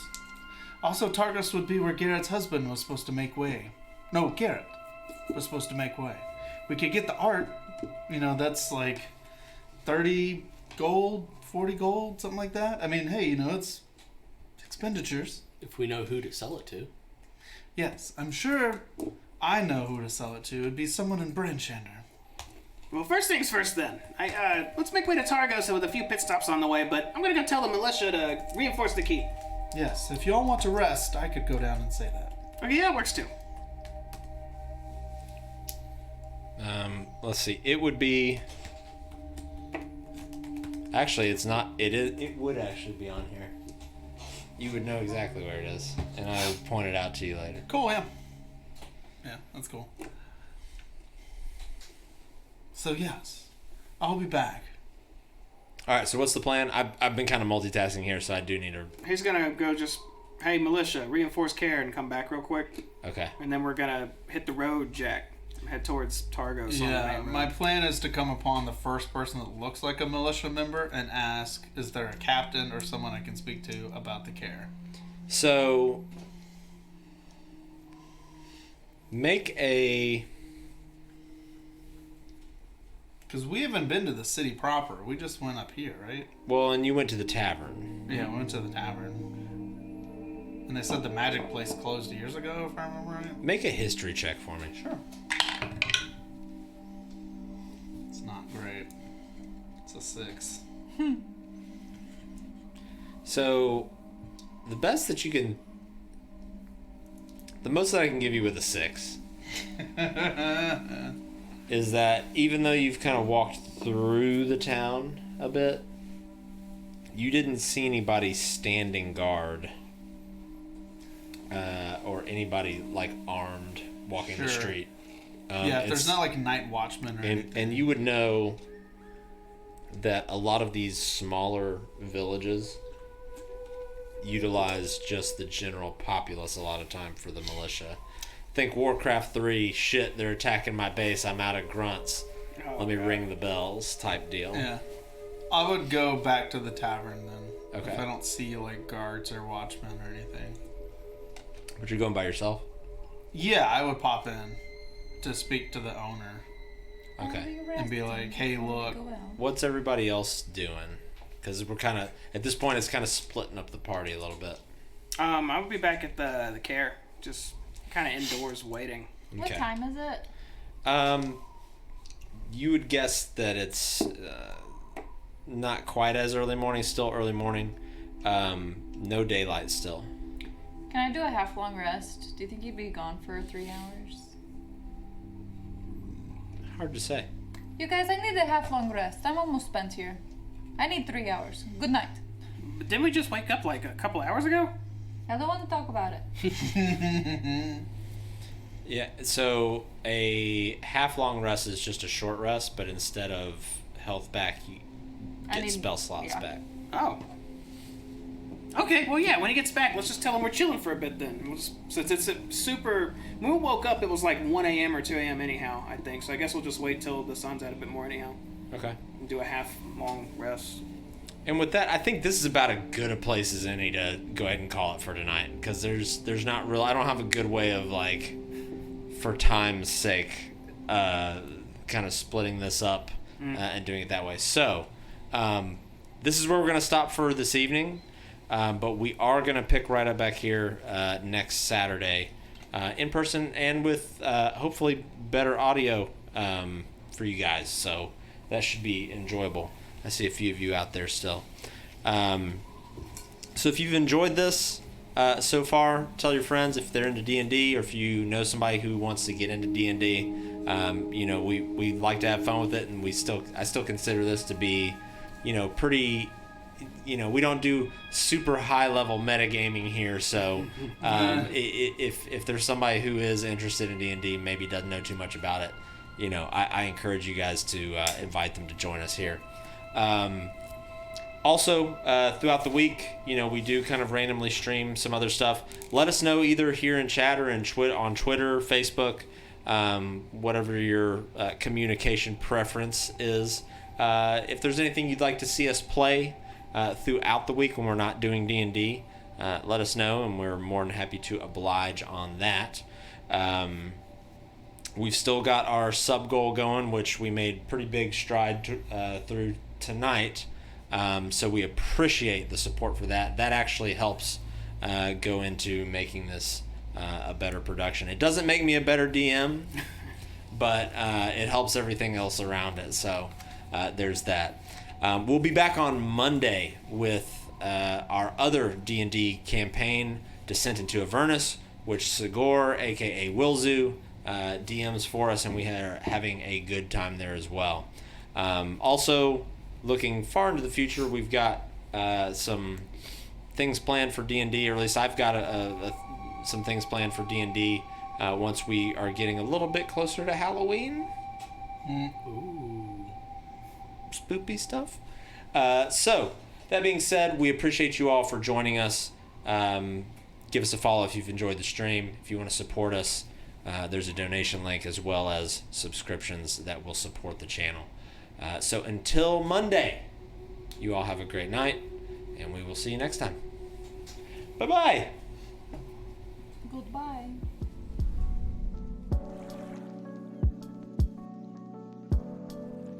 Also, Targos would be where Garrett's husband was supposed to make way. No, Garrett was supposed to make way. We could get the art. That's like 30 gold, 40 gold, something like that. I mean, hey, it's expenditures. If we know who to sell it to. Yes, I'm sure I know who to sell it to. It'd be someone in Bryn Shander. Well, first things first then. Let's make way to Targos with a few pit stops on the way, but I'm gonna go tell the militia to reinforce the keep. Yes, if y'all want to rest, I could go down and say that. Okay, yeah, it works too. Let's see. It would be. Actually, it's not. It is. It would actually be on here. You would know exactly where it is, and I would point it out to you later. Cool, yeah. Yeah, that's cool. So, yes, I'll be back. All right. So what's the plan? I've been kind of multitasking here, so I do need to. He's gonna go hey, militia, reinforce Caer and come back real quick. Okay. And then we're gonna hit the road, Jack. Head towards Targos on the Yeah, main road. my plan is to come upon the first person that looks like a militia member and ask, is there a captain or someone I can speak to about the care? So make a. Because we haven't been to the city proper. We just went up here, right? Well, and you went to the tavern. Yeah, we went to the tavern. And they said the magic place closed years ago, if I remember right. Make a history check for me. Sure. It's not great. It's a 6. So, the most that I can give you with a 6 is that even though you've kind of walked through the town a bit, you didn't see anybody standing guard or anybody like armed walking the Sure. street. Yeah, there's not like night watchmen or anything. And you would know that a lot of these smaller villages utilize just the general populace a lot of time for the militia. Think Warcraft 3, shit, they're attacking my base, I'm out of grunts. Let me ring the bells type deal. Yeah. I would go back to the tavern then. Okay. If I don't see like guards or watchmen or anything. But you're going by yourself? Yeah, I would pop in to speak to the owner Okay. and be like, hey, look. Go out. What's everybody else doing? Because we're kind of, at this point, it's kind of splitting up the party a little bit. I would be back at the care, just kind of indoors waiting. What time is it? You would guess that it's not quite as early morning, still early morning. No daylight still. Can I do a half long rest? Do you think you'd be gone for 3 hours? Hard to say. You guys, I need a half long rest. I'm almost spent here. I need 3 hours. Good night. But didn't we just wake up like a couple hours ago? I don't want to talk about it. Yeah, so a half long rest is just a short rest, but instead of health back, you get spell slots back. Oh. Okay, well, yeah, when he gets back, let's just tell him we're chilling for a bit then. Since it's a super... When we woke up, it was like 1 a.m. or 2 a.m. anyhow, I think. So I guess we'll just wait till the sun's out a bit more anyhow. Okay. And do a half-long rest. And with that, I think this is about as good a place as any to go ahead and call it for tonight. Because there's not real... I don't have a good way of, like, for time's sake, kind of splitting this up and doing it that way. So, this is where we're going to stop for this evening. But we are going to pick right up back here next Saturday in person and with hopefully better audio for you guys. So that should be enjoyable. I see a few of you out there still. So if you've enjoyed this so far, tell your friends if they're into D&D or if you know somebody who wants to get into D&D. You know, we like to have fun with it, and I still consider this to be, you know, pretty... You know, we don't do super high level metagaming here, so if there's somebody who is interested in D&D, maybe doesn't know too much about it, you know, I encourage you guys to invite them to join us here. Also, throughout the week, you know, we do kind of randomly stream some other stuff. Let us know either here in chat or on Twitter, Facebook, whatever your communication preference is. If there's anything you'd like to see us play throughout the week when we're not doing D&D, let us know, and we're more than happy to oblige on that. We've still got our sub goal going, which we made pretty big stride through tonight, so we appreciate the support for that. That actually helps go into making this a better production. It doesn't make me a better DM, but it helps everything else around it, so there's that. We'll be back on Monday with our other D&D campaign, Descent into Avernus, which Sigor, a.k.a. Wilzu, DMs for us, and we are having a good time there as well. Also, looking far into the future, we've got some things planned for D&D, or at least I've got some things planned for D&D once we are getting a little bit closer to Halloween. Spoopy stuff. So, that being said, we appreciate you all for joining us. Give us a follow if you've enjoyed the stream. If you want to support us, there's a donation link as well as subscriptions that will support the channel. So until Monday, you all have a great night, and we will see you next time. Bye-bye. Goodbye.